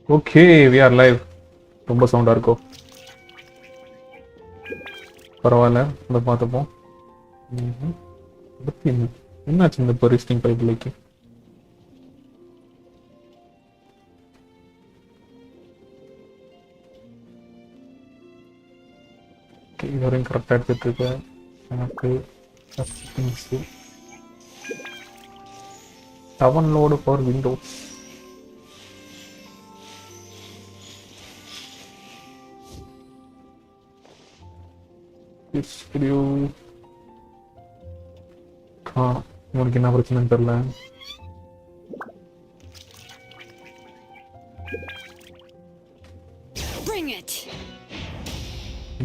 Okay we are live. ரொம்ப சவுண்டா இருக்கோ? பரவாயில்ல, அதை பார்த்துப்போம். என்னாச்சு இந்த பரிஸ்டிங் பைப்லைக்கு? இதுவரையும் கரெக்டாக எடுத்துட்டு இருக்கேன். எனக்கு திங்ஸு டவுன்லோடு ஃபார் விண்டோஸ். உனக்கு என்ன பிரச்சனைன்னு தெரியல.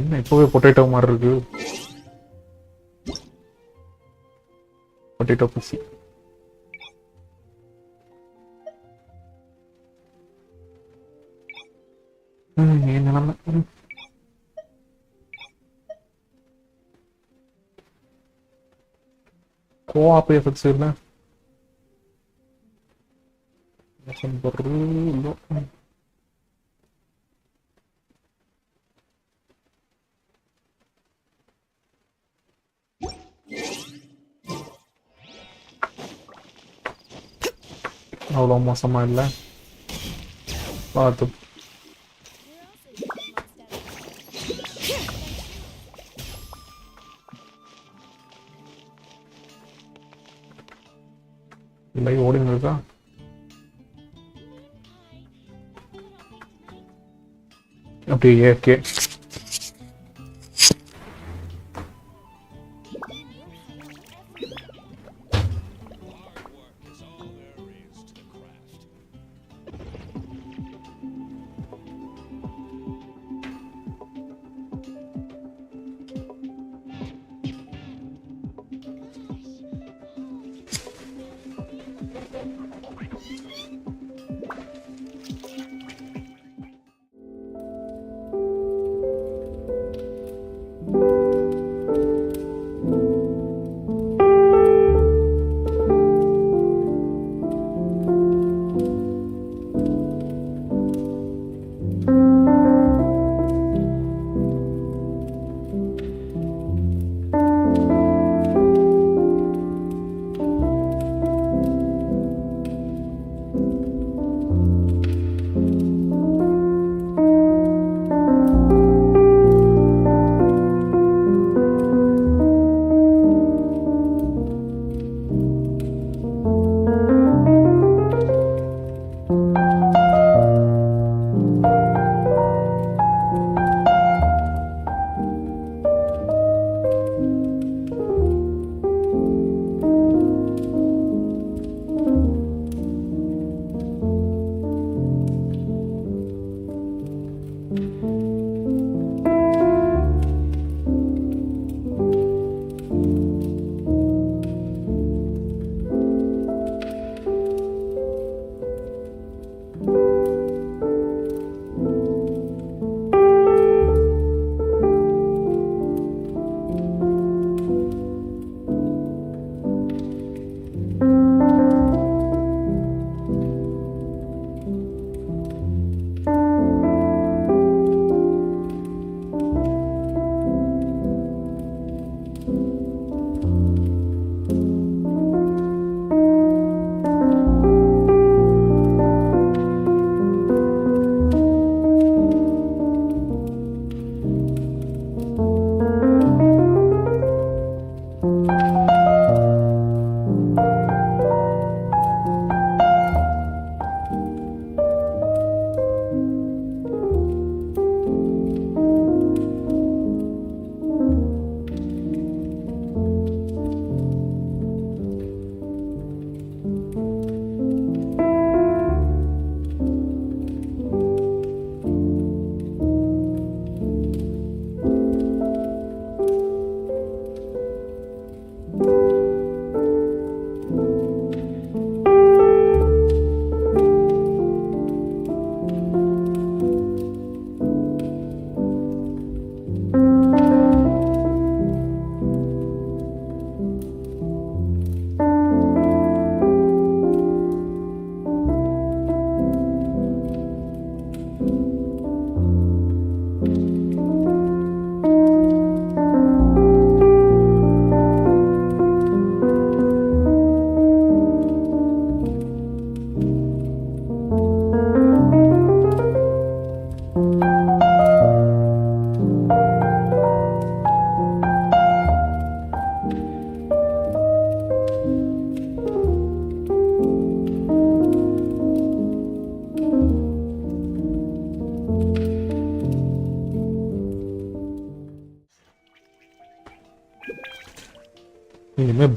என்ன இப்போவே பொட்டேட்டோ மாதிரி இருக்கு? பொட்டேட்டோ பசி. என் நிலைமை கோஆப் எஃபெக்ட்ஸ் இல்லை. அவ்வளோ மோசமா இல்லை, பார்த்து. இல்லை ஓடின்னு இருக்கா? அப்படியே கே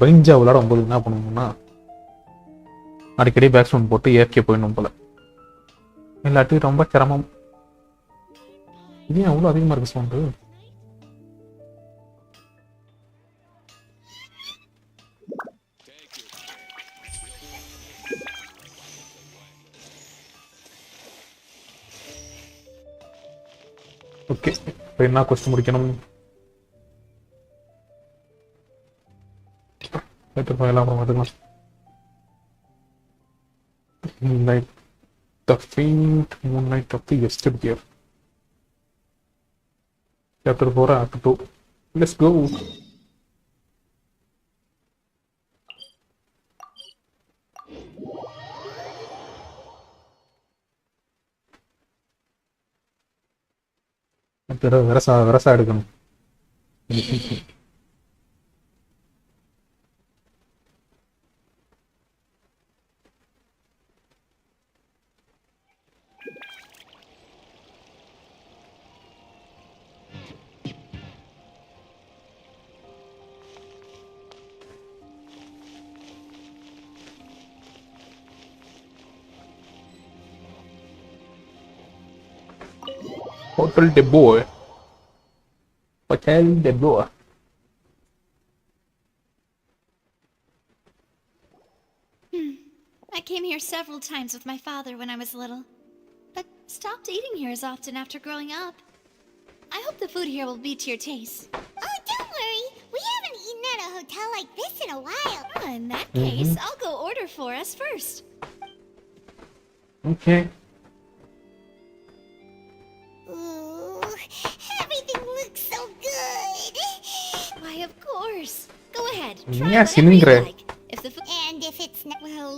பைஞ்சா விளையாடும் போது என்ன பண்ணுவோம்னா அடிக்கடி பேக்ஸ்டோன் போட்டு ஏற்கே போயிடணும் போல, இல்லாட்டி ரொம்ப சிரமம். இது ஏன் அவ்வளோ அதிகமாக இருக்கு சவுண்டு? ஓகே, இப்போ என்ன கொஸ்டின் முடிக்கணும்? எல்லாம் அப்புறம் பார்த்துக்கலாம். Moonlight, the faint moonlight of the yesterday. Chapter 4, Act 2. Let's go. வரசா எடுக்கணும். Hotel de Bois. Hotel de Bois. I came here several times with my father when I was little, but stopped eating here as often after growing up. I hope the food here will be to your taste. Oh, don't worry. We haven't eaten at a hotel like this in a while. Oh, in that case, I'll go order for us first. Okay. Ooh, everything looks so good. Why, of course. Go ahead. Yeah, Try whatever you Siningre. like. If the food... And if it's not... Well,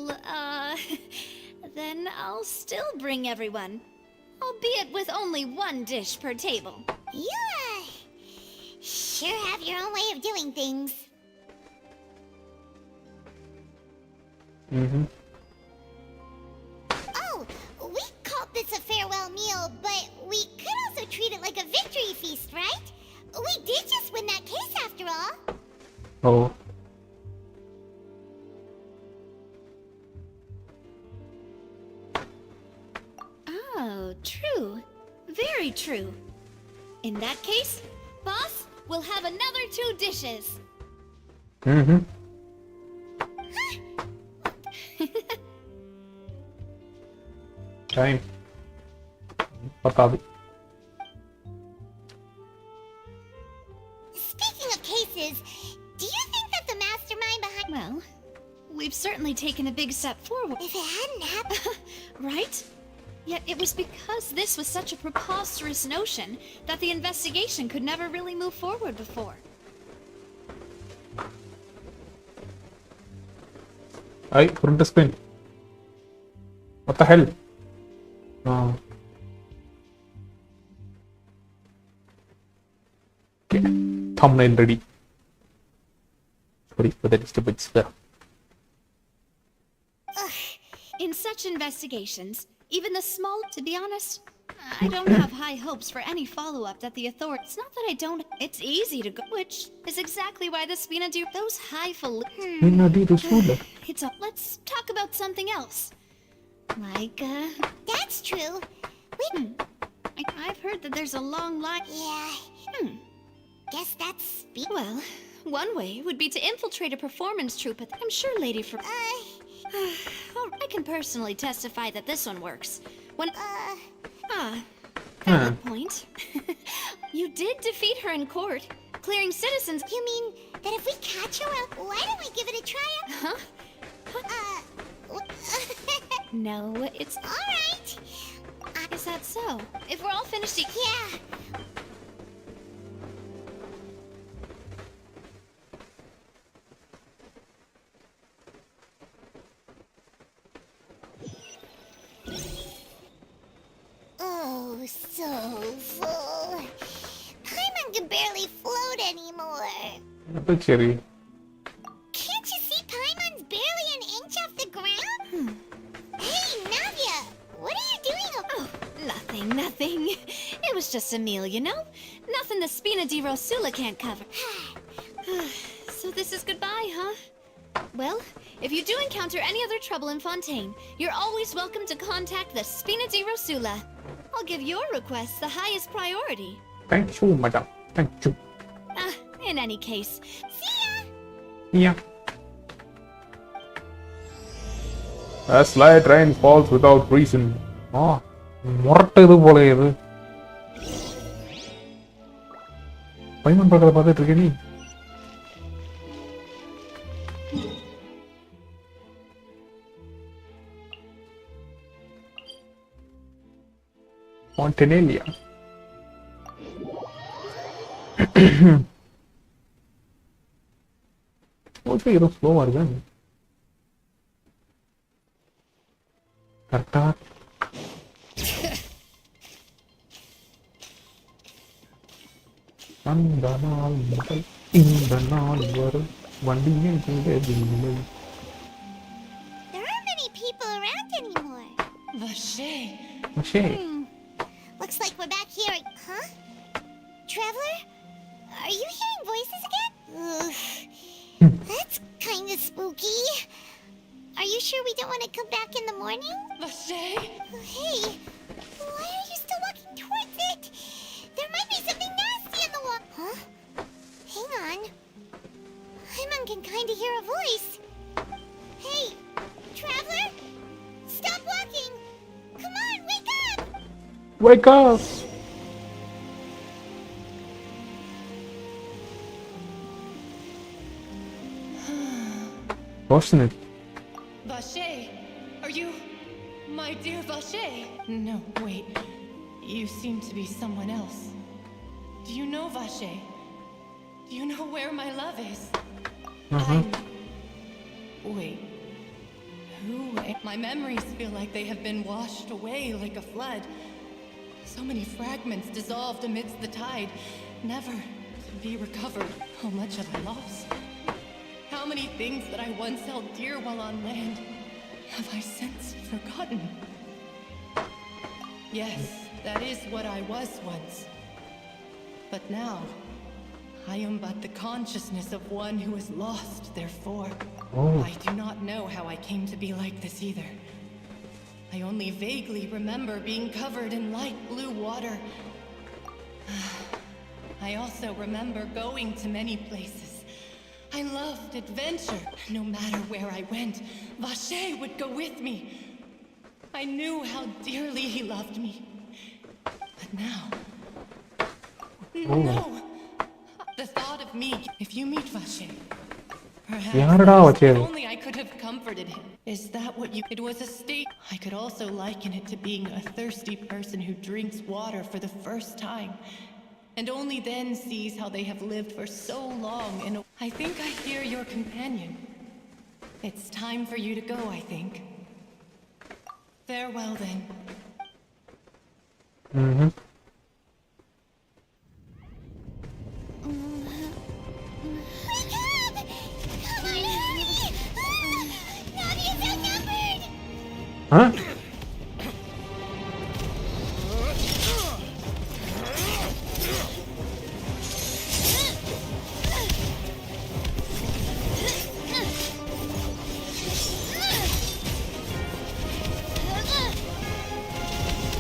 then I'll still bring everyone. Albeit with only one dish per table. You, sure have your own way of doing things. Oh, we called this a farewell meal, but we could also treat it like a victory feast, right? We did just win that case after all. Oh. Oh, true. Very true. In that case, boss, we'll have another 2 dishes. Time. பத்தாது. Speaking of cases, do you think that the mastermind behind... Well, we've certainly taken a big step forward. If it hadn't happened... Right? Yet it was because this was such a preposterous notion that the investigation could never really move forward before. I print screen. What the hell? Okay. Thumbnail ready. Sorry for the disturbance there. In such investigations, even the small... To be honest, I don't have high hopes for any follow-up that the authorities... It's not that I don't... It's easy to go... Which is exactly why the Spina do... Those highfalutin... It's a... Let's talk about something else. Like, That's true. I've heard that there's a long line... Yeah. Guess that's... Well, one way would be to infiltrate a performance troupe at... I'm sure Lady for... I can personally testify that this one works. When... valid point. You did defeat her in court, clearing citizens... You mean that if we catch her, why don't we give it a try? Huh? No, it's... Alright. Is that so? If we're all finished... Yeah. Oh, so full. Paimon can barely float anymore. சரி. Can't you see Paimon's barely an inch off the ground? Hey, Navia, what are you doing? Oh, nothing. It was just a meal, you know? Nothing the Spina di Rosula can't cover. So this is goodbye, huh? Well, if you do encounter any other trouble in Fontaine, you're always welcome to contact the Spina di Rosula. I'll give your request the highest priority. Thank you, madam. Thank you. In any case, See ya! Yeah. A slight rain falls without reason. Oh, முரட்டுது போல இது. பைமன் பக்கத்துல பார்த்துட்டு இருக்க நீ. Montenelia. Okay, ஏதோ ஸ்லோவா இருக்கா கரெக்டா? அந்த நாள் முதல் இந்த நாள் வரும் வண்டியே இல்லை. There aren't many people around anymore. Vache. Vache. Looks like we're back here. Huh? Traveler? Are you hearing voices again? Ugh. That's kind of spooky. Are you sure we don't want to come back in the morning? Vache. Hey, why are you still walking towards it? There might be something nasty in the wall. Huh? Hang on. Hyman can kind of hear a voice. Hey, Traveler? Stop walking! Come on, wake up! Wake up! What's it? Vache, are you my dear Vache? No, wait. You seem to be someone else. Do you know Vache? Do you know where my love is? Wait. Who? My memories feel like they have been washed away like a flood. So many fragments dissolved amidst the tide, never to be recovered. How much have I lost? How many things that I once held dear while on land have I since forgotten? Yes, that is what I was once. But now, I am but the consciousness of one who is lost, therefore. I do not know how I came to be like this either. I only vaguely remember being covered in light blue water. I also remember going to many places. I loved adventure. No matter where I went, Vache would go with me. I knew how dearly he loved me. But now... No! The thought of me, if you meet Vache, perhaps if only I could have comforted him. Is that what you... It was a state... I could also liken it to being a thirsty person who drinks water for the first time. And only then sees how they have lived for so long in a... I think I hear your companion. It's time for you to go, I think. Farewell, then. Wake up! Come on, Navi! Navi is outnumbered! Huh?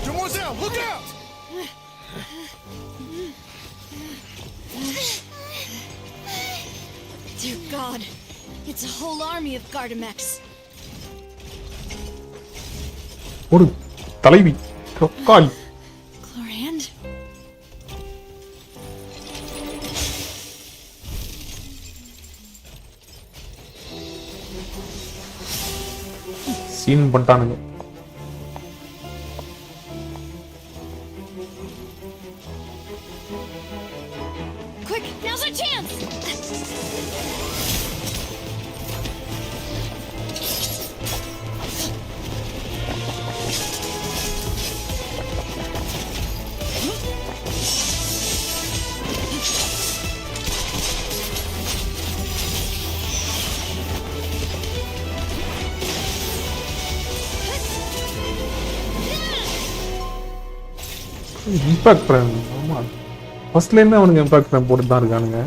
Demoiselle, look out! Dear God, it's a whole army of Gardamex. ஒரு தலைவி ரொக்காய். Glorand? Scene பண்ணிட்டானுங்க. Quick, now's our chance! Impact frame. ஆமா, ஃபர்ஸ்ட்ல இருந்து அவனுக்கு impact frame போட்டு தான் இருக்கானுங்க.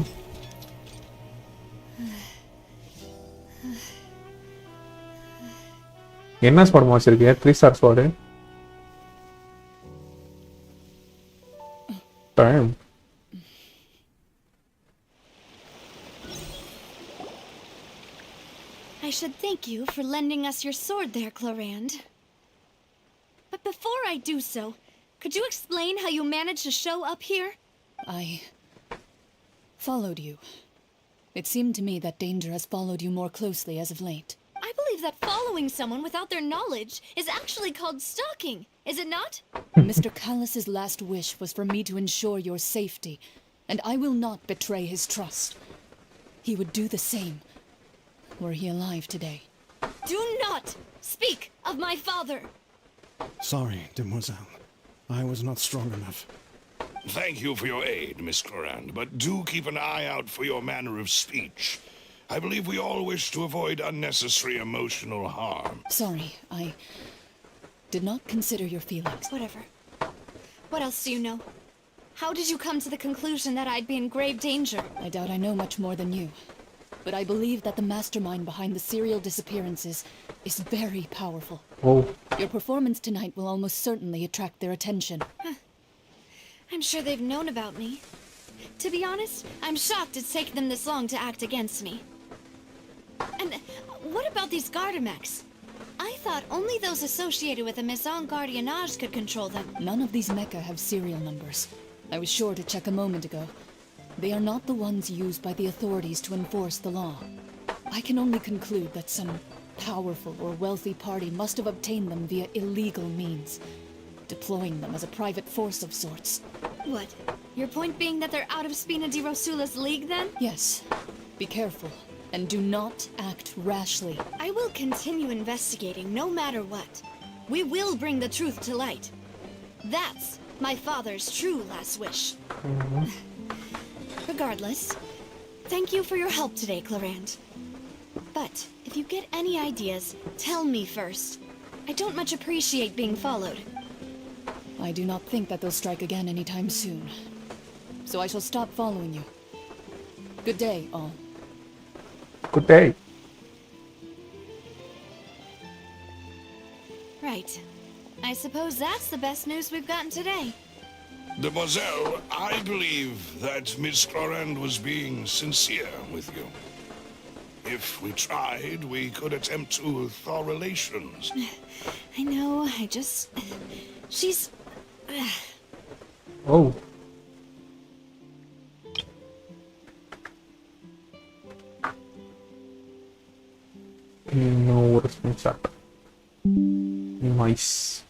என்ன ஸ்பாட்மா வச்சிருக்கீங்க 3 star squad time I should thank you for lending us your sword there, Clorand. But before I do so, could you explain how you managed to show up here? I followed you. It seemed to me that danger has followed you more closely as of late. I believe that following someone without their knowledge is actually called stalking, is it not? Mr. Callus's last wish was for me to ensure your safety, and I will not betray his trust. He would do the same, were he alive today. Do not speak of my father! Sorry, demoiselle. I was not strong enough. Thank you for your aid, Miss Clorand, but do keep an eye out for your manner of speech. I believe we all wish to avoid unnecessary emotional harm. Sorry, I did not consider your feelings. Whatever. What else do you know? How did you come to the conclusion that I'd be in grave danger? I doubt I know much more than you, but I believe that the mastermind behind the serial disappearances is very powerful. Oh, Your performance tonight will almost certainly attract their attention. I'm sure they've known about me. To be honest, I'm shocked it's taken them this long to act against me. And what about these Gardamex? I thought only those associated with the Maison Gardiennage could control them. None of these mecha have serial numbers. I was sure to check a moment ago. They are not the ones used by the authorities to enforce the law. I can only conclude that some powerful or wealthy party must have obtained them via illegal means, deploying them as a private force of sorts. What? Your point being that they're out of Spina di Rosula's league then? Yes, be careful, and do not act rashly. I will continue investigating no matter what. We will bring the truth to light. That's my father's true last wish. Regardless, thank you for your help today, Clorand. But if you get any ideas, tell me first. I don't much appreciate being followed. I do not think that they'll strike again anytime soon. So I shall stop following you. Good day, all. good day. Right. I suppose that's the best news we've gotten today. Demoiselle, I believe that Miss Clorand was being sincere with you. If we tried, we could attempt to thaw relations. I know, she's... Oh, no screenshot. Nice.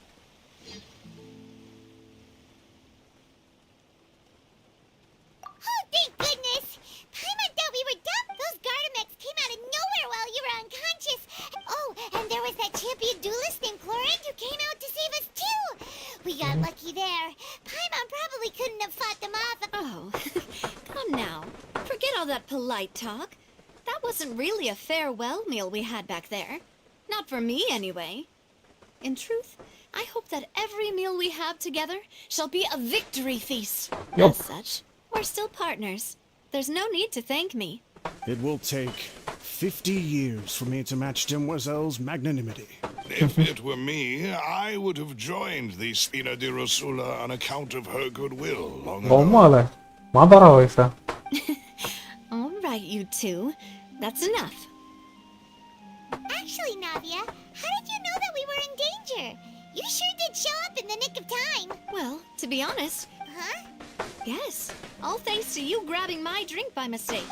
Oh, thank goodness! Paimon thought we were done. Those Gardamex came out of nowhere while you were unconscious. Oh, and there was that champion duelist named Clorand who came out to save us too. We got lucky there. Paimon probably couldn't have fought them off. Oh, come now. Forget all that polite talk. That wasn't really a farewell meal we had back there. Not for me, anyway. In truth, I hope that every meal we have together shall be a victory feast. Yup. As such, we're still partners. There's no need to thank me. It will take 50 years for me to match Demoiselle's magnanimity. If it were me, I would have joined the Spina di Rosula on account of her goodwill long ago. பொம்மால மாதாரா வயசா All right, you two. That's enough. Actually, Navia, how did you know that we were in danger? You sure did show up in the nick of time. Well, to be honest, Huh? yes. All thanks to you grabbing my drink by mistake.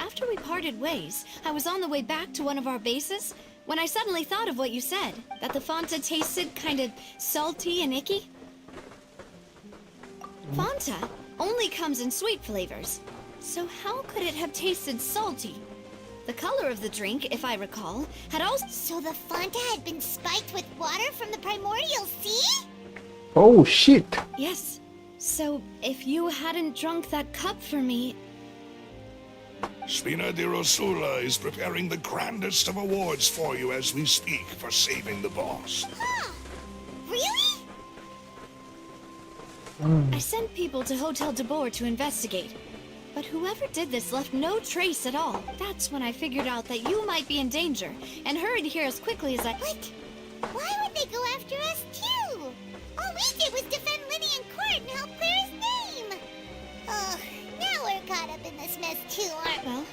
After we parted ways, I was on the way back to one of our bases when I suddenly thought of what you said, that the Fanta tasted kind of salty and icky. Fanta only comes in sweet flavors, so how could it have tasted salty? The color of the drink, if I recall, had also... So the Fanta had been spiked with water from the primordial sea? Oh shit. Yes. So, if you hadn't drunk that cup for me... Spina di Rosula is preparing the grandest of awards for you as we speak for saving the boss. Huh. Really? I sent people to Hotel de Boer to investigate. But whoever did this left no trace at all. That's when I figured out that you might be in danger, and hurried here as quickly as I— What? Why would they go after us too? All we did was defend Linny in court and help clear his name. Oh, now we're caught up in this mess too, aren't we? Well,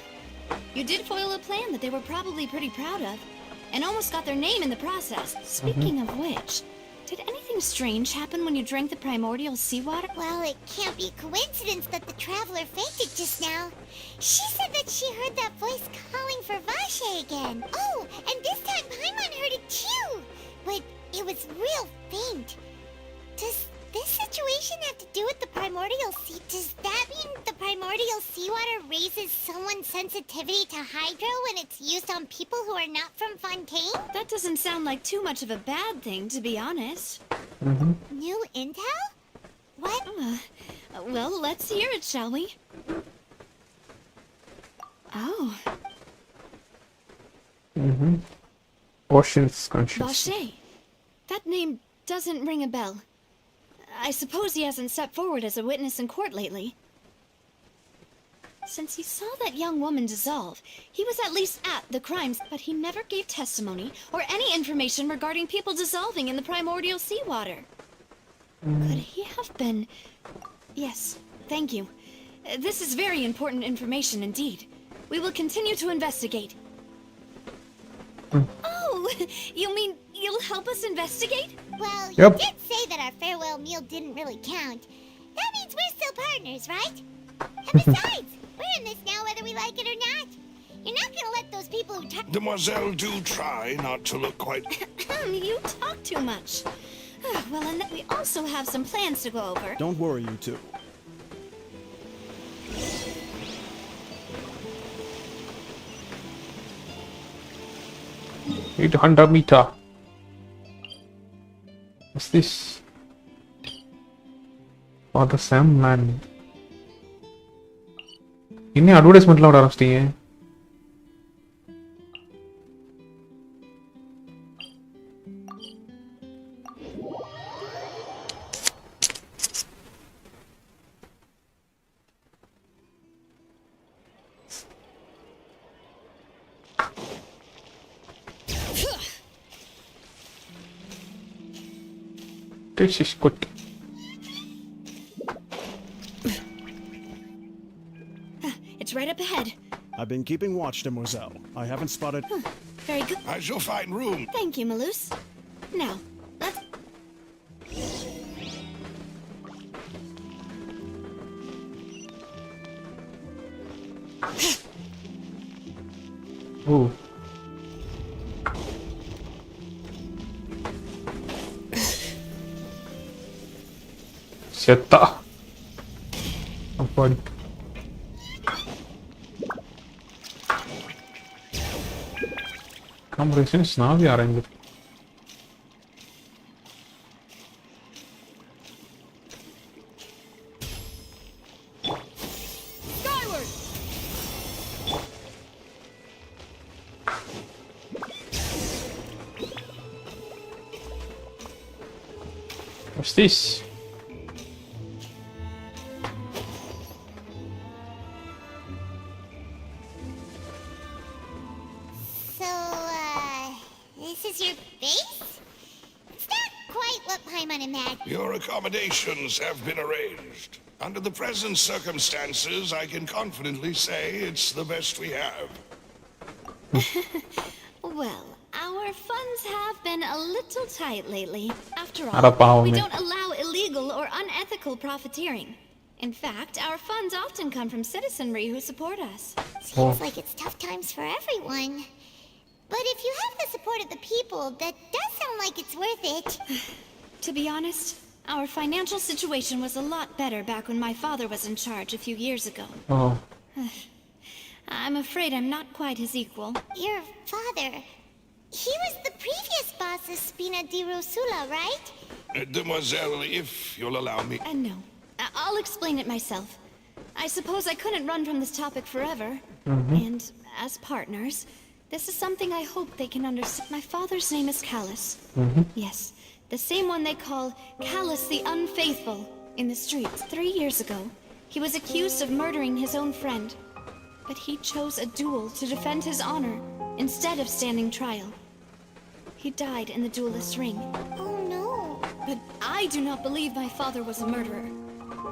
you did foil a plan that they were probably pretty proud of, and almost got their name in the process. Speaking of which, did anything strange happen when you drank the primordial seawater? Well, it can't be coincidence that the traveler fainted just now. She said that she heard that voice calling for Vache again. Oh, and this time Paimon heard it too. But it was real faint. Does this situation have to do with the primordial sea? Does that mean the primordial seawater raises someone's sensitivity to hydro when it's used on people who are not from Fontaine? That doesn't sound like too much of a bad thing, to be honest. New intel? What? Well, let's hear it, shall we? Oh, Ocean's conscious. Vache. That name doesn't ring a bell. I suppose he hasn't stepped forward as a witness in court lately. Since he saw that young woman dissolve, he was at least at the crimes, but he never gave testimony or any information regarding people dissolving in the primordial seawater. Could he have been... Yes, thank you. This is very important information indeed. We will continue to investigate. Oh, you mean you'll help us investigate? Well, you Yep. did say that our farewell meal didn't really count. That means we're still partners, right? And besides, we're in this now whether we like it or not. You're not gonna let those people who Demoiselle, do try not to look quite... You talk too much. Well, and then we also have some plans to go over. Don't worry, you two. 800 meter. What's this? For the same land. இன்னும் அட்வர்டைஸ்மெண்ட்லாம் விட ஆரம்பிச்சிட்டீங்க. This is good. It's right up ahead. I've been keeping watch, Demoiselle. I haven't spotted... Very good. I shall find room. Thank you, Malus. Now, let's... Ooh. செத்தா அப்பாடி conversation is now we are in Skyward! what's this? So, this is your base? It's not quite what Paimon imagined. Your accommodations have been arranged. Under the present circumstances, I can confidently say it's the best we have. Well, our funds have been a little tight lately. After Ada all, paham we ni. don't allow illegal or unethical profiteering. In fact, our funds often come from citizenry who support us. Seems like it's tough times for everyone. But if you have the support of the people, that does sound like it's worth it. To be honest, our financial situation was a lot better back when my father was in charge a few years ago. Oh, I'm afraid I'm not quite his equal. Your father... He was the previous boss of Spina di Rosula, right? Demoiselle, if you'll allow me... No, I'll explain it myself. I suppose I couldn't run from this topic forever. And as partners, this is something I hope they can understand. My father's name is Callus. Yes, the same one they call Callus the Unfaithful in the streets. 3 years ago, He was accused of murdering his own friend, but he chose a duel to defend his honor instead of standing trial. He died in the duelist's ring. Oh no. But I do not believe my father was a murderer.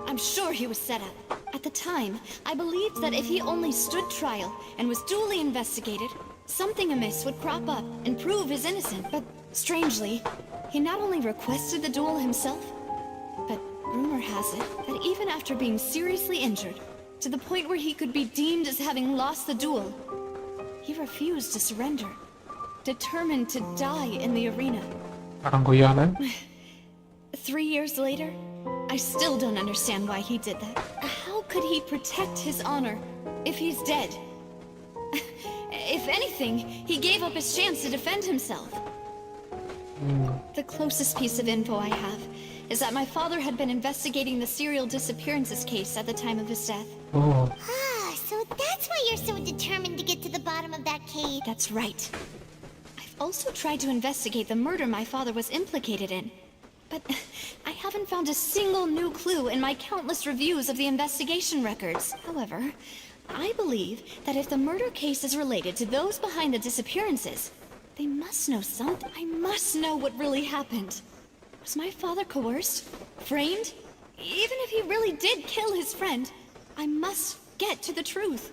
I'm sure he was set up. At the time, I believed that if he only stood trial and was duly investigated, something amiss would crop up and prove his innocence. But strangely, he not only requested the duel himself, but rumor has it that even after being seriously injured, to the point where he could be deemed as having lost the duel, he refused to surrender, determined to die in the arena. Parang kuyalan. 3 years later, I still don't understand why he did that. How could he protect his honor if he's dead? If anything, he gave up his chance to defend himself. The closest piece of info I have is that my father had been investigating the serial disappearances case at the time of his death. Oh, So that's why you're so determined to get to the bottom of that cave. That's right. I've also tried to investigate the murder my father was implicated in, but I haven't found a single new clue in my countless reviews of the investigation records. However, I believe that if the murder case is related to those behind the disappearances, they must know something. I must know what really happened. Was my father coerced? Framed? Even if he really did kill his friend, I must get to the truth.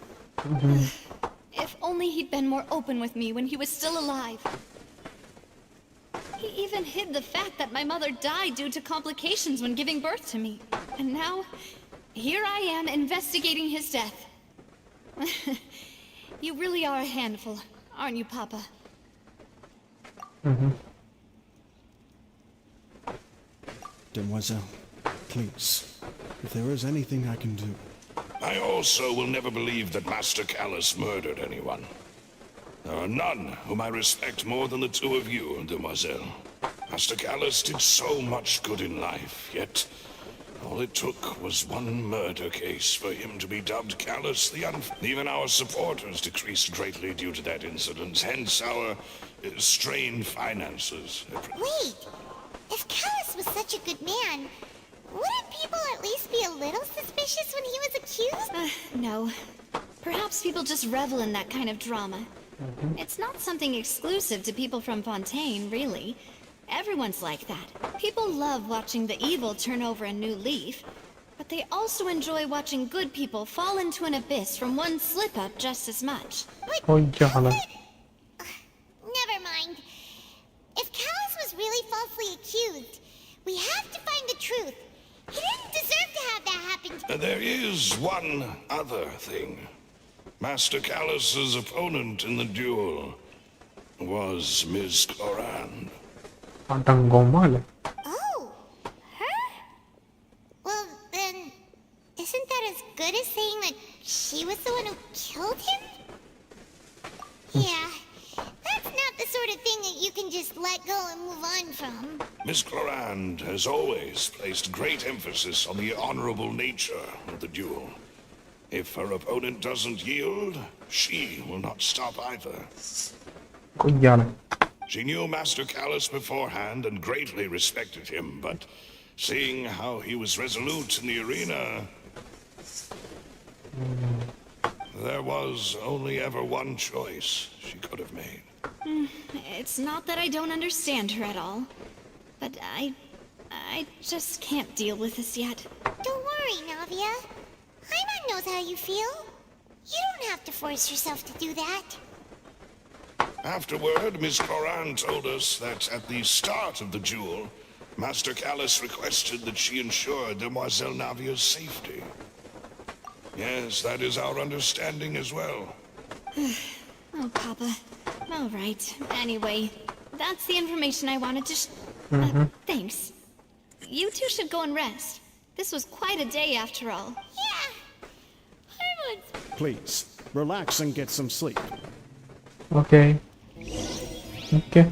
If only he'd been more open with me when he was still alive. He even hid the fact that my mother died due to complications when giving birth to me. And now, here I am investigating his death. You really are a handful, aren't you, Papa? Demoiselle, please, if there is anything I can do. I also will never believe that Master Callus murdered anyone. There are none whom I respect more than the two of you, Demoiselle. Master Callus did so much good in life, yet all it took was one murder case for him to be dubbed Callus the Even our supporters decreased greatly due to that incident, hence our strained finances. Wait, if Callus was such a good man, wouldn't people at least be a little suspicious when he was accused? No. Perhaps people just revel in that kind of drama. It's not something exclusive to people from Fontaine, really. Everyone's like that. People love watching the evil turn over a new leaf, but they also enjoy watching good people fall into an abyss from one slip-up just as much. kuyalan. Never mind. If Callus was really falsely accused, we have to find the truth. He didn't deserve to have that happen to There is one other thing. Master Callus's opponent in the duel was Miss Clorand. Padang gomal. Oh, her? Well, then, isn't that as good as saying that she was the one who killed him? Yeah, that's not the sort of thing that you can just let go and move on from. Miss Clorand has always placed great emphasis on the honorable nature of the duel. If her opponent doesn't yield, she will not stop either. Kuyalan. She knew Master Callus beforehand and greatly respected him, but seeing how he was resolute in the arena, there was only ever one choice she could have made. It's not that I don't understand her at all, but I just can't deal with this yet. Don't worry, Navia. Paimon knows how you feel. You don't have to force yourself to do that. Afterward, Miss Clorand told us that at the start of the duel, Master Callus requested that she ensure Demoiselle Navia's safety. Yes, that is our understanding as well. Oh, Papa. All right. Anyway, that's the information I wanted to thanks. You two should go and rest. This was quite a day after all. Yeah. Paimon's Please, relax and get some sleep. Okay. Okay.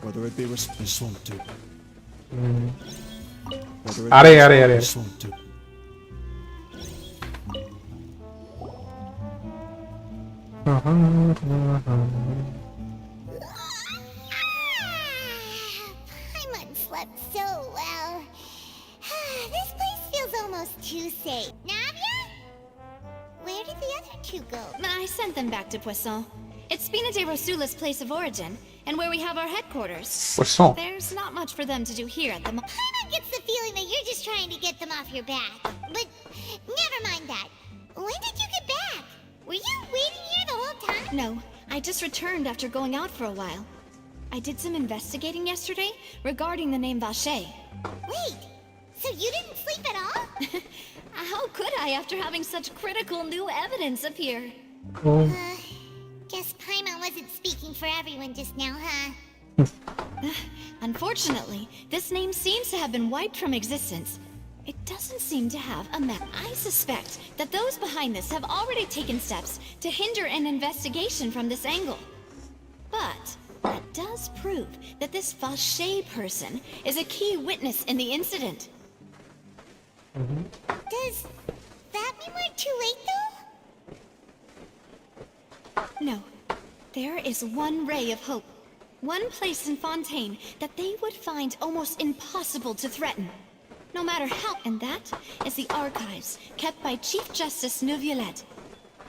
Whether it be this won't do. Whether it Are. this won't do. Paimon slept so well. This place feels almost too safe. Navia? Where did the other two go? I sent them back to Poisson. It's Spina de Rosula's place of origin, and where we have our headquarters. Poisson. There's not much for them to do here at the moment. Paimon gets the feeling that you're just trying to get them off your back. But never mind that. When did you get back? Were you waiting here the whole time? No, I just returned after going out for a while. I did some investigating yesterday regarding the name Vache. Wait, so you didn't sleep at all? How could I after having such critical new evidence appear? Oh. Guess Paimon wasn't speaking for everyone just now, huh? Unfortunately, this name seems to have been wiped from existence. It doesn't seem to have a map. I suspect that those behind this have already taken steps to hinder an investigation from this angle. But that does prove that this Vache person is a key witness in the incident. Does that mean we're too late, though? No. There is one ray of hope. One place in Fontaine that they would find almost impossible to threaten. No matter how, and that is the archives kept by Chief Justice Neuvillette.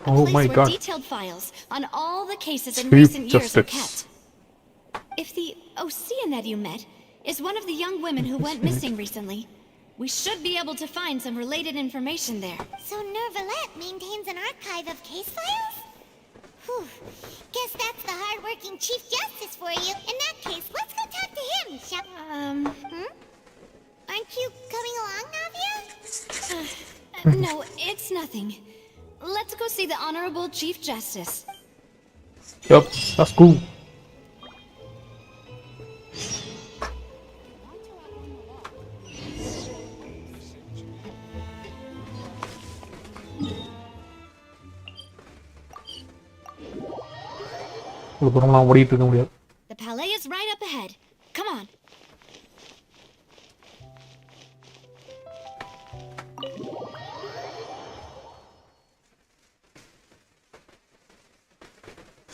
A Oh place my where god. detailed files on all the cases in Chief recent years are Justice. kept. If the Ocean you met is one of the young women who went missing recently, we should be able to find some related information there. So Neuvillette maintains an archive of case files? Whew. Guess that's the hard-working Chief Justice for you. In that case, let's go talk to him, shall Aren't you coming along, Navia? No, it's nothing. Let's go see the Honorable Chief Justice. Yep, that's cool. இவ்வளவு தூரம்லாம் ஓடிட்டு இருக்க முடியாது. The palais is right up ahead. Come on.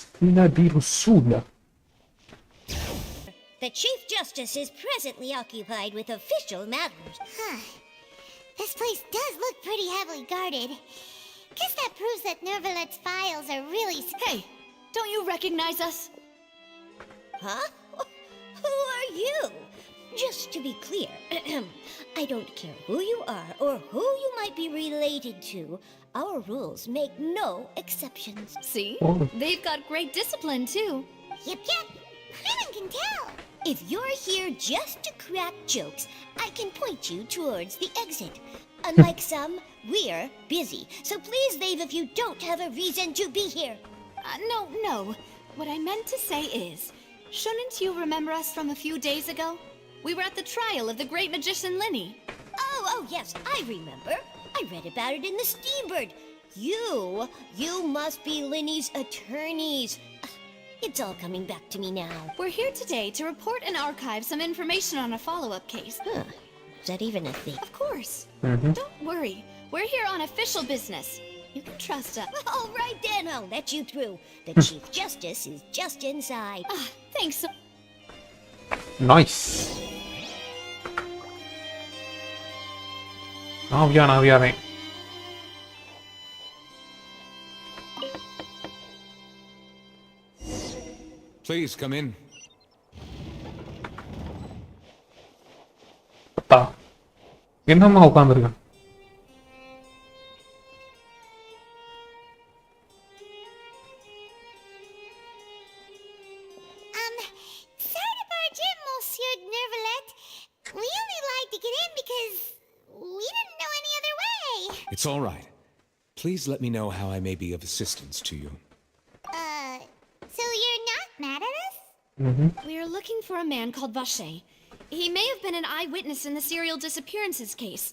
Spina di Rosula. The Chief Justice is presently occupied with official matters. Huh. This place does look pretty heavily guarded. Guess that proves that Neuvillette's files are really... Hey, don't you recognize us? Huh? Who are you? Just to be clear, I don't care who you are or who you might be related to. Our rules make no exceptions. See? Oh. They've got great discipline, too. Yep. Paimon can tell. If you're here just to crack jokes, I can point you towards the exit. Unlike some, we're busy, so please leave if you don't have a reason to be here. No. What I meant to say is, shouldn't you remember us from a few days ago? We were at the trial of the great magician Linny. Oh, yes, I remember. I read about it in the Steambird. You must be Linny's attorneys. It's all coming back to me now. We're here today to report and archive some information on a follow-up case. Huh. Is that even a thing? Of course. Don't worry. We're here on official business. You can trust us. All right then, I'll let you through. The Chief Justice is just inside. Thanks. Nice. Navia. Please come in. பத்தா என்னம்மா உட்காந்துருக்கேன். Sorry to barge in, Monsieur Neuvillette. We only lied to get in because we didn't know any other way. It's all right. Please let me know how I may be of assistance to you. So you're not mad at us? We are looking for a man called Vache. He may have been an eyewitness in the serial disappearances case.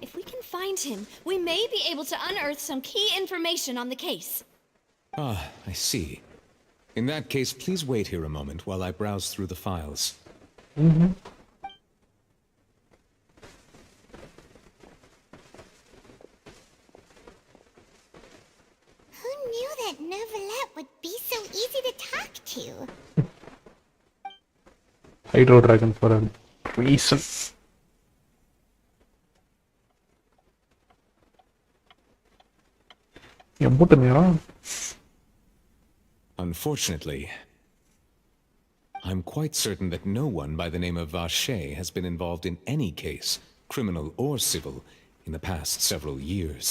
If we can find him, we may be able to unearth some key information on the case. Ah, I see. In that case, please wait here a moment while I browse through the files. Who knew that Neuvillette would be so easy to talk to. Hydro Dragon for a reason. எம்பூட்டு நேரம் Unfortunately, I'm quite certain that no one by the name of Vache has been involved in any case, criminal or civil, in the past several years.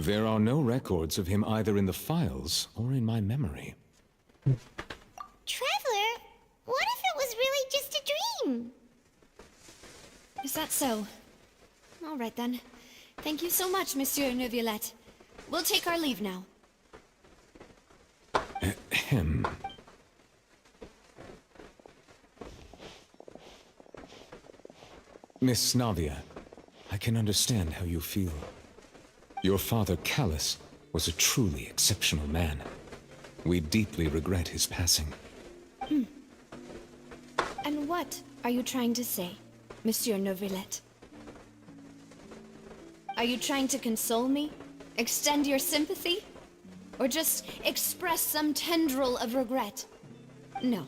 There are no records of him either in the files or in my memory. Traveler, what if it was really just a dream? Is that so? All right then. Thank you so much, Monsieur Neuvillette. We'll take our leave now. Him. Miss Navia, I can understand how you feel. Your father, Callus, was a truly exceptional man. We deeply regret his passing. And what are you trying to say, Monsieur Neuvillette? Are you trying to console me? Extend your sympathy? Or just express some tendril of regret? No.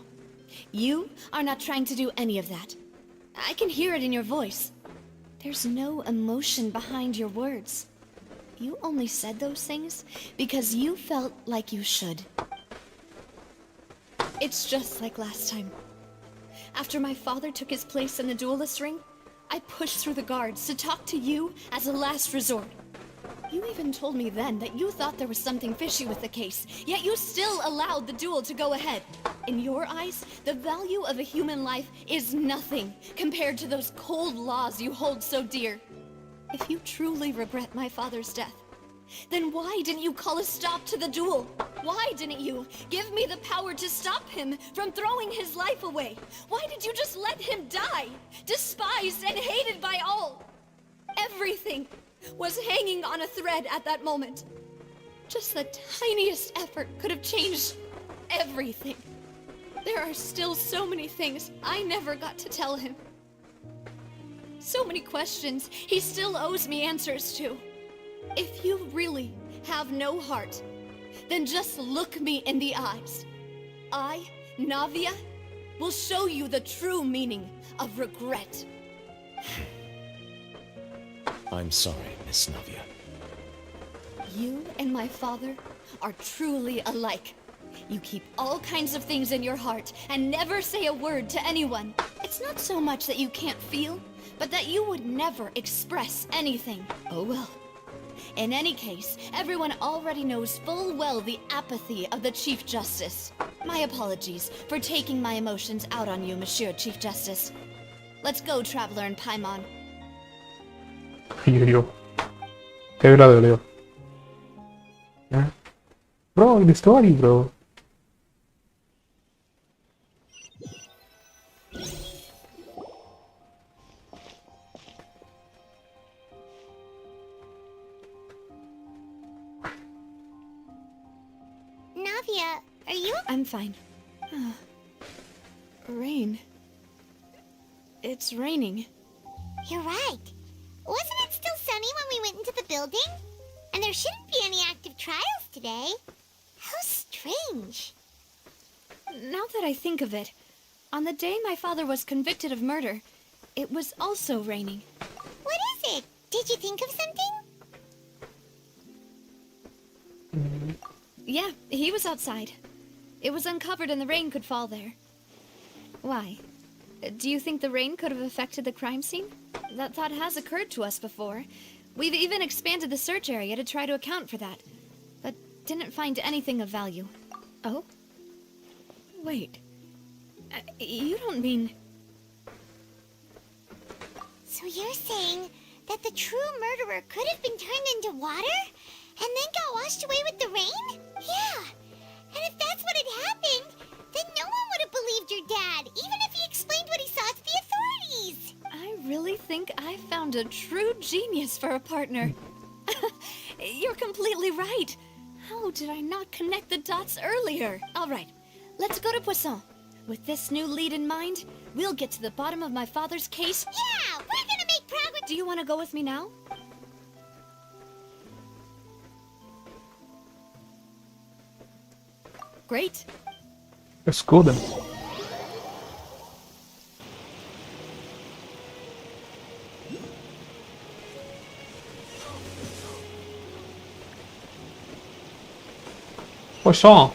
You are not trying to do any of that. I can hear it in your voice. There's no emotion behind your words. You only said those things because you felt like you should. It's just like last time. After my father took his place in the duelist ring, I pushed through the guards to talk to you as a last resort. You even told me then that you thought there was something fishy with the case, yet you still allowed the duel to go ahead. In your eyes, the value of a human life is nothing compared to those cold laws you hold so dear. If you truly regret my father's death, then why didn't you call a stop to the duel? Why didn't you give me the power to stop him from throwing his life away? Why did you just let him die, despised and hated by all? Everything was hanging on a thread at that moment. Just the tiniest effort could have changed everything. There are still so many things I never got to tell him. So many questions he still owes me answers to. If you really have no heart, then just look me in the eyes. I, Navia, will show you the true meaning of regret. I'm sorry, Miss Navia. You and my father are truly alike. You keep all kinds of things in your heart and never say a word to anyone. It's not so much that you can't feel, but that you would never express anything. Oh well. In any case, everyone already knows full well the apathy of the Chief Justice. My apologies for taking my emotions out on you, Monsieur Chief Justice. Let's go, Traveler and Paimon. ஐயோ தேவையில்லாத வேலையோ bro இது story bro Navia, are you? I'm fine. Rain. It's raining. You're right. Wasn't it still sunny when we went into the building? And there shouldn't be any active trials today. How strange. Now that I think of it, on the day my father was convicted of murder, it was also raining. What is it? Did you think of something? Yeah, he was outside. It was uncovered and the rain could fall there. Why? Do you think the rain could have affected the crime scene? That thought has occurred to us before. We've even expanded the search area to try to account for that, but didn't find anything of value. Oh? Wait. You don't mean... So you're saying that the true murderer could have been turned into water and then got washed away with the rain? Yeah. And if that's what had happened, then no one would have believed your dad, even if he explained what he saw to the authorities. I really think I found a true genius for a partner. You're completely right. How did I not connect the dots earlier? All right, let's go to Poisson. With this new lead in mind, we'll get to the bottom of my father's case. Yeah, we're gonna make progress. Do you want to go with me now? Great. Let's go then. Poisson.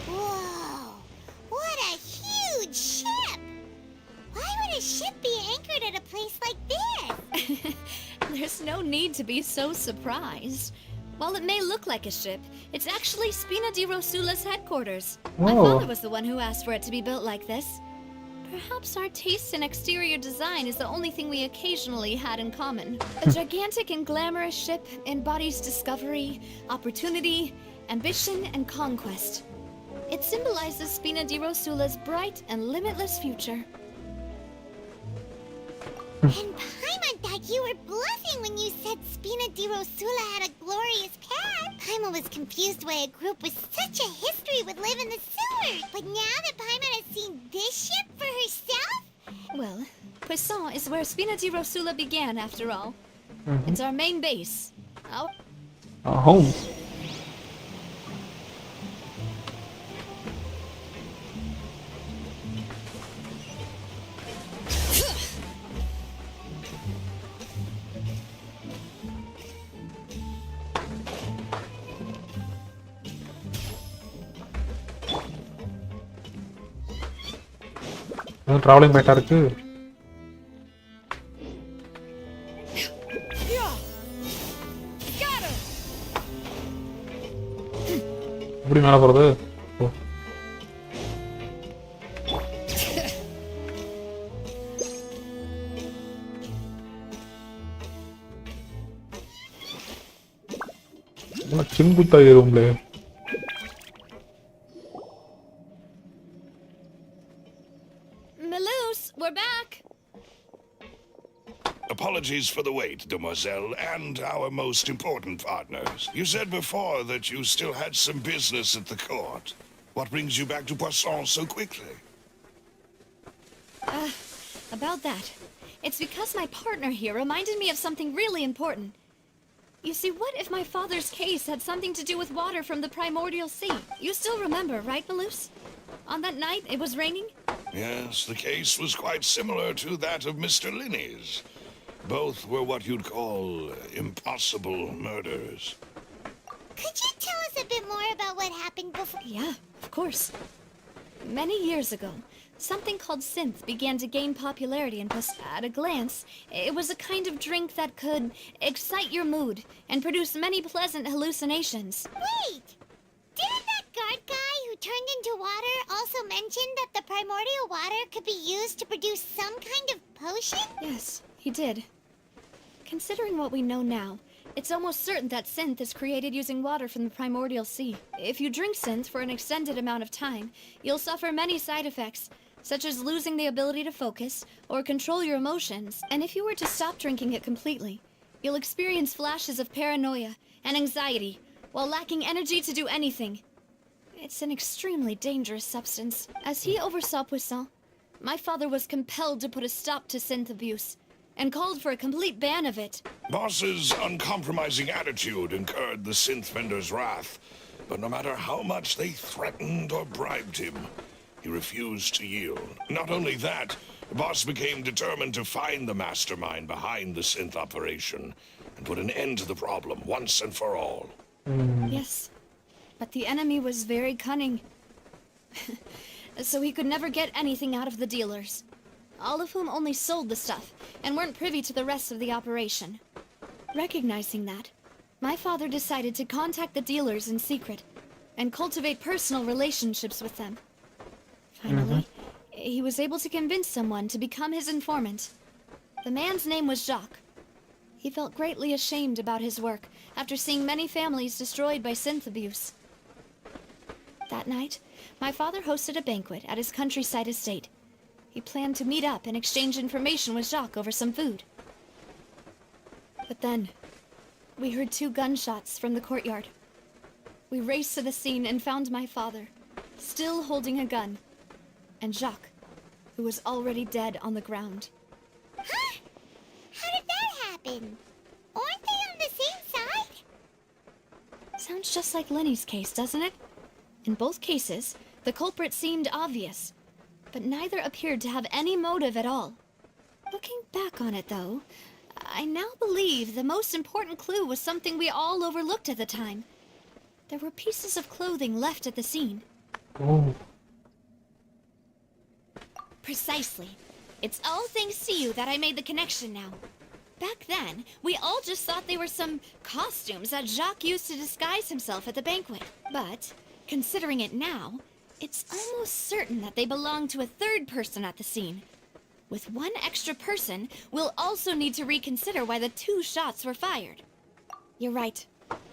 Whoa! What a huge ship! Why would a ship be anchored at a place like this? There's no need to be so surprised. While it may look like a ship, it's actually Spina di Rosula's headquarters. My Whoa. father was the one who asked for it to be built like this. Perhaps our taste in exterior design is the only thing we occasionally had in common. A gigantic and glamorous ship embodies discovery, opportunity, ambition, and conquest. It symbolizes Spina di Rosula's bright and limitless future. And Paimon thought you were bluffing when you said Spina di Rosula had a glorious past. Paimon was confused why a group with such a history would live in the sewers. But now that Paimon has seen this ship for herself... Well, Poisson is where Spina di Rosula began, after all. It's our main base. Our Home. Traveling better இருக்கு. எப்படி மேல போறது? ஓ. சிங்குத்தா ஏறும்ல. We're back! Apologies for the wait, demoiselle, and our most important partners. You said before that you still had some business at the court. What brings you back to Poisson so quickly? About that. It's because my partner here reminded me of something really important. You see, what if my father's case had something to do with water from the primordial sea? You still remember, right, Malus? On that night, it was raining? Yes, the case was quite similar to that of Mr. Linney's. Both were what you'd call impossible murders. Could you tell us a bit more about what happened before? Yeah, of course. Many years ago, something called synth began to gain popularity in Poisson. At a glance, it was a kind of drink that could excite your mood and produce many pleasant hallucinations. Wait! Didn't that guard guy who turned into water also mention that the primordial water could be used to produce some kind of potion? Yes, he did. Considering what we know now, it's almost certain that synth is created using water from the primordial sea. If you drink synth for an extended amount of time, you'll suffer many side effects, such as losing the ability to focus or control your emotions. And if you were to stop drinking it completely, you'll experience flashes of paranoia and anxiety, while lacking energy to do anything. It's an extremely dangerous substance. As he oversaw Poisson, my father was compelled to put a stop to synth abuse, and called for a complete ban of it. Boss's uncompromising attitude incurred the synth vendor's wrath, but no matter how much they threatened or bribed him, he refused to yield. Not only that, Boss became determined to find the mastermind behind the synth operation and put an end to the problem once and for all. Yes, but the enemy was very cunning. So he could never get anything out of the dealers, all of whom only sold the stuff and weren't privy to the rest of the operation. Recognizing that, my father decided to contact the dealers in secret and cultivate personal relationships with them. Finally, he was able to convince someone to become his informant. The man's name was Jacques. He felt greatly ashamed about his work after seeing many families destroyed by synth abuse. That night, my father hosted a banquet at his countryside estate. He planned to meet up and exchange information with Jacques over some food. But then, we heard 2 gunshots from the courtyard. We raced to the scene and found my father, still holding a gun, and Jacques, who was already dead on the ground. Huh? How did that happen? Aren't they on the same side? Sounds just like Lenny's case, doesn't it? In both cases, the culprit seemed obvious, but neither appeared to have any motive at all. Looking back on it, though, I now believe the most important clue was something we all overlooked at the time. There were pieces of clothing left at the scene. Oh. Precisely. It's all thanks to you that I made the connection now. Back then, we all just thought they were some costumes that Jacques used to disguise himself at the banquet. But, considering it now, it's almost certain that they belong to a third person at the scene. With one extra person, we'll also need to reconsider why the 2 shots were fired. You're right.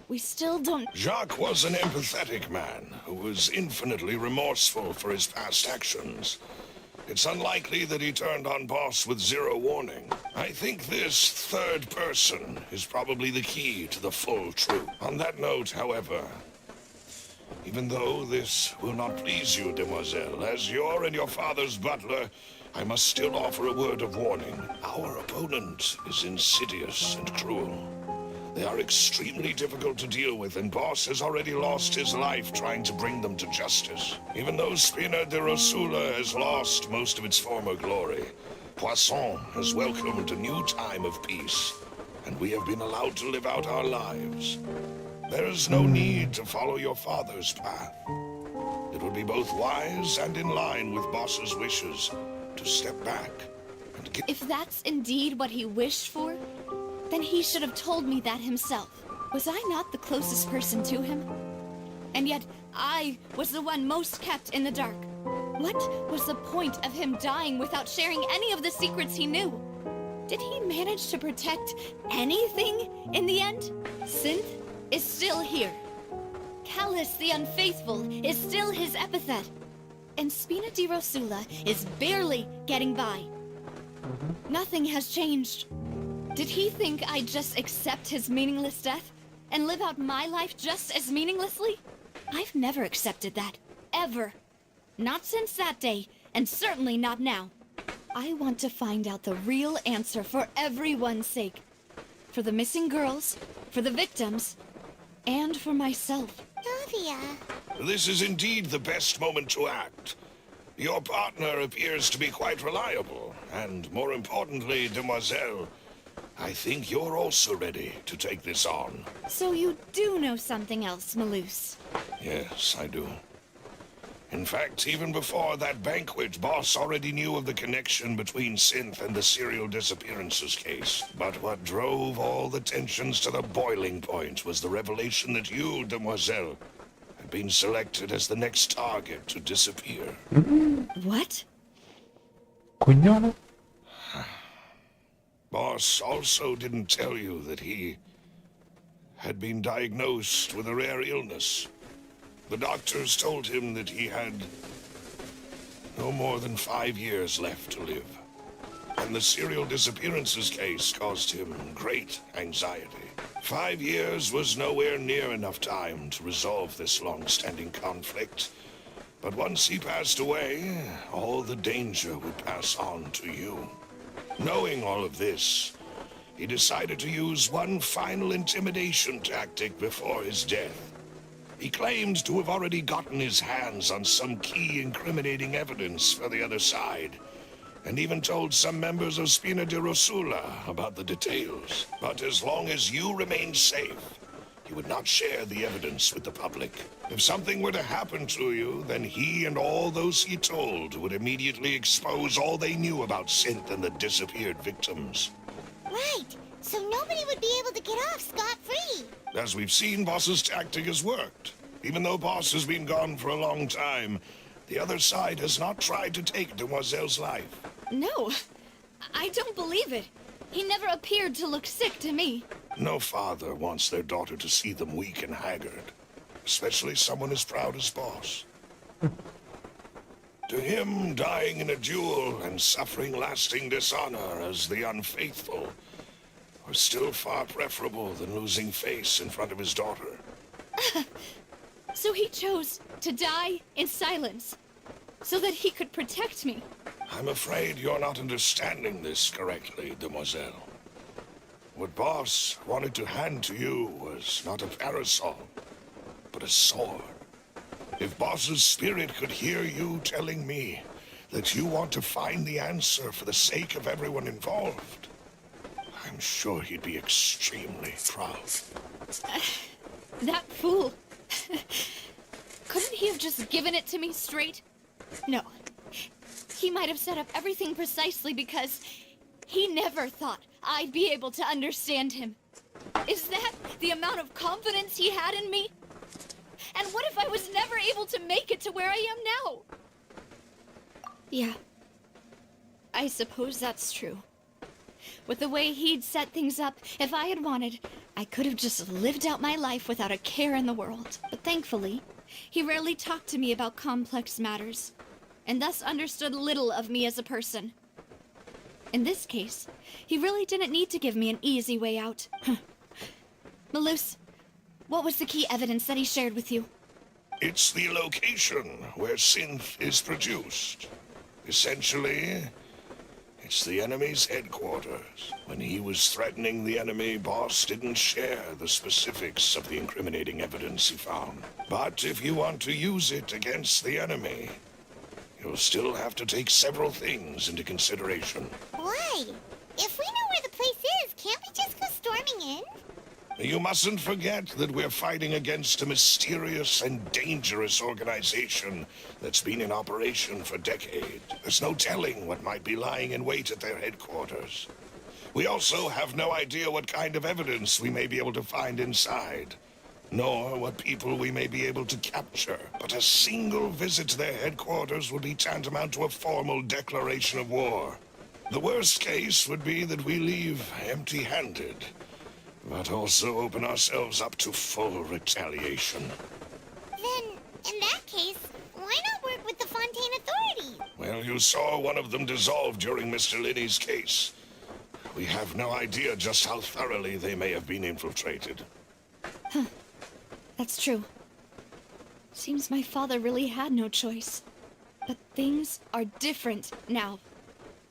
We still don't... Jacques was an empathetic man who was infinitely remorseful for his past actions. It's unlikely that he turned on Boss with 0 warning. I think this third person is probably the key to the full truth. On that note, however, even though this will not please you, demoiselle, as your and your father's butler, I must still offer a word of warning. Our opponent is insidious and cruel. They are extremely difficult to deal with, and Boss has already lost his life trying to bring them to justice. Even though Spina de Rosula has lost most of its former glory, Poisson has welcomed a new time of peace, and we have been allowed to live out our lives. There is no need to follow your father's path. It would be both wise and in line with Boss's wishes to step back and give... If that's indeed what he wished for, then he should have told me that himself. Was I not the closest person to him? And yet, I was the one most kept in the dark. What was the point of him dying without sharing any of the secrets he knew? Did he manage to protect anything in the end? Synth is still here. Callus the Unfaithful is still his epithet. And Spina di Rosula is barely getting by. Nothing has changed. Did he think I'd just accept his meaningless death and live out my life just as meaninglessly? I've never accepted that. Ever. Not since that day, and certainly not now. I want to find out the real answer for everyone's sake. For the missing girls, for the victims, and for myself. Navia. This is indeed the best moment to act. Your partner appears to be quite reliable, and more importantly, demoiselle, I think you're also ready to take this on. So you do know something else, Malus? Yes, I do. In fact, even before that banquet, Boss already knew of the connection between Synth and the serial disappearances case. But what drove all the tensions to the boiling point was the revelation that you, demoiselle, had been selected as the next target to disappear. What? Cognome? Boss also didn't tell you that he had been diagnosed with a rare illness. The doctors told him that he had no more than 5 years left to live. And the serial disappearances case caused him great anxiety. 5 years was nowhere near enough time to resolve this long-standing conflict. But once he passed away, all the danger would pass on to you. Knowing all of this, he decided to use one final intimidation tactic before his death. He claimed to have already gotten his hands on some key incriminating evidence for the other side, and even told some members of Spina de Rosula about the details. But as long as you remained safe, he would not share the evidence with the public. If something were to happen to you, then he and all those he told would immediately expose all they knew about Synth and the disappeared victims. Right. So nobody would be able to get off scot-free. As we've seen, Boss's tactic has worked. Even though Boss has been gone for a long time, the other side has not tried to take Demoiselle's life. No, I don't believe it. He never appeared to look sick to me. No father wants their daughter to see them weak and haggard, especially someone as proud as Boss. To him, dying in a duel and suffering lasting dishonor as the unfaithful was still far preferable than losing face in front of his daughter. So he chose to die in silence, so that he could protect me. I'm afraid you're not understanding this correctly, demoiselle. What Boss wanted to hand to you was not a parasol, but a sword. If Boss's spirit could hear you telling me that you want to find the answer for the sake of everyone involved, I'm sure he'd be extremely proud. That fool. Couldn't he have just given it to me straight? No. He might have set up everything precisely because he never thought I'd be able to understand him. Is that the amount of confidence he had in me? And what if I was never able to make it to where I am now? Yeah. I suppose that's true. With the way he'd set things up, if I had wanted, I could have just lived out my life without a care in the world. But thankfully, he rarely talked to me about complex matters, and thus understood little of me as a person. In this case, he really didn't need to give me an easy way out. Malus, what was the key evidence that he shared with you? It's the location where synth is produced. Essentially, it's the enemy's headquarters. When he was threatening the enemy, Boss didn't share the specifics of the incriminating evidence he found. But if you want to use it against the enemy, you'll still have to take several things into consideration. Why? If we know where the place is, can't we just go storming in? You mustn't forget that we're fighting against a mysterious and dangerous organization that's been in operation for decades. There's no telling what might be lying in wait at their headquarters. We also have no idea what kind of evidence we may be able to find inside, nor what people we may be able to capture. But a single visit to their headquarters would be tantamount to a formal declaration of war. The worst case would be that we leave empty-handed, but also open ourselves up to full retaliation. Then, in that case, why not work with the Fontaine Authority? Well, you saw one of them dissolve during Mr. Linney's case. We have no idea just how thoroughly they may have been infiltrated. Huh. That's true. Seems my father really had no choice. But things are different now.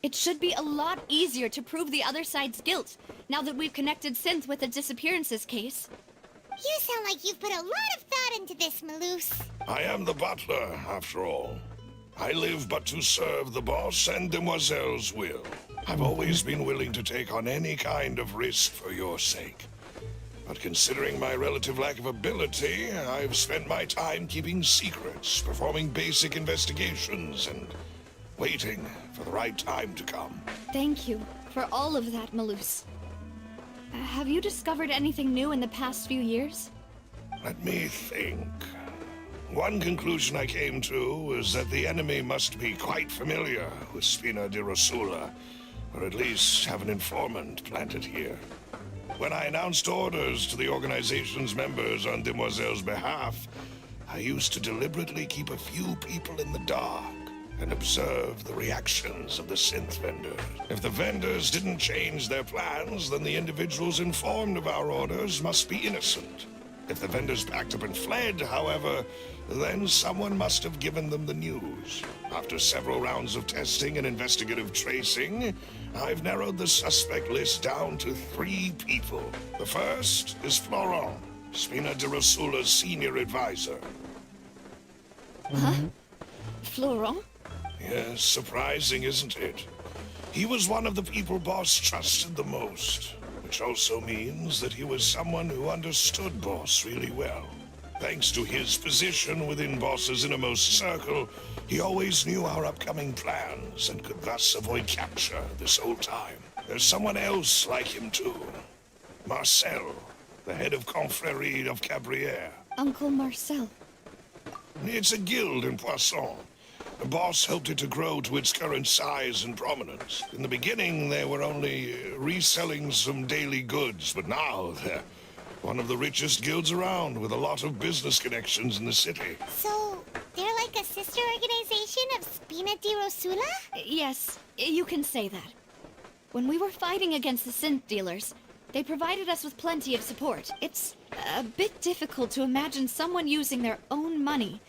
It should be a lot easier to prove the other side's guilt, now that we've connected Synth with the disappearances case. You sound like you've put a lot of thought into this, Malus. I am the butler, after all. I live but to serve the boss and Demoiselle's will. I've always been willing to take on any kind of risk for your sake. But considering my relative lack of ability, I've spent my time keeping secrets, performing basic investigations, and waiting for the right time to come. Thank you for all of that, Malus. Have you discovered anything new in the past few years? Let me think. One conclusion I came to was that the enemy must be quite familiar with Spina di Rosula, or at least have an informant planted here. When I announced orders to the organization's members on Demoiselle's behalf, I used to deliberately keep a few people in the dark and observe the reactions of the synth vendors. If the vendors didn't change their plans, then the individuals informed of our orders must be innocent. If the vendors packed up and fled, however, then someone must have given them the news. After several rounds of testing and investigative tracing, I've narrowed the suspect list down to 3 people. The first is Florent, Spina di Rosula's senior advisor. Huh? Florent? Yes, surprising, isn't it? He was one of the people Boss trusted the most, which also means that he was someone who understood Boss really well. Thanks to his position within Boss's innermost circle, he always knew our upcoming plans and could thus avoid capture this whole time. There's someone else like him too. Marcel, the head of Confrérie of Cabrières. Uncle Marcel. It's a guild in Poisson. The boss helped it to grow to its current size and prominence. In the beginning, they were only reselling some daily goods, but now they're one of the richest guilds around, with a lot of business connections in the city. So, they're like a sister organization of Spina di Rosula? Yes, you can say that. When we were fighting against the synth dealers, They provided us with plenty of support. It's a bit difficult to imagine someone using their own money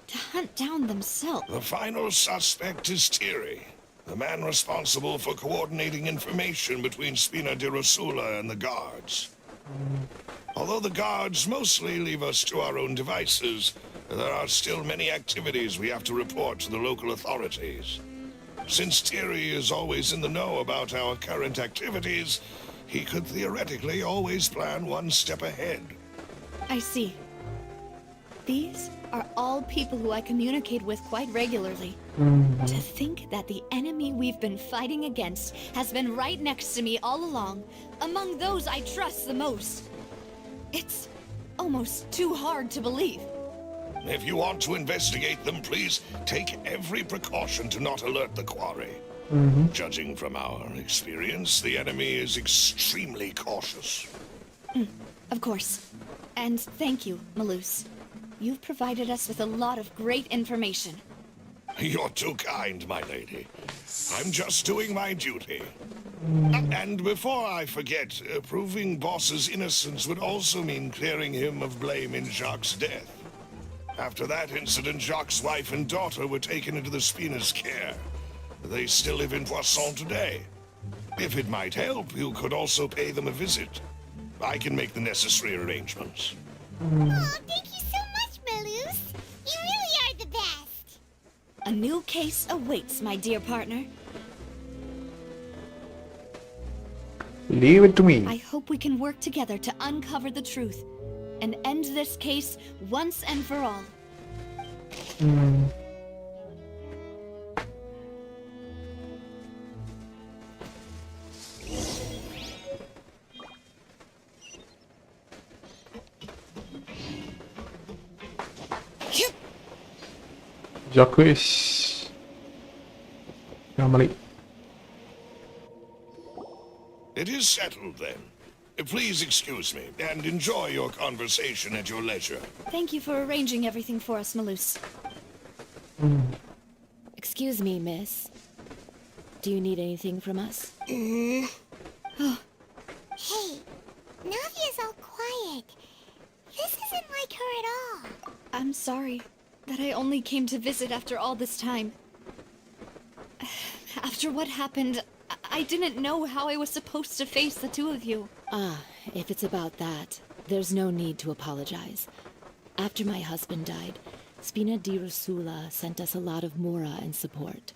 to hunt down themselves. The final suspect is Thierry, the man responsible for coordinating information between Spina di Rosula and the guards. Although the guards mostly leave us to our own devices, there are still many activities we have to report to the local authorities. Since Thierry is always in the know about our current activities, he could theoretically always plan one step ahead. I see. These are all people who I communicate with quite regularly. To think that the enemy we've been fighting against has been right next to me all along, among those I trust the most. It's almost too hard to believe. If you want to investigate them, please take every precaution to not alert the quarry. Judging from our experience, the enemy is extremely cautious. Of course. And thank you, Malus. You've provided us with a lot of great information. You're too kind, my lady. I'm just doing my duty. And before I forget, proving Boss's innocence would also mean clearing him of blame in Jacques' death. After that incident, Jacques' wife and daughter were taken into the Spina's care. They still live in Poisson today. If it might help, you could also pay them a visit. I can make the necessary arrangements. Oh, thank you so much, Malus. You really are the best. A new case awaits, my dear partner. Leave it to me. I hope we can work together to uncover the truth and end this case once and for all. Jacques. Kembali. It is settled, then. Please excuse me, and enjoy your conversation at your leisure. Thank you for arranging everything for us, Malus. Excuse me, miss. Do you need anything from us? Hey, Navia's all quiet. This isn't like her at all. I'm sorry that I only came to visit after all this time. After what happened, I didn't know how I was supposed to face the two of you. Ah, if it's about that, there's no need to apologize. After my husband died, Spina di Rosula sent us a lot of mora and support.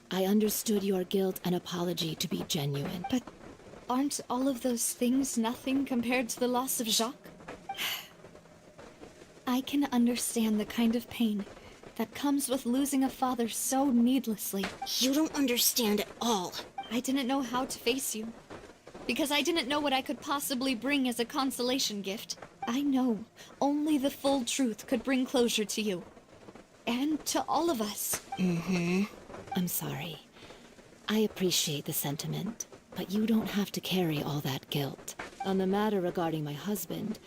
I understood your guilt and apology to be genuine. But aren't all of those things nothing compared to the loss of Jacques? I can understand the kind of pain that comes with losing a father so needlessly. You don't understand at all. I didn't know how to face you, because I didn't know what I could possibly bring as a consolation gift. I know only the full truth could bring closure to you, and to all of us. I'm sorry. I appreciate the sentiment, but you don't have to carry all that guilt. On the matter regarding my husband,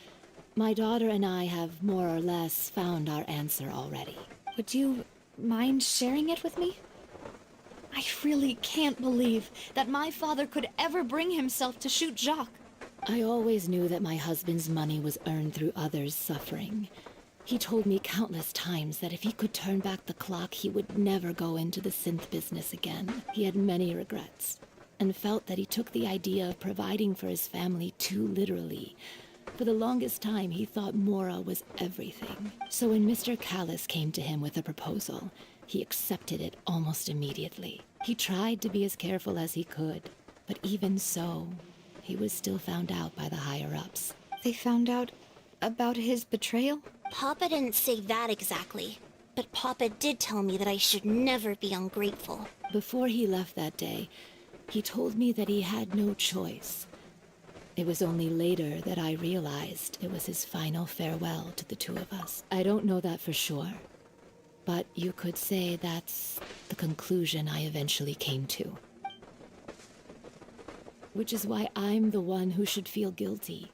my daughter and I have more or less found our answer already. Would you mind sharing it with me? I really can't believe that my father could ever bring himself to shoot Jacques. I always knew that my husband's money was earned through others' suffering. He told me countless times that if he could turn back the clock, he would never go into the synth business again. He had many regrets, and felt that he took the idea of providing for his family too literally. For the longest time, he thought Mora was everything. So when Mr. Callis came to him with a proposal, he accepted it almost immediately. He tried to be as careful as he could, but even so, he was still found out by the higher-ups. They found out about his betrayal? Papa didn't say that exactly, but Papa did tell me that I should never be ungrateful. Before he left that day, he told me that he had no choice. It was only later that I realized it was his final farewell to the two of us. I don't know that for sure, but you could say that's the conclusion I eventually came to. Which is why I'm the one who should feel guilty.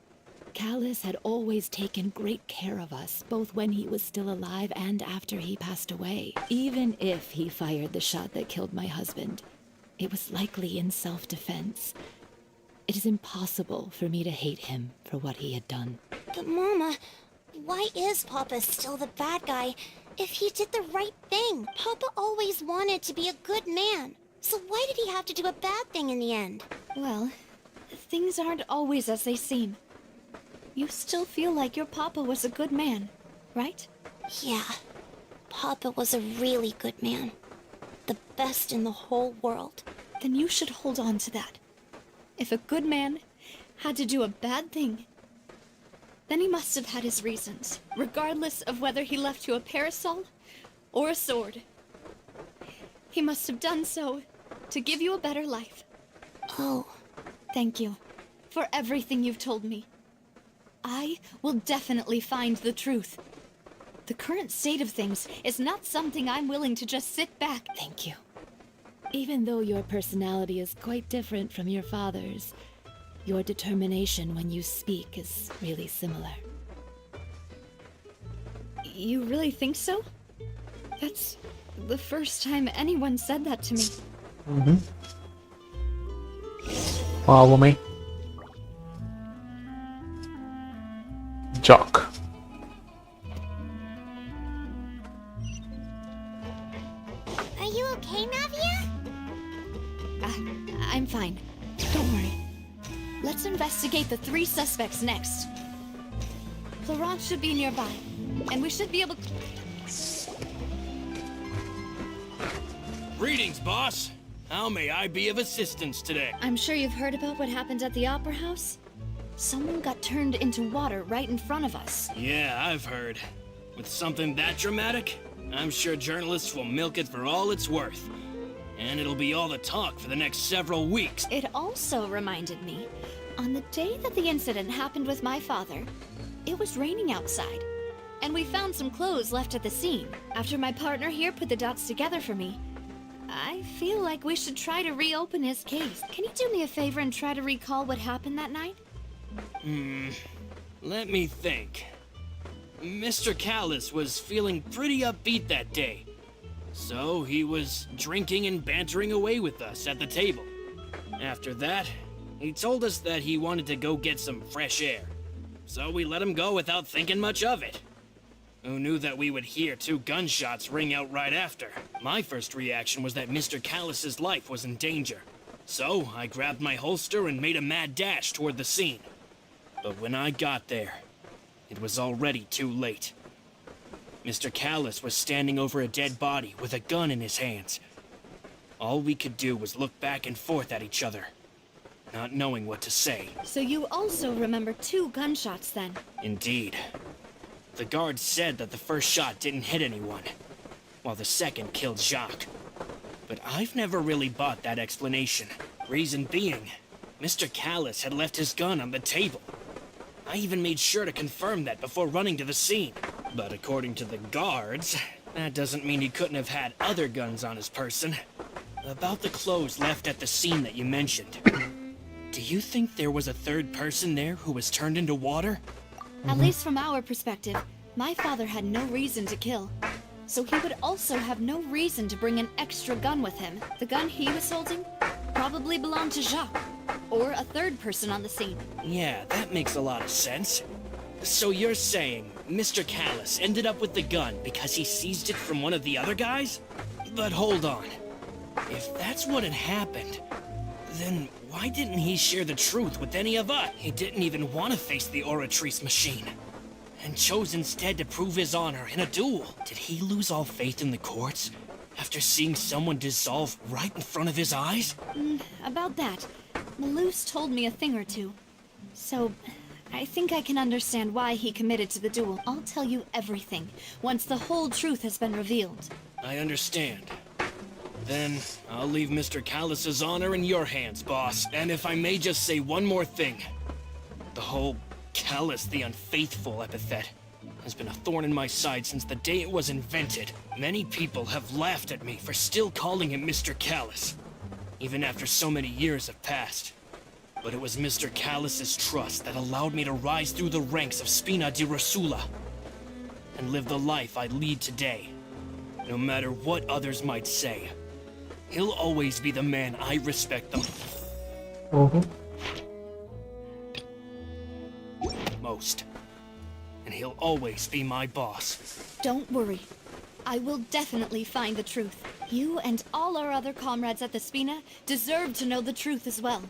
Callis had always taken great care of us, both when he was still alive and after he passed away. Even if he fired the shot that killed my husband, it was likely in self-defense. It is impossible for me to hate him for what he had done. But Mama, why is Papa still the bad guy if he did the right thing? Papa always wanted to be a good man. So why did he have to do a bad thing in the end? Well, things aren't always as they seem. You still feel like your papa was a good man, right? Yeah, Papa was a really good man. The best in the whole world. Then you should hold on to that. If a good man had to do a bad thing, then he must have had his reasons, regardless of whether he left you a parasol or a sword. He must have done so to give you a better life. Oh. Thank you for everything you've told me. I will definitely find the truth. The current state of things is not something I'm willing to just sit back. Thank you. Even though your personality is quite different from your father's, your determination when you speak is really similar. You really think so? That's the first time anyone said that to me. Follow me. Jock. Are you okay, Navia? I'm fine. Don't worry. Let's investigate the 3 suspects next. Florent should be nearby, and we should be able to... Greetings, boss. How may I be of assistance today? I'm sure you've heard about what happened at the Opera House? Someone got turned into water right in front of us. Yeah, I've heard. With something that dramatic, I'm sure journalists will milk it for all it's worth. And it'll be all the talk for the next several weeks. It also reminded me, on the day that the incident happened with my father, it was raining outside. And we found some clothes left at the scene. After my partner here put the dots together for me, I feel like we should try to reopen his case. Can you do me a favor and try to recall what happened that night? Let me think. Mr. Callus was feeling pretty upbeat that day. So he was drinking and bantering away with us at the table. After that, he told us that he wanted to go get some fresh air. So we let him go without thinking much of it. Who knew that we would hear 2 gunshots ring out right after? My first reaction was that Mr. Callus's life was in danger. So I grabbed my holster and made a mad dash toward the scene. But when I got there, it was already too late. Mr. Callus was standing over a dead body with a gun in his hands. All we could do was look back and forth at each other, not knowing what to say. So you also remember 2 gunshots then? Indeed. The guard said that the first shot didn't hit anyone, while the second killed Jacques. But I've never really bought that explanation. Reason being, Mr. Callus had left his gun on the table. I even made sure to confirm that before running to the scene. But according to the guards, that doesn't mean he couldn't have had other guns on his person. About the clothes left at the scene that you mentioned, do you think there was a third person there who was turned into water? At least from our perspective, my father had no reason to kill. So he would also have no reason to bring an extra gun with him. The gun he was holding probably belonged to Jacques, or a third person on the scene. Yeah, that makes a lot of sense. So you're saying Mr. Callus ended up with the gun because he seized it from one of the other guys? But hold on. If that's what had happened, then why didn't he share the truth with any of us? He didn't even want to face the Oratrice machine, and chose instead to prove his honor in a duel. Did he lose all faith in the courts after seeing someone dissolve right in front of his eyes? About that, Malouse told me a thing or two. So, I think I can understand why he committed to the duel. I'll tell you everything, once the whole truth has been revealed. I understand. Then, I'll leave Mr. Callus's honor in your hands, boss. And if I may just say one more thing. The whole Callus the Unfaithful epithet has been a thorn in my side since the day it was invented. Many people have laughed at me for still calling him Mr. Callus, even after so many years have passed. But it was Mr. Callus's trust that allowed me to rise through the ranks of Spina di Rosula and live the life I lead today. No matter what others might say, he'll always be the man I respect the most. And he'll always be my boss. Don't worry. I will definitely find the truth. You and all our other comrades at the Spina deserve to know the truth as well.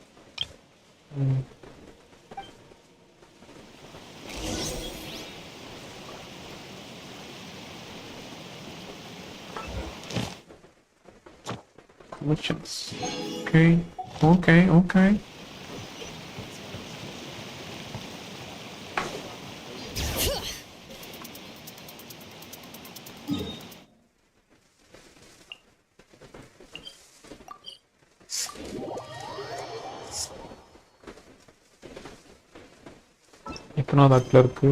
Missions. Okay. எத்தனாவது ஆக்டில் இருக்கு?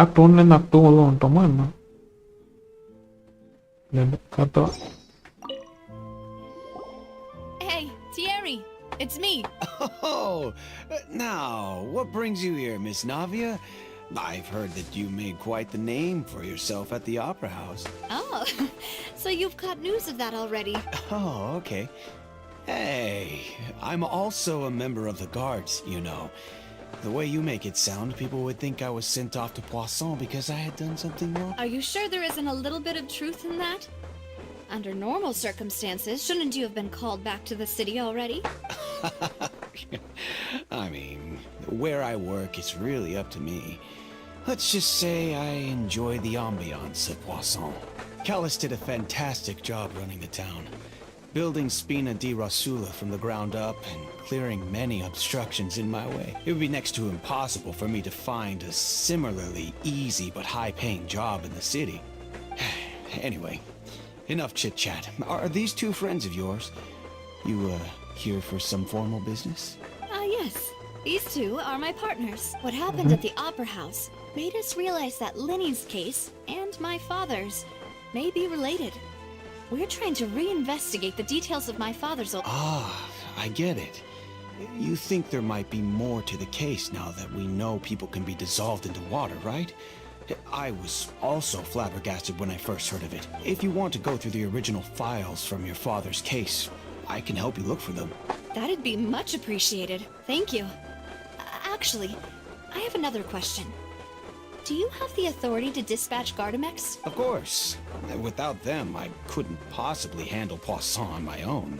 Act 1லேருந்து act 2 வந்துட்டோமா என்ன? இல்லை கரெக்டா? Hey, Thierry, it's me. Oh, now, what brings you here, Miss Navia? I've heard that you made quite the name for yourself at the Opera House. Oh, so you've caught news of that already. Oh, okay. Hey, I'm also a member of the guards, you know. The way you make it sound, people would think I was sent off to Poisson because I had done something wrong. Are you sure there isn't a little bit of truth in that? Under normal circumstances, shouldn't you have been called back to the city already? I mean, where I work, it's really up to me. Let's just say I enjoy the ambiance at Poisson. Callis did a fantastic job running the town, building Spina di Rasula from the ground up and clearing many obstructions in my way. It would be next to impossible for me to find a similarly easy but high-paying job in the city. Anyway, enough chit-chat. Are these two friends of yours? You, here for some formal business? Yes. These two are my partners. What happened at the Opera House made us realize that Linny's case and my father's may be related. We're trying to reinvestigate the details of my father's... Ah, I get it. You think there might be more to the case now that we know people can be dissolved into water, right? I was also flabbergasted when I first heard of it. If you want to go through the original files from your father's case, I can help you look for them. That'd be much appreciated. Thank you. Actually, I have another question. Do you have the authority to dispatch Gardamex? Of course. Without them, I couldn't possibly handle Poisson on my own.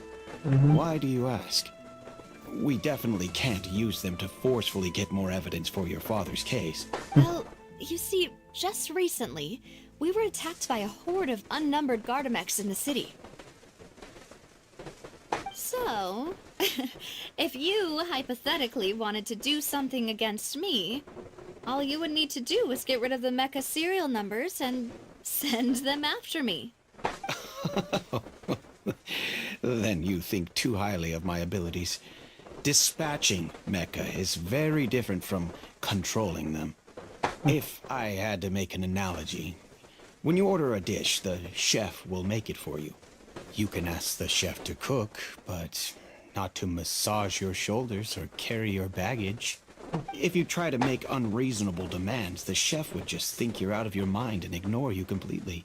Why do you ask? We definitely can't use them to forcefully get more evidence for your father's case. Well, you see, just recently, we were attacked by a horde of unnumbered Gardamex in the city. So, if you hypothetically wanted to do something against me, all you would need to do is get rid of the mecha serial numbers and send them after me. Then you think too highly of my abilities. Dispatching mecha is very different from controlling them. If I had to make an analogy, when you order a dish, the chef will make it for you. You can ask the chef to cook, but not to massage your shoulders or carry your baggage. If you try to make unreasonable demands, the chef would just think you're out of your mind and ignore you completely.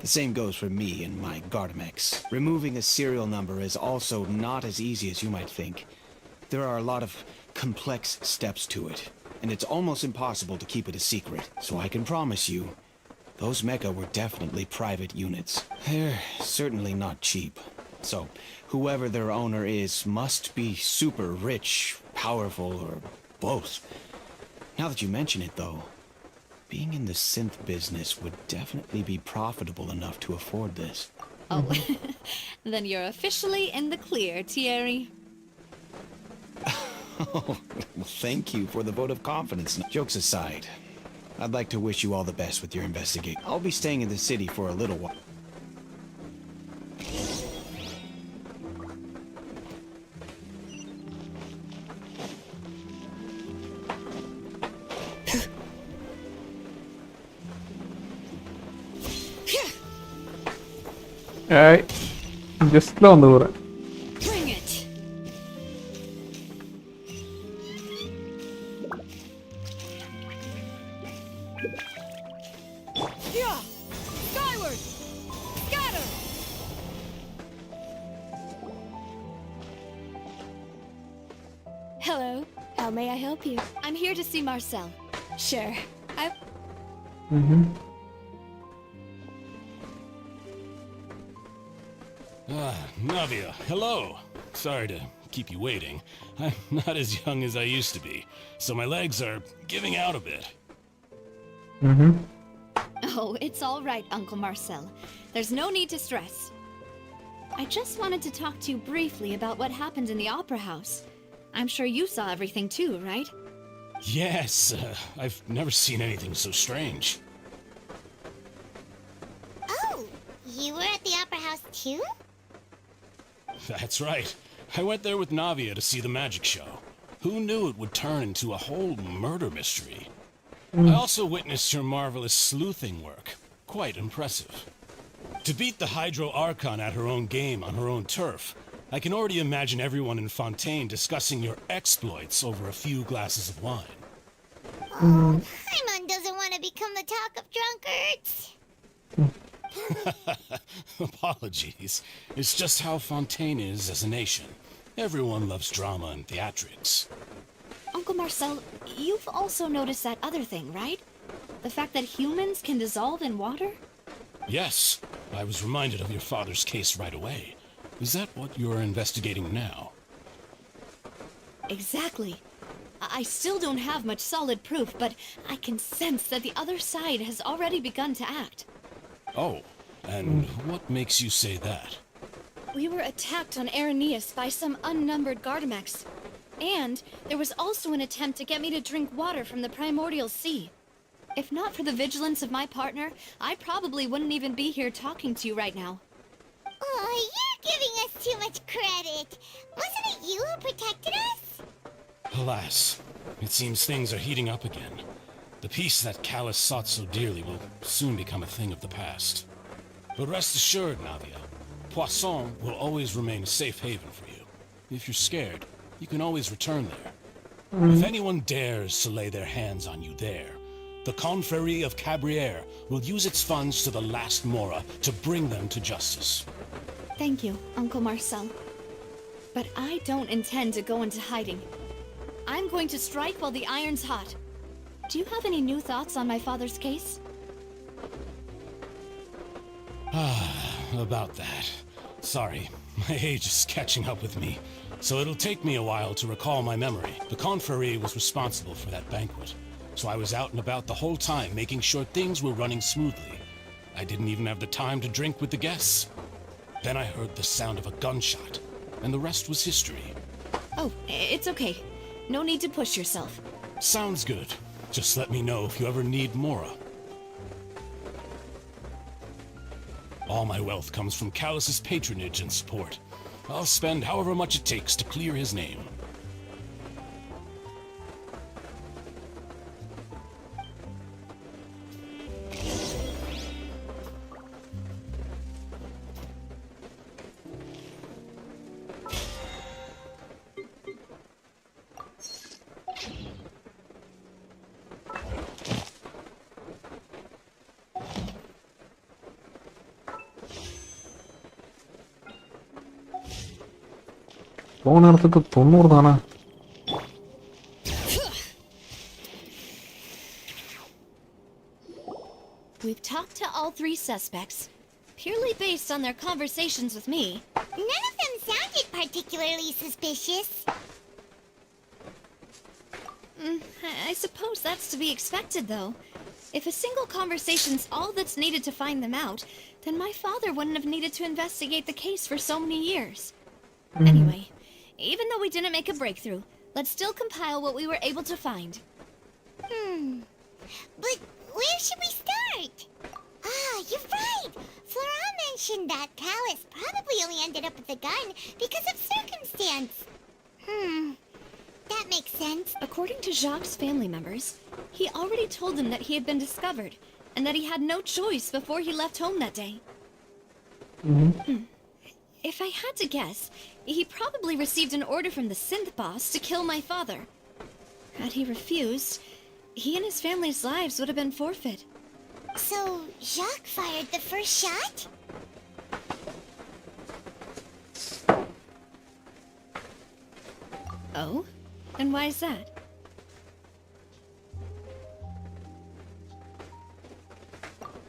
The same goes for me and my Gardamex. Removing a serial number is also not as easy as you might think. There are a lot of complex steps to it, and it's almost impossible to keep it a secret. So I can promise you, those mecha were definitely private units. They're certainly not cheap. So, whoever their owner is must be super rich, powerful, or both. Now that you mention it, though, being in the synth business would definitely be profitable enough to afford this. Oh, then you're officially in the clear, Thierry. Oh, well, thank you for the vote of confidence. Jokes aside, I'd like to wish you all the best with your investigation. I'll be staying in the city for a little while. ஜஸ்ட்ல வந்து வரேன். Hello. How may I help you? I'm here to see Marcel. Sure. Navia, hello. Sorry to keep you waiting. I'm not as young as I used to be, so my legs are giving out a bit. Oh, it's all right, Uncle Marcel. There's no need to stress. I just wanted to talk to you briefly about what happened in the Opera House. I'm sure you saw everything too, right? Yes, I've never seen anything so strange. Oh, you were at the Opera House too? That's right. I went there with Navia to see the magic show. Who knew it would turn into a whole murder mystery? I also witnessed her marvelous sleuthing work. Quite impressive. To beat the Hydro Archon at her own game on her own turf, I can already imagine everyone in Fontaine discussing your exploits over a few glasses of wine. Oh, Paimon doesn't want to become the talk of drunkards. Apologies. It's just how Fontaine is as a nation. Everyone loves drama and theatrics. Uncle Marcel, you've also noticed that other thing, right? The fact that humans can dissolve in water? Yes, I was reminded of your father's case right away. Is that what you're investigating now? Exactly. I still don't have much solid proof, but I can sense that the other side has already begun to act. Oh, and what makes you say that? We were attacked on Araneus by some unnumbered Gardamex. And there was also an attempt to get me to drink water from the primordial sea. If not for the vigilance of my partner, I probably wouldn't even be here talking to you right now. Oh, you're giving us too much credit. Wasn't it you who protected us? Alas, it seems things are heating up again. The peace that Callus sought so dearly will soon become a thing of the past. But rest assured, Navia, Poisson will always remain a safe haven for you. If you're scared, you can always return there. If anyone dares to lay their hands on you there, the Confrérie of Cabrières will use its funds to the last Mora to bring them to justice. Thank you, Uncle Marcel. But I don't intend to go into hiding. I'm going to strike while the iron's hot. Do you have any new thoughts on my father's case? About that. Sorry, my age is catching up with me, so it'll take me a while to recall my memory. The Confrérie was responsible for that banquet, so I was out and about the whole time making sure things were running smoothly. I didn't even have the time to drink with the guests. Then I heard the sound of a gunshot, and the rest was history. Oh, it's okay. No need to push yourself. Sounds good. Just let me know if you ever need Mora. All my wealth comes from Callus's patronage and support. I'll spend however much it takes to clear his name. போன இடத்துக்கு 90 தானே? We've talked to all 3 suspects, purely based on their conversations with me. None of them sounded particularly suspicious. I suppose that's to be expected, though. If a single conversation's all that's needed to find them out, then my father wouldn't have needed to investigate the case for so many years. Anyway, even though we didn't make a breakthrough, let's still compile what we were able to find. But where should we start? Ah, you're right. Flora mentioned that Callus probably only ended up with the gun because of circumstance. That makes sense. According to Jacques' family members, he already told them that he had been discovered, and that he had no choice before he left home that day. If I had to guess, he probably received an order from the synth boss to kill my father. Had he refused, he and his family's lives would have been forfeit. So, Jacques fired the first shot? Oh? And why is that?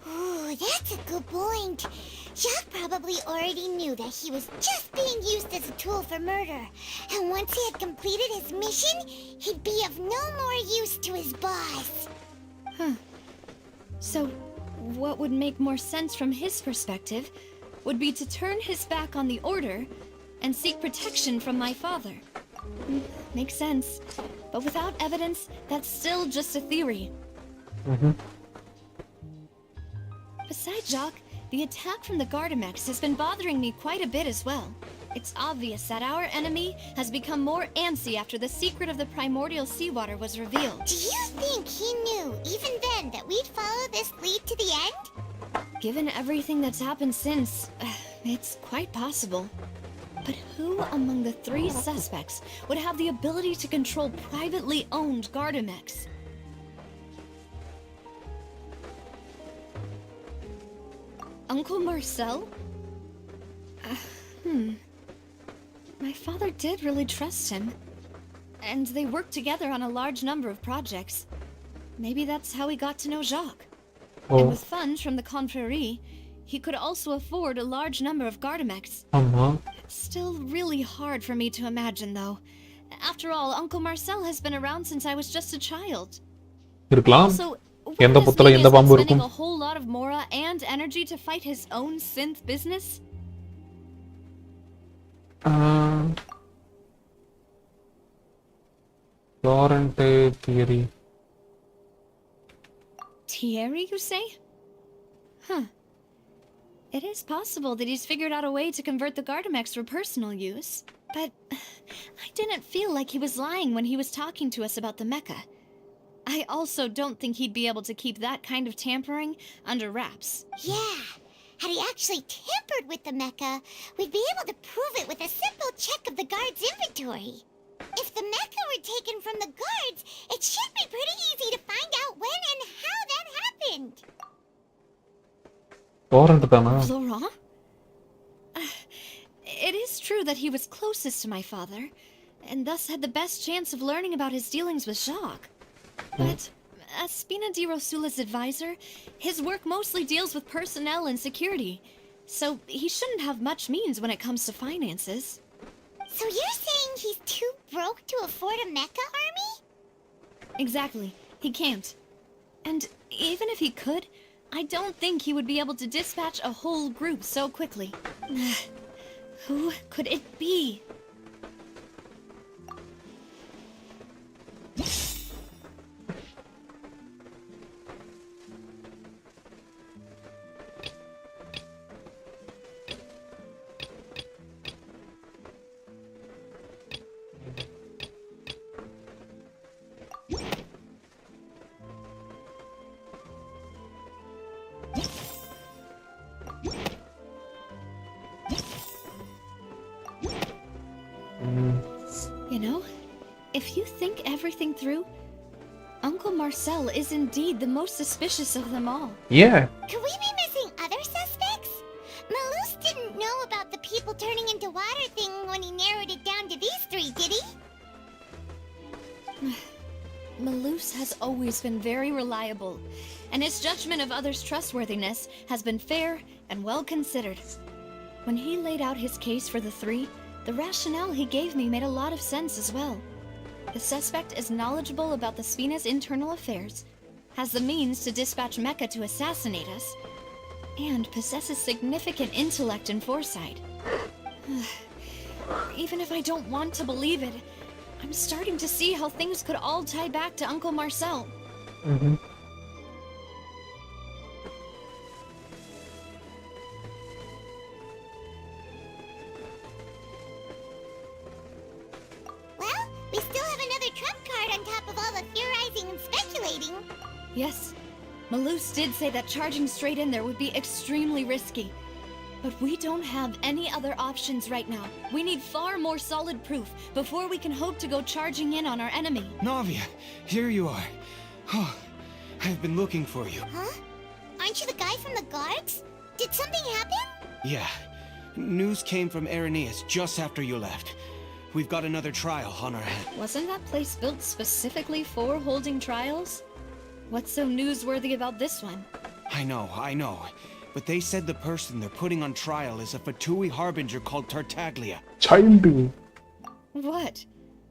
Ooh, that's a good point. Jacques probably already knew that he was just being used as a tool for murder. And once he had completed his mission, he'd be of no more use to his boss. Huh. So, what would make more sense from his perspective would be to turn his back on the Order and seek protection from my father. Makes sense. But without evidence, that's still just a theory. Besides Jacques, the attack from the Gardamex has been bothering me quite a bit as well. It's obvious that our enemy has become more antsy after the secret of the primordial seawater was revealed. Do you think he knew, even then, that we'd follow this lead to the end? Given everything that's happened since, it's quite possible. But who among the 3 suspects would have the ability to control privately owned Gardamex? Uncle Marcel? My father did really trust him. And they worked together on a large number of projects. Maybe that's how he got to know Jacques. And with funds from the Confrérie, he could also afford a large number of Gardamex. It's still really hard for me to imagine, though. After all, Uncle Marcel has been around since I was just a child. Also, எந்த புத்துல எந்த பாம்பு இருக்கும்? Spending a whole lot of mora and energy to fight his own synth business? Florente theory. Thierry, you say? Huh. It is possible that he's figured out a way to convert the Gardamex for personal use. But I didn't feel like he was lying when he was talking to us about the mecha. I also don't think he'd be able to keep that kind of tampering under wraps. Yeah. Had he actually tampered with the mecha, we'd be able to prove it with a simple check of the guard's inventory. If the mecha were taken from the guards, it should be pretty easy to find out when and how that happened. Laurent? It is true that he was closest to my father, and thus had the best chance of learning about his dealings with Jacques. But as Spina di Rosula's advisor, his work mostly deals with personnel and security, so he shouldn't have much means when it comes to finances. So you're saying he's too broke to afford a mecha army? Exactly. He can't. And even if he could, I don't think he would be able to dispatch a whole group so quickly. Who could it be? You know, if you think everything through, Uncle Marcel is indeed the most suspicious of them all. Yeah. Could we be missing other suspects? Malus didn't know about the people turning into water thing when he narrowed it down to these 3, did he? Malus has always been very reliable, and his judgment of others' trustworthiness has been fair and well considered. When he laid out his case for the 3, the rationale he gave me made a lot of sense as well. The suspect is knowledgeable about the Spina's internal affairs, has the means to dispatch Mecha to assassinate us, and possesses significant intellect and foresight. Even if I don't want to believe it, I'm starting to see how things could all tie back to Uncle Marcel. Well, we still have another trump card on top of all the theorizing and speculating. Yes, Malus did say that charging straight in there would be extremely risky. But we don't have any other options right now. We need far more solid proof before we can hope to go charging in on our enemy. Navia, here you are. Oh, I've been looking for you. Huh? Aren't you the guy from the guards? Did something happen? Yeah. News came from Irenaeus just after you left. we've got another trial on our hands. Wasn't that place built specifically for holding trials? What's so newsworthy about this one? I know. But they said the person they're putting on trial is a Fatui harbinger called Tartaglia. Child. What?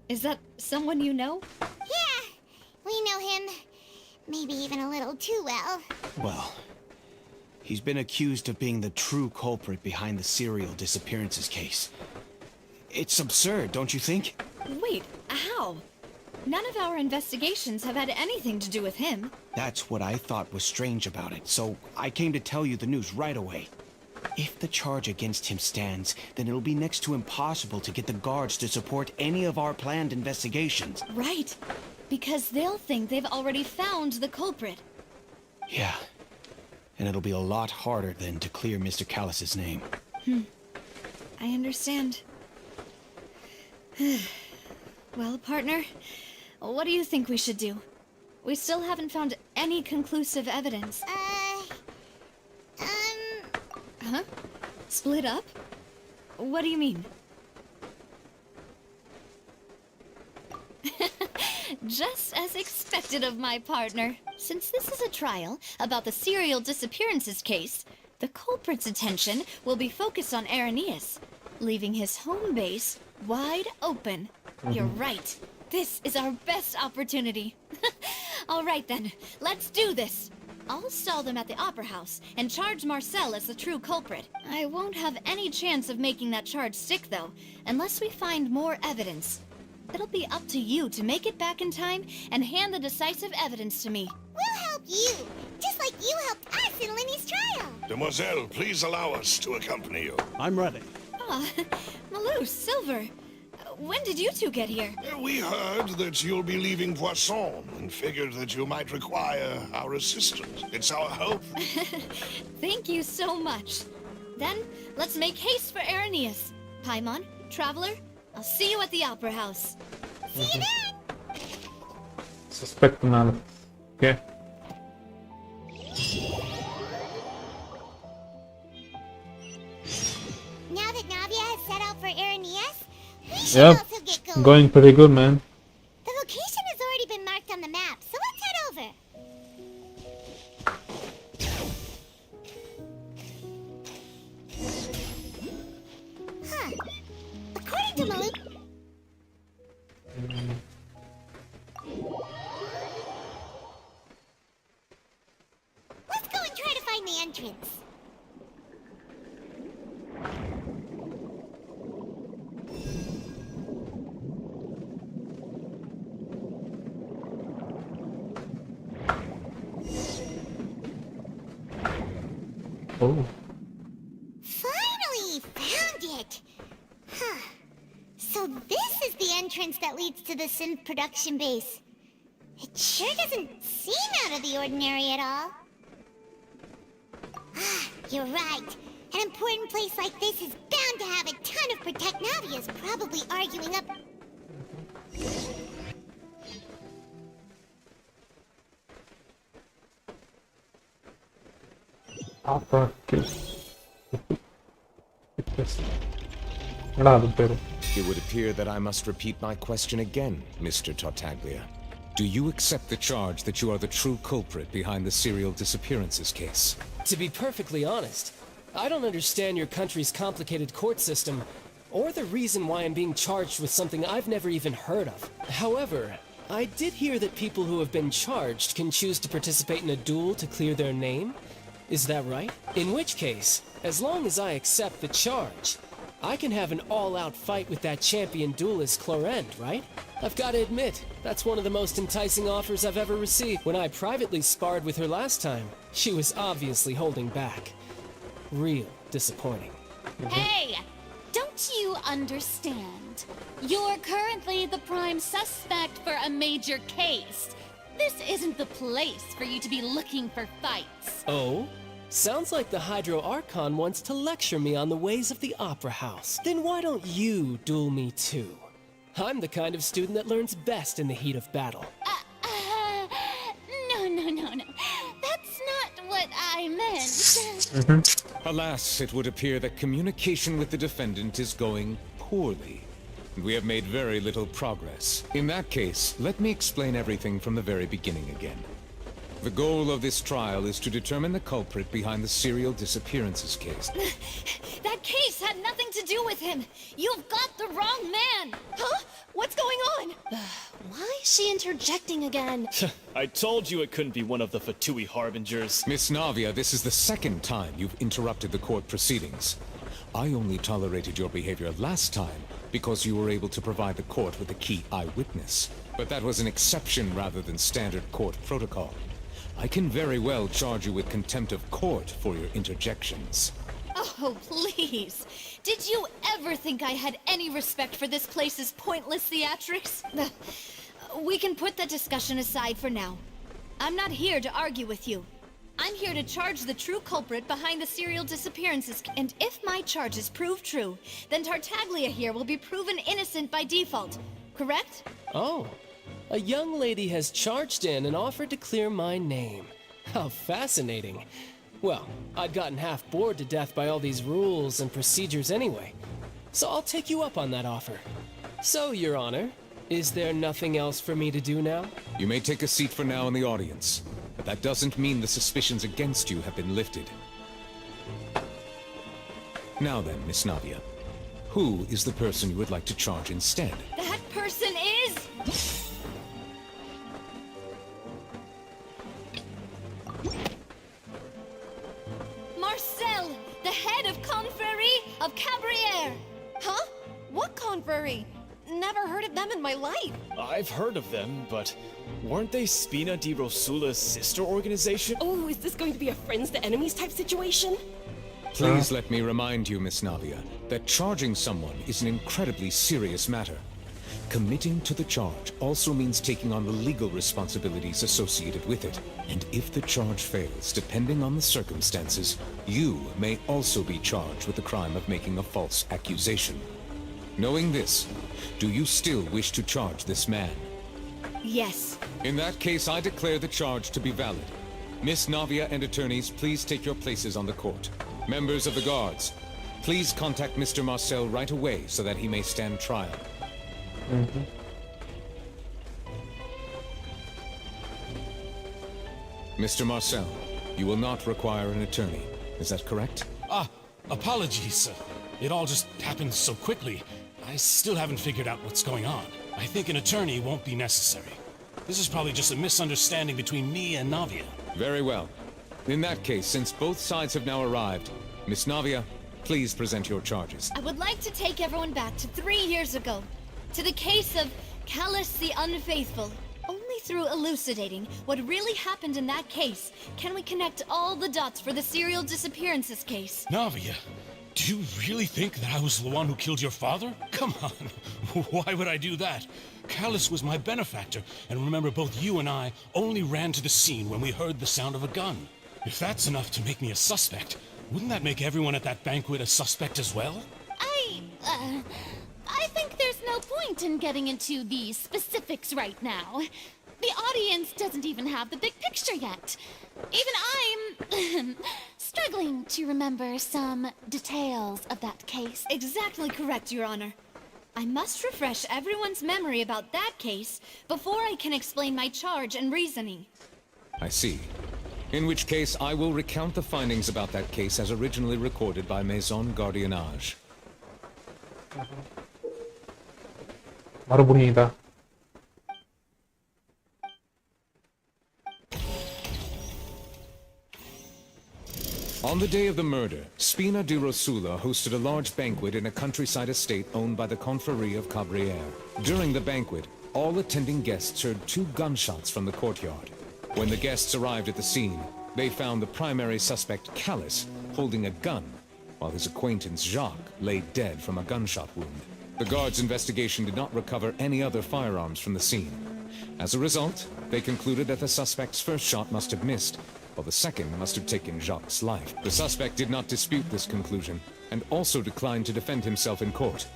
Is that someone you know? Yeah, we know him. Maybe even a little too well. Well, he's been accused of being the true culprit behind the serial disappearances case. It's absurd, don't you think? Wait, how? None of our investigations have had anything to do with him. That's what I thought was strange about it, so I came to tell you the news right away. If the charge against him stands, then it'll be next to impossible to get the guards to support any of our planned investigations. Right, because they'll think they've already found the culprit. Yeah, and it'll be a lot harder then to clear Mr. Callus's name. I understand. Well, partner, what do you think we should do? We still haven't found any conclusive evidence. Huh? Split up? What do you mean? Just as expected of my partner. Since this is a trial about the serial disappearances case, the culprit's attention will be focused on Irenaeus, leaving his home base wide open. You're right. This is our best opportunity. All right then, let's do this. I'll stall them at the Opera House and charge Marcel as the true culprit. I won't have any chance of making that charge stick, though, unless we find more evidence. It'll be up to you to make it back in time and hand the decisive evidence to me. We'll help you, just like you helped us in Linny's trial. Demoiselle, please allow us to accompany you. I'm ready. Ah, Malou, Silver, when did you two get here? We heard that you'll be leaving Poisson and figured that you might require our assistance. It's our hope. Thank you so much. Then, let's make haste for Irenaeus. Paimon, Traveler, I'll see you at the Opera House. See you then! Suspect analysis. Okay. Now that Navia has set out for Irenaeus, we should Yep. also get going. Going pretty good, man. The location has already been marked on the map, so let's head over. Huh. According to Malou... Let's go and try to find the entrance. Oh. Finally found it! Huh. So this is the entrance that leads to the synth production base. It sure doesn't seem out of the ordinary at all. Ah, you're right. An important place like this is bound to have a ton of Protect Navias probably arguing up... Opera case. என்னடா அது பேரு? It would appear that I must repeat my question again, Mr. Tartaglia. Do you accept the charge that you are the true culprit behind the serial disappearances case? To be perfectly honest, I don't understand your country's complicated court system, or the reason why I'm being charged with something I've never even heard of. However, I did hear that people who have been charged can choose to participate in a duel to clear their name. Is that right? In which case, as long as I accept the charge, I can have an all-out fight with that champion duelist Clorend, right? I've got to admit, that's one of the most enticing offers I've ever received. When I privately sparred with her last time, she was obviously holding back. Real disappointing. Hey! Don't you understand? You're currently the prime suspect for a major case. This isn't the place for you to be looking for fights. Oh? Sounds like the Hydro Archon wants to lecture me on the ways of the Opera House. Then why don't you duel me too? I'm the kind of student that learns best in the heat of battle. No. That's not what I meant. Alas, it would appear that communication with the defendant is going poorly. and we have made very little progress. In that case, let me explain everything from the very beginning again. The goal of this trial is to determine the culprit behind the serial disappearances case. That case had nothing to do with him. You've got the wrong man. Huh? What's going on? Why is she interjecting again? I told you it couldn't be one of the Fatui harbingers. Miss Navia, this is the second time you've interrupted the court proceedings. I only tolerated your behavior last time because you were able to provide the court with a key eyewitness. But that was an exception rather than standard court protocol. I can very well charge you with contempt of court for your interjections. Oh, please. Did you ever think I had any respect for this place's pointless theatrics? We can put that discussion aside for now. I'm not here to argue with you. I'm here to charge the true culprit behind the serial disappearances, and if my charges prove true, then Tartaglia here will be proven innocent by default, correct? Oh, a young lady has charged in and offered to clear my name. How fascinating. Well, I'd gotten half bored to death by all these rules and procedures anyway, so I'll take you up on that offer. So, Your Honor, is there nothing else for me to do now? You may take a seat for now in the audience, but that doesn't mean the suspicions against you have been lifted. Now then, Miss Navia, who is the person you would like to charge instead? That person is... Marcel, the head of Confrérie of Cabrières! Huh? What confrérie? Never heard of them in my life. I've heard of them, but weren't they Spina di Rosula's sister organization? Oh, is this going to be a friends to enemies type situation? Please let me remind you, Miss Navia, that charging someone is an incredibly serious matter. Committing to the charge also means taking on the legal responsibilities associated with it. And if the charge fails, depending on the circumstances, you may also be charged with the crime of making a false accusation. Knowing this, do you still wish to charge this man? Yes. In that case, I declare the charge to be valid. Miss Navia and attorneys, please take your places on the court. Members of the guards, please contact Mr. Marcel right away so that he may stand trial. Mr. Marcel, you will not require an attorney. Is that correct? Apologies, sir. It all just happened so quickly. I still haven't figured out what's going on. I think an attorney won't be necessary. This is probably just a misunderstanding between me and Navia. Very well. In that case, since both sides have now arrived, Miss Navia, please present your charges. I would like to take everyone back to 3 years ago, to the case of Callus the Unfaithful. Only through elucidating what really happened in that case can we connect all the dots for the serial disappearances case. Navia, do you really think that I was the one who killed your father? Come on, why would I do that? Callus was my benefactor, and remember, both you and I only ran to the scene when we heard the sound of a gun. If that's enough to make me a suspect, wouldn't that make everyone at that banquet a suspect as well? I think there's no point in getting into the specifics right now. The audience doesn't even have the big picture yet. Even I'm struggling to remember some details of that case. Exactly correct, Your Honor. I must refresh everyone's memory about that case before I can explain my charge and reasoning. I see. In which case, I will recount the findings about that case as originally recorded by Maison Gardiennage. மறுபடியும் இதா On the day of the murder, Spina di Rosula hosted a large banquet in a countryside estate owned by the Confrérie of Cabrières. During the banquet, all attending guests heard 2 gunshots from the courtyard. When the guests arrived at the scene, they found the primary suspect, Callus, holding a gun, while his acquaintance, Jacques, lay dead from a gunshot wound. The guards' investigation did not recover any other firearms from the scene. As a result, they concluded that the suspect's first shot must have missed, while the second must have taken Jacques' life. The suspect did not dispute this conclusion, and also declined to defend himself in court.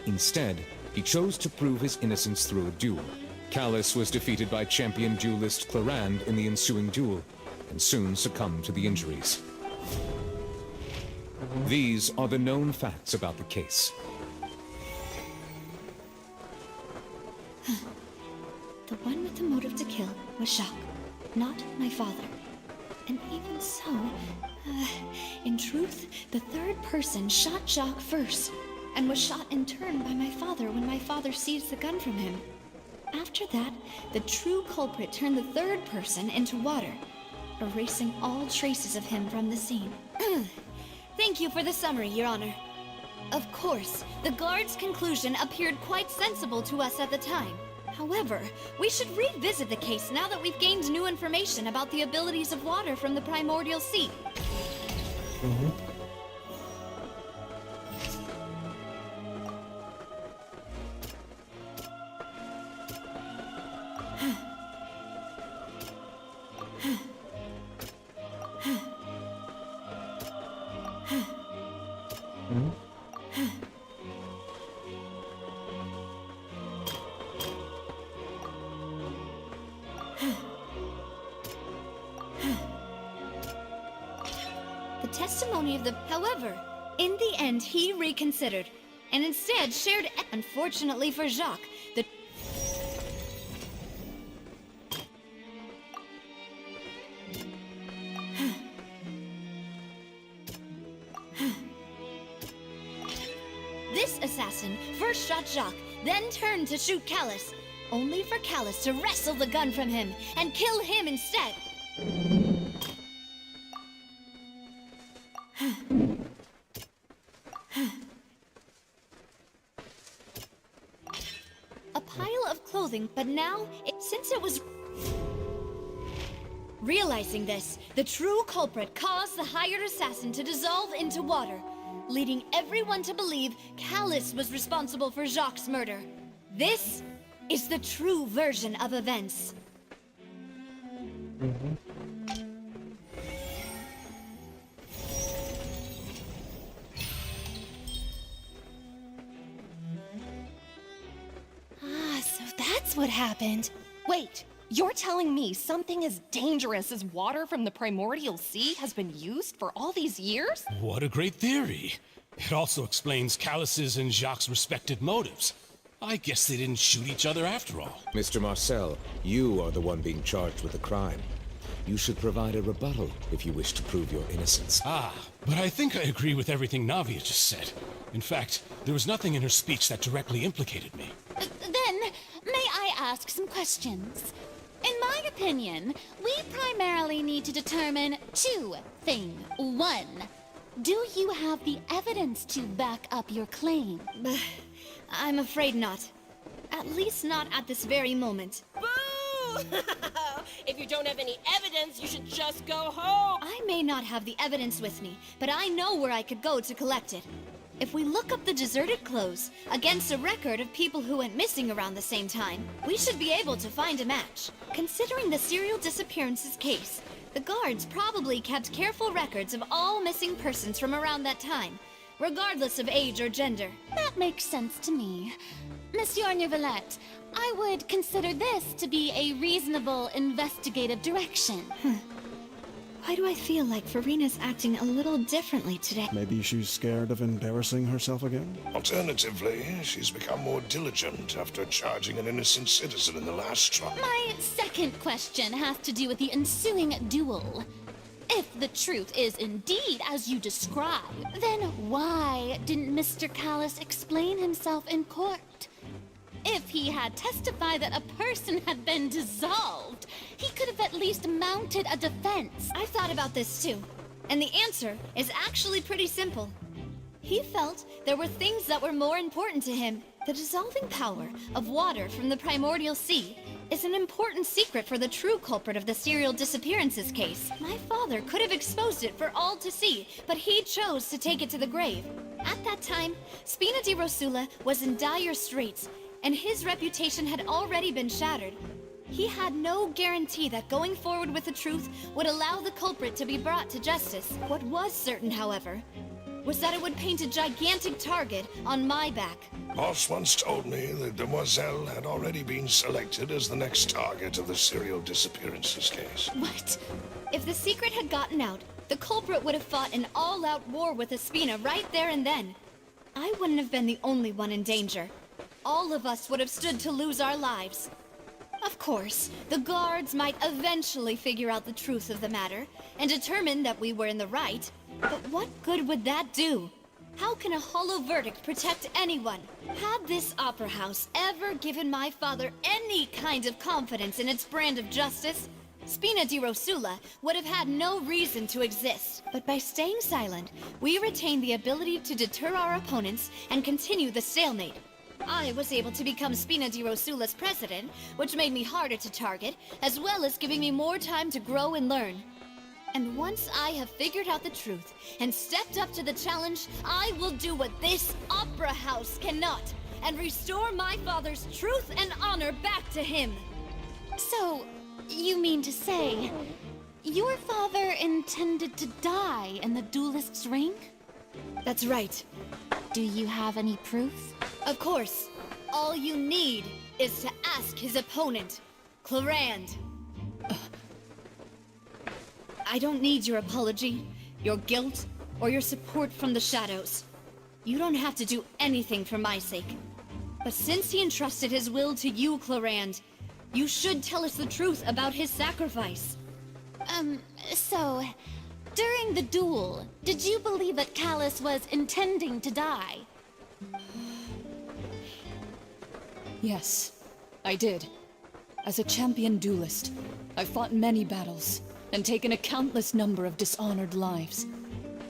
Instead, he chose to prove his innocence through a duel. Callus was defeated by champion duelist Clarand in the ensuing duel, and soon succumbed to the injuries. These are the known facts about the case. The one with the motive to kill was Jacques, not my father. And even so, in truth, the third person shot Jacques first, and was shot in turn by my father when my father seized the gun from him. After that, the true culprit turned the third person into water, erasing all traces of him from the scene. Thank you for the summary, Your Honor. Of course, the guard's conclusion appeared quite sensible to us at the time. However, we should revisit the case now that we've gained new information about the abilities of water from the primordial sea. However, in the end, he reconsidered, and instead shared. Unfortunately for Jacques, the this assassin first shot Jacques, then turned to shoot Callus, only for Callus to wrestle the gun from him and kill him instead. A pile of clothing, but now, since it was... Realizing this, the true culprit caused the hired assassin to dissolve into water, leading everyone to believe Callus was responsible for Jacques' murder. This is the true version of events. So that's what happened. Wait, you're telling me something as dangerous as water from the primordial sea has been used for all these years? What a great theory. It also explains Callus's and Jacques' respective motives. I guess they didn't shoot each other after all. Mr. Marcel, you are the one being charged with the crime. You should provide a rebuttal if you wish to prove your innocence. Ah, but I think I agree with everything Navia just said. In fact, there was nothing in her speech that directly implicated me. Then, may I ask some questions? In my opinion, we primarily need to determine two things. One, do you have the evidence to back up your claim? I'm afraid not. At least not at this very moment. Boo! If you don't have any evidence, you should just go home! I may not have the evidence with me, but I know where I could go to collect it. If we look up the deserted clothes against a record of people who went missing around the same time, we should be able to find a match. Considering the serial disappearances case, the guards probably kept careful records of all missing persons from around that time, regardless of age or gender. That makes sense to me. Monsieur Neuvillette, I would consider this to be a reasonable investigative direction. Why do I feel like Farina's acting a little differently today? Maybe she's scared of embarrassing herself again? Alternatively, she's become more diligent after charging an innocent citizen in the last trial. My second question has to do with the ensuing duel. If the truth is indeed as you describe, then why didn't Mr. Callus explain himself in court? If he had testified that a person had been dissolved, he could have at least mounted a defense. I thought about this too, and the answer is actually pretty simple. He felt there were things that were more important to him. The dissolving power of water from the primordial sea is an important secret for the true culprit of the serial disappearances case. My father could have exposed it for all to see, but he chose to take it to the grave. At that time, Spina di Rosula was in dire straits, and his reputation had already been shattered. He had no guarantee that going forward with the truth would allow the culprit to be brought to justice. What was certain, however, was that it would paint a gigantic target on my back. Boss once told me that Demoiselle had already been selected as the next target of the serial disappearances case. What? If the secret had gotten out, the culprit would have fought an all-out war with Espina right there and then. I wouldn't have been the only one in danger. all of us would have stood to lose our lives. Of course, the guards might eventually figure out the truth of the matter and determine that we were in the right, but what good would that do? How can a hollow verdict protect anyone? Had this opera house ever given my father any kind of confidence in its brand of justice, Spina di Rosula would have had no reason to exist. But by staying silent, we retained the ability to deter our opponents and continue the stalemate. I was able to become Spina di Rosula's president, which made me harder to target, as well as giving me more time to grow and learn. And once I have figured out the truth and stepped up to the challenge, I will do what this opera house cannot, and restore my father's truth and honor back to him. So, you mean to say, your father intended to die in the duelist's ring? That's right. Do you have any proof? Of course. All you need is to ask his opponent, Clarand. I don't need your apology, your guilt, or your support from the shadows. You don't have to do anything for my sake. But since he entrusted his will to you, Clarand, you should tell us the truth about his sacrifice. So, during the duel, did you believe that Callus was intending to die? Yes, I did. As a champion duelist, I've fought many battles and taken a countless number of dishonored lives.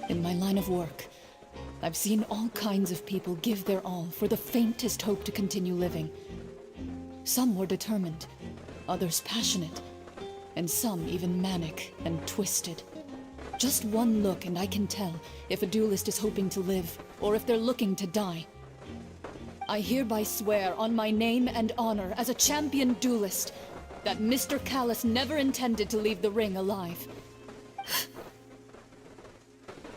In my line of work, I've seen all kinds of people give their all for the faintest hope to continue living. Some were determined, others passionate, and some even manic and twisted. Just one look and I can tell if a duelist is hoping to live or if they're looking to die. I hereby swear on my name and honor as a champion duelist that Mr. Callus never intended to leave the ring alive.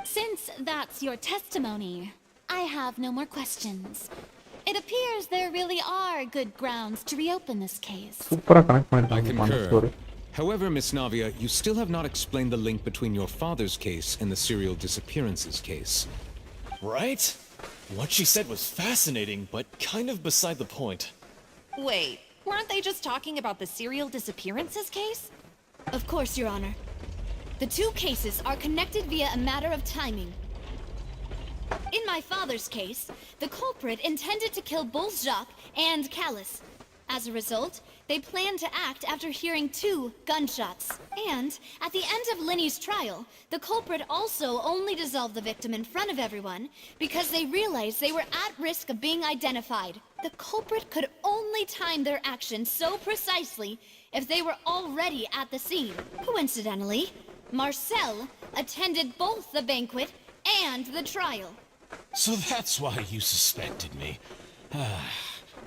Since that's your testimony, I have no more questions. It appears there really are good grounds to reopen this case. சூப்பரா connect I பண்ணிட்டாங்க அந்த concur. Story. However, Miss Navia, you still have not explained the link between your father's case and the serial disappearances case. Right? What she said was fascinating, but kind of beside the point. Wait, weren't they just talking about the serial disappearances case? Of course, Your Honor. The two cases are connected via a matter of timing. In my father's case, the culprit intended to kill both Jacques and Callus. As a result, they planned to act after hearing 2 gunshots. And, at the end of Linny's trial, the culprit also only dissolved the victim in front of everyone because they realized they were at risk of being identified. The culprit could only time their actions so precisely if they were already at the scene. Coincidentally, Marcel attended both the banquet and the trial. So that's why you suspected me.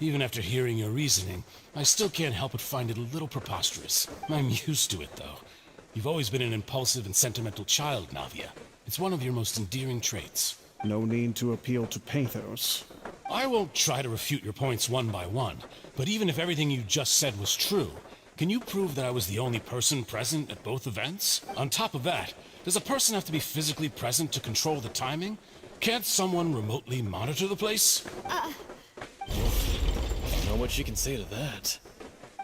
Even after hearing your reasoning, I still can't help but find it a little preposterous. I'm used to it, though. You've always been an impulsive and sentimental child, Navia. It's one of your most endearing traits. No need to appeal to pathos. I won't try to refute your points one by one, but even if everything you just said was true, can you prove that I was the only person present at both events? On top of that, does a person have to be physically present to control the timing? Can't someone remotely monitor the place? I don't know what she can say to that.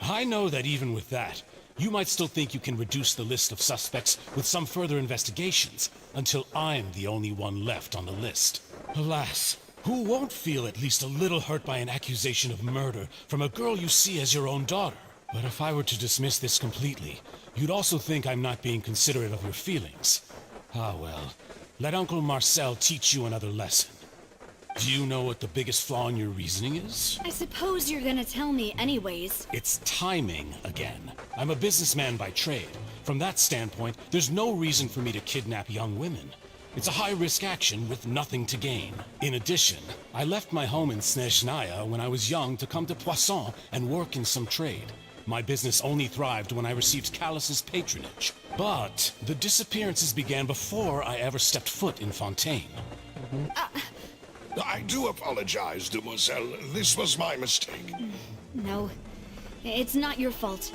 I know that even with that, you might still think you can reduce the list of suspects with some further investigations until I'm the only one left on the list. Alas, who won't feel at least a little hurt by an accusation of murder from a girl you see as your own daughter? But if I were to dismiss this completely, you'd also think I'm not being considerate of your feelings. Ah well, let Uncle Marcel teach you another lesson. Do you know what the biggest flaw in your reasoning is? I suppose you're gonna tell me anyways. It's timing again. I'm a businessman by trade. From that standpoint, there's no reason for me to kidnap young women. It's a high-risk action with nothing to gain. In addition, I left my home in Snezhnaya when I was young to come to Poisson and work in some trade. My business only thrived when I received Callus's patronage. But the disappearances began before I ever stepped foot in Fontaine. I do apologize, demoiselle. This was my mistake. No, it's not your fault.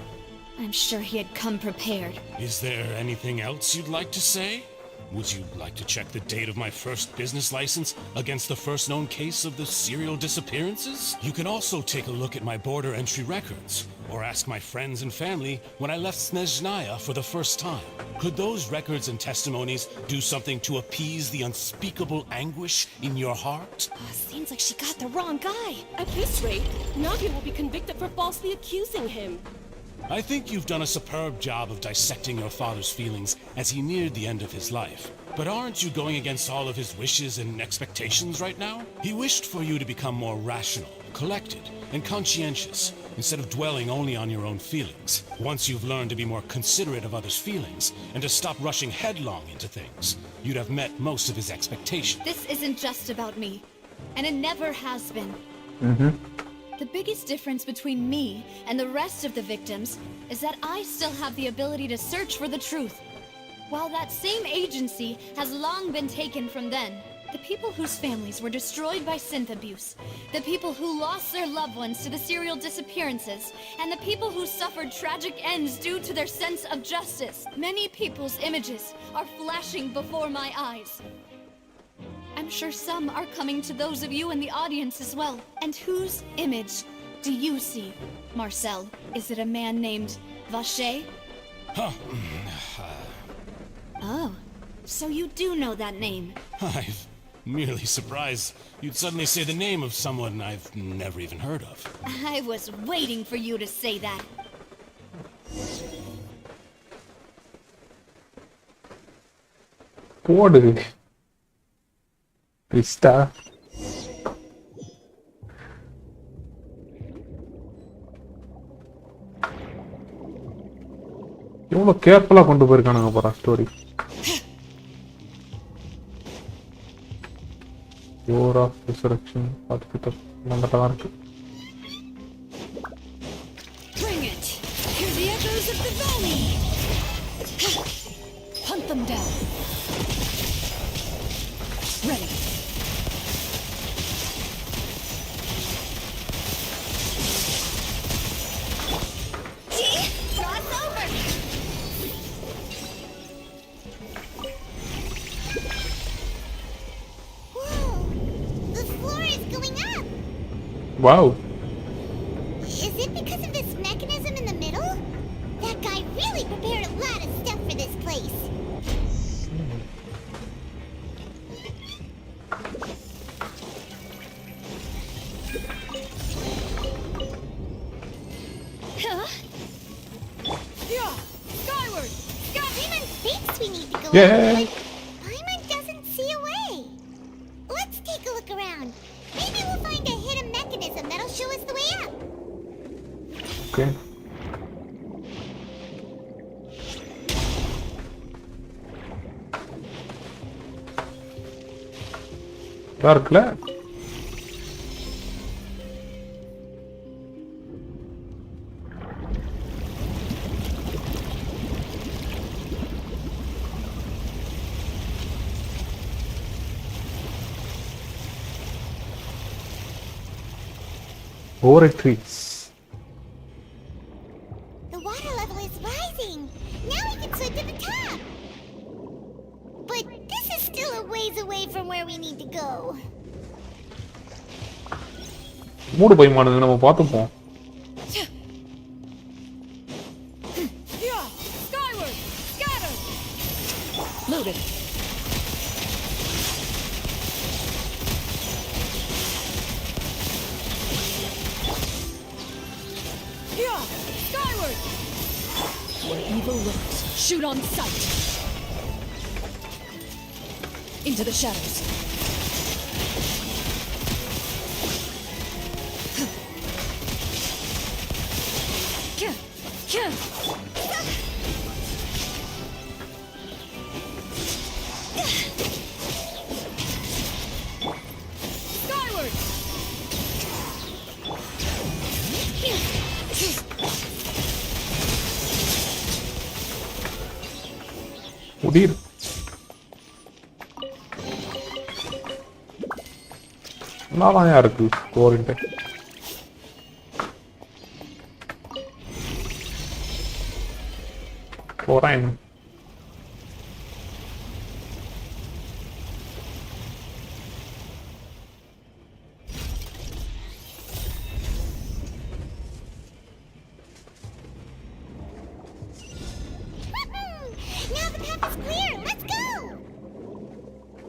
I'm sure he had come prepared. Is there anything else you'd like to say? Would you like to check the date of my first business license against the first known case of the serial disappearances? You can also take a look at my border entry records, or ask my friends and family when I left Snezhnaya for the first time. Could those records and testimonies do something to appease the unspeakable anguish in your heart? Seems like she got the wrong guy. At this rate, Navia will be convicted for falsely accusing him. I think you've done a superb job of dissecting your father's feelings as he neared the end of his life. But aren't you going against all of his wishes and expectations right now? He wished for you to become more rational, collected, and conscientious, instead of dwelling only on your own feelings. Once you've learned to be more considerate of others' feelings, and to stop rushing headlong into things, you'd have met most of his expectations. This isn't just about me, and it never has been. The biggest difference between me and the rest of the victims is that I still have the ability to search for the truth. While that same agency has long been taken from them, the people whose families were destroyed by synth abuse, the people who lost their loved ones to the serial disappearances, and the people who suffered tragic ends due to their sense of justice, many people's images are flashing before my eyes. I'm sure some are coming to those of you in the audience as well. And whose image do you see, Marcel? Is it a man named Vacher? Huh. Oh, so you do know that name. I'm merely surprised you'd suddenly say the name of someone I've never even heard of. I was waiting for you to say that. போடு ரிஸ்டா எவ்வளோ கேர்ஃபுல்லாக கொண்டு போயிருக்கானுங்க போகிறா story. Your of resurrection பார்த்துக்கிட்ட வந்துட்டு தான் இருக்கு. Bring it! Hear the echoes of the valley! Hunt them down! Ready! Cross over! Whoa! The floor is going up! Wow! Is it because of this mechanism in the middle? That guy really prepared a lot of stuff for this place. Yeah! Skyward! Paimon thinks we need to go Yeah. up, but Paimon doesn't see a way. Let's take a look around. Maybe we'll find a hidden mechanism that'll show us the way up. Okay. இருக்குல்ல Laboratories. The water level is rising. Now we can swim to the top. But this is still a ways away from where we need to go. மூடு போய் மாடுது நம்ம பார்த்துப்போம். Yeah! Skyward! Scatter! Loaded. Yeah! Skyward! Where evil lurks, shoot on sight! Into the shadows. Skyward! முடியுது. நல்லாதான் இருக்கு ஸ்கோரின்ட்டு. போறேன்.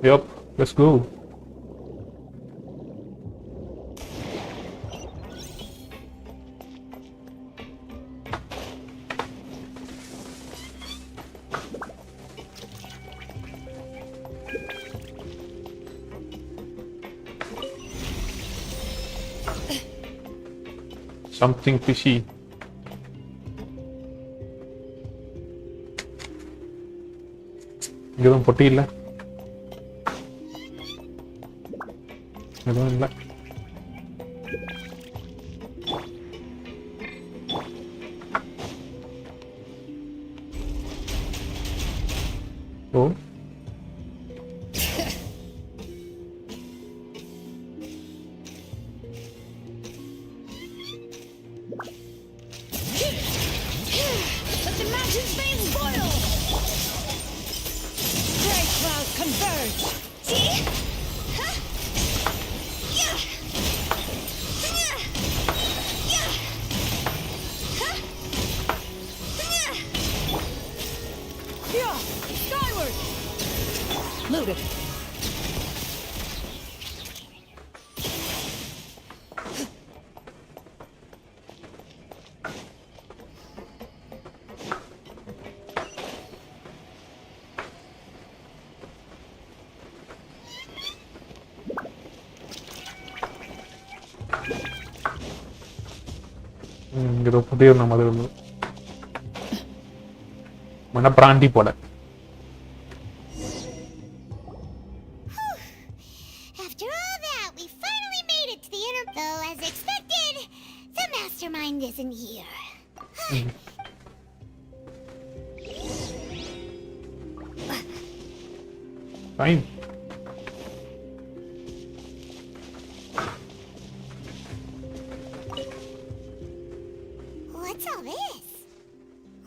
Yup, let's go. Something fishy. எதுவும் பொட்டி இல்லை, எதுவும் இல்லை. ஓ Let the mountain's veins boil! Gray clouds converge! See? Huh? Yeah! Yeah! Yeah! Huh? Yeah! Yeah! Skyward! Loaded. ஏதோ புதிய நம்ம மன பிராண்டி போல. After all that, we finally made it to the inner... Though, as expected, the mastermind isn't here. Fine. What's all this?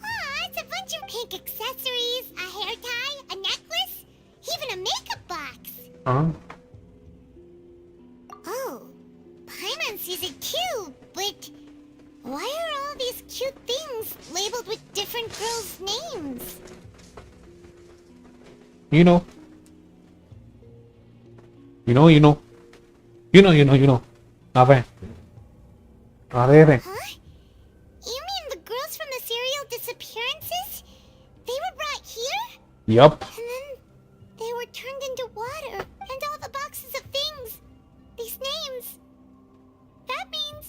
Aw, it's a bunch of pink accessories, a hair tie, a necklace, even a makeup box. Huh? Oh, Paimon sees it too, but why are all these cute things labeled with different girls' names? You know. You know. அவன் அதேதான். Huh? You mean the girls from the serial disappearances? They were brought here? Yup. And then they were turned into water, and all the boxes of things. These names. That means...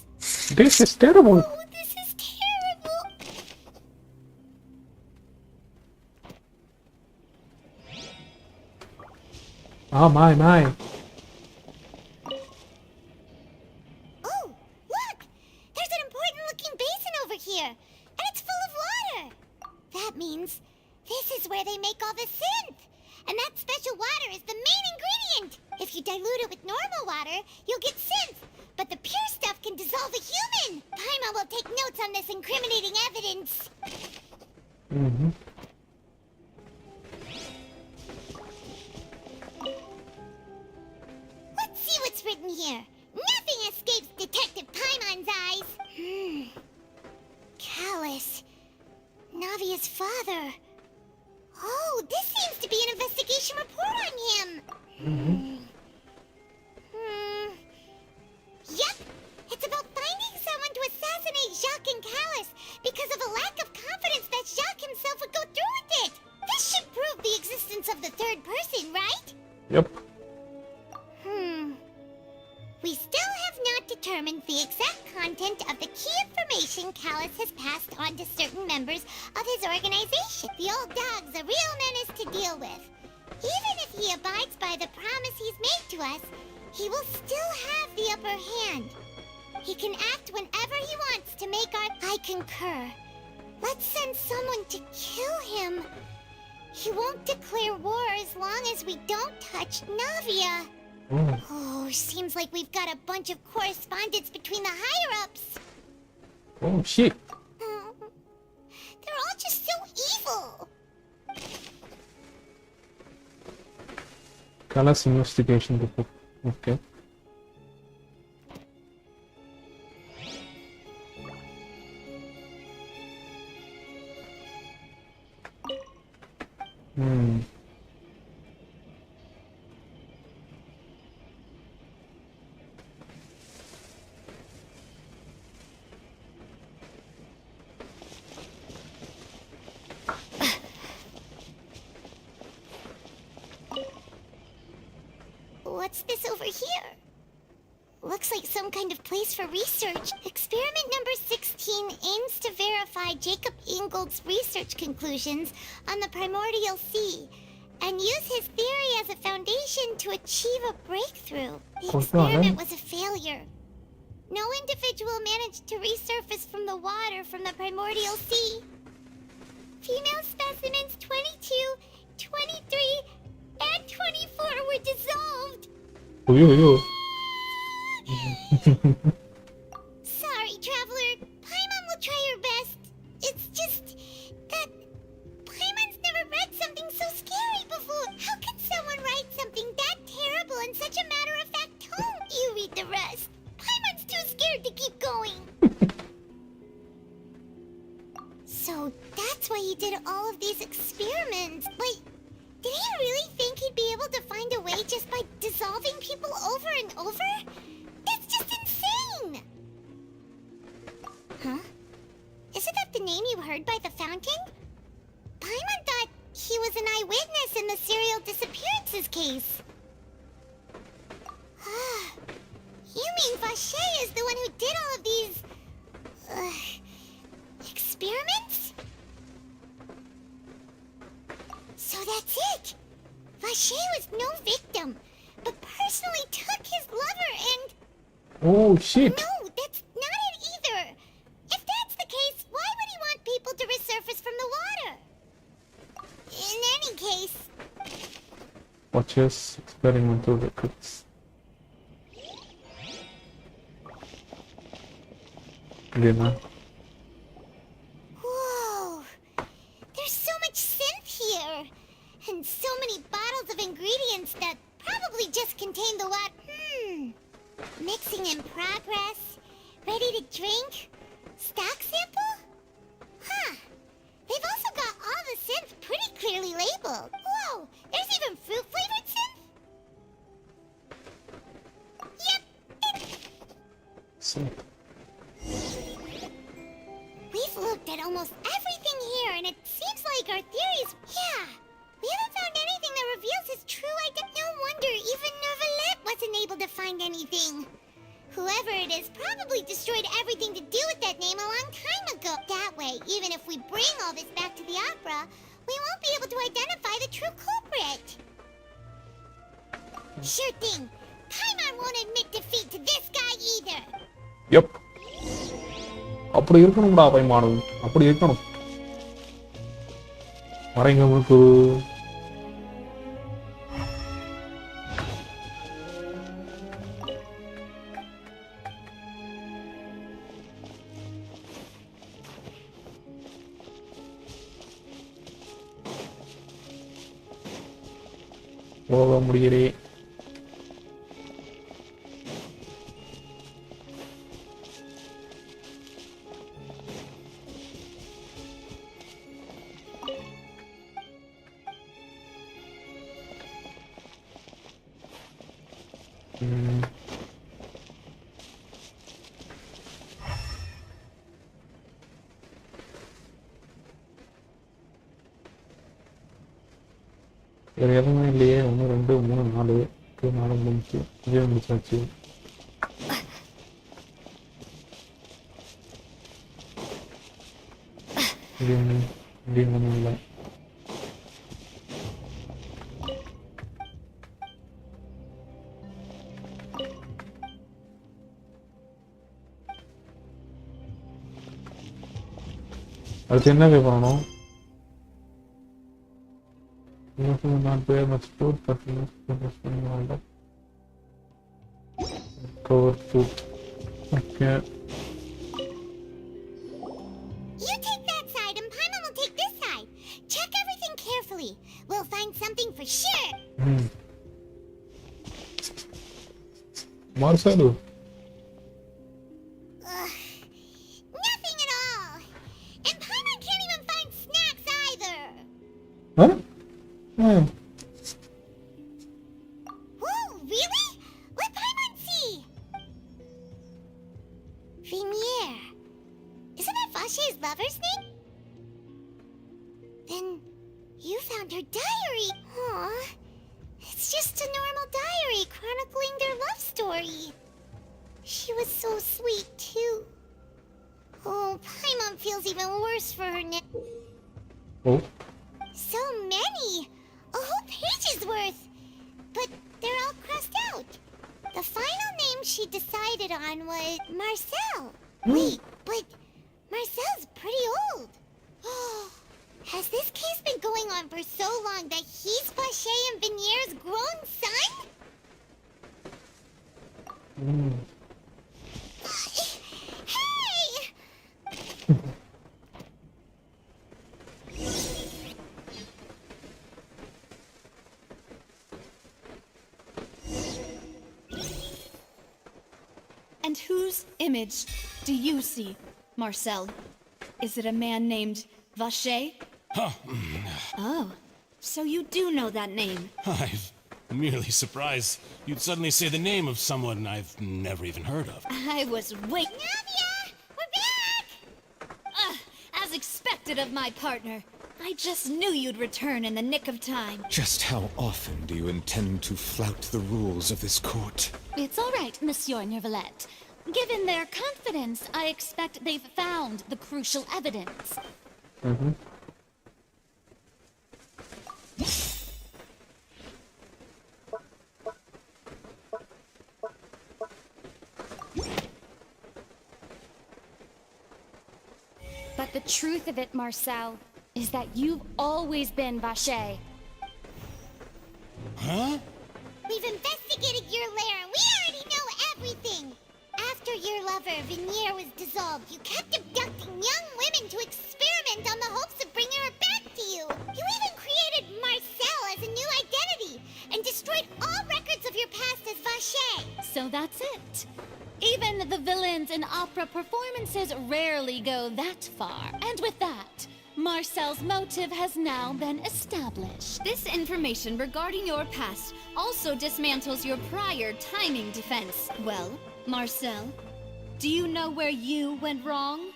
This is terrible. Oh, this is terrible. Oh my. Oh, look! There's an important-looking basin over here, and it's full of water. That means this is where they make all the synth, and that special water is the main ingredient. If you dilute it with normal water, you'll get synth, but the pure stuff can dissolve a human. Paimon will take notes on this incriminating evidence. Mm-hmm. Let's see what's written here. Nothing escapes Detective Paimon's eyes. Callus. Navia's father. Oh, this seems to be an investigation report on him. Yep. It's about finding someone to assassinate Jacques and Callus because of a lack of confidence that Jacques himself would go through with it. This should prove the existence of the third person, right? Yep. We still have not determined the exact content of the key information Callus has passed on to certain members of his organization. The old dog's a real menace to deal with. Even if he abides by the promise he's made to us, he will still have the upper hand. He can act whenever he wants to make our... I concur. Let's send someone to kill him. He won't declare war as long as we don't touch Navia. Oh, seems like we've got a bunch of correspondence between the higher-ups. Oh shit. They're all just so evil. Callus investigation report. Okay. what's this over here? Looks like some kind of place for research. Experiment number 16 aims to verify Jacob Ingold's research conclusions on the primordial sea and use his theory as a foundation to achieve a breakthrough. The experiment was a failure. No individual managed to resurface from the water from the primordial sea. Female specimens 22, 23, and 24 were dissolved. Sorry, Traveler. Paimon will try her best. It's just that Paimon's never read something so scary before. How can someone write something that terrible in such a matter-of-fact tone? You read the rest. Paimon's too scared to keep going. So that's why he did all of these experiments. Wait, did he really think he'd be able to find a way just by dissolving people over and over? That's just insane! Huh? Isn't that the name you heard by the fountain? Paimon thought he was an eyewitness in the serial disappearances case. You mean Vache is the one who did all of these... experiments? So that's it! Vache was no victim, but personally took his lover and... Oh shit! No, that's not it either! If that's the case, why would he want people to resurface from the water? In any case... Watch his experimental records. Lena. Whoa! There's so much synth here! And so many bottles of ingredients that probably just contain the what? Mixing in progress? Ready to drink? Stock sample? Huh. They've also got all the synth pretty clearly labeled. Whoa! There's even fruit-flavored synth? Yep! Synth. We've looked at almost everything here, and it seems like our theories... Yeah! We haven't found anything that reveals his true identity. No wonder even Nervalet wasn't able to find anything. Whoever it is probably destroyed everything to do with that name a long time ago. That way, even if we bring all this back to the opera, we won't be able to identify the true culprit. Sure thing. Paimon won't admit defeat to this guy either. Yep. அப்படி இருக்கணும்டா பைமானு. அப்படி இருக்கணும். வரேங்க உங்களுக்கு. போக முடியலே. வேறு எதுவுமே இல்லையே. 1 2 3 4 4 முடிச்சு இதே முடிச்சாச்சு. இது ஒன்றும் இல்லை. அடுத்து என்ன பே பண்ணணும்? not very much food, but we must spend all that. Cover food. Okay. You take that side and Paimon will take this side. Check everything carefully. We'll find something for sure. Marcelo. Nothing at all. And Paimon can't even find snacks either. Huh? Whoa, really? Let Paimon see. Vimier. Isn't that Vache's lover's name? Then you found her diary. Aw, it's It's just a normal diary chronicling their love story. She was so sweet, too. Oh, Paimon feels even worse for her now. Oh. So many! A whole page's worth! But they're all crossed out. The final name she decided on was Marcel. Wait, but Marcel's pretty old. Has this case been going on for so long that he's Vacher and Vinier's grown son? Hey! And whose image do you see, Marcel? Is it a man named Vacher? Huh. Oh, so you do know that name. I'm merely surprised you'd suddenly say the name of someone I've never even heard of. I was waiting. Navia! We're back! As expected of my partner. I just knew you'd return in the nick of time. Just how often do you intend to flout the rules of this court? It's all right, Monsieur Nervalette. Given their confidence, I expect they've found the crucial evidence. Mm-hmm. But the truth of it, Marcel, is that you've always been Vacher. Huh? We've investigated your lair and we already know everything! After your lover, Vinier, was dissolved, you kept abducting young women to experiment on the hopes of bringing her back to you! You even created Marcel as a new identity and destroyed all records of your past as Vacher! So that's it. Even the villains in opera performances rarely go that far. And with that, Marcel's motive has now been established. This information regarding your past also dismantles your prior timing defense. Well, Marcel, do you know where you went wrong?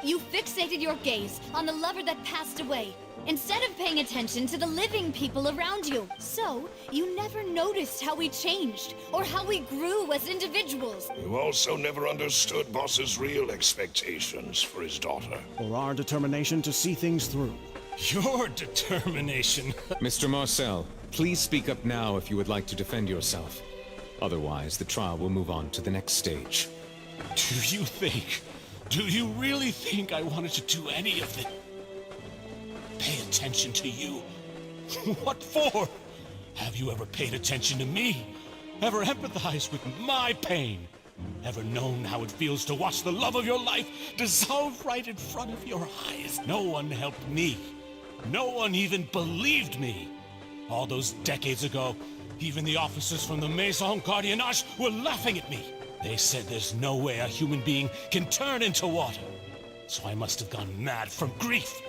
You fixated your gaze on the lover that passed away, instead of paying attention to the living people around you. So, you never noticed how we changed, or how we grew as individuals. You also never understood Boss's real expectations for his daughter. Or our determination to see things through. Your determination. Mr. Marcel, please speak up now if you would like to defend yourself. Otherwise, the trial will move on to the next stage. Do you really think I wanted to do any of it? Pay attention to you? What for? Have you ever paid attention to me? Ever empathized with my pain? Ever known how it feels to watch the love of your life dissolve right in front of your eyes? No one helped me. No one even believed me. All those decades ago, even the officers from the Maison Gardiennage were laughing at me. They said there's no way a human being can turn into water. So I must have gone mad from grief.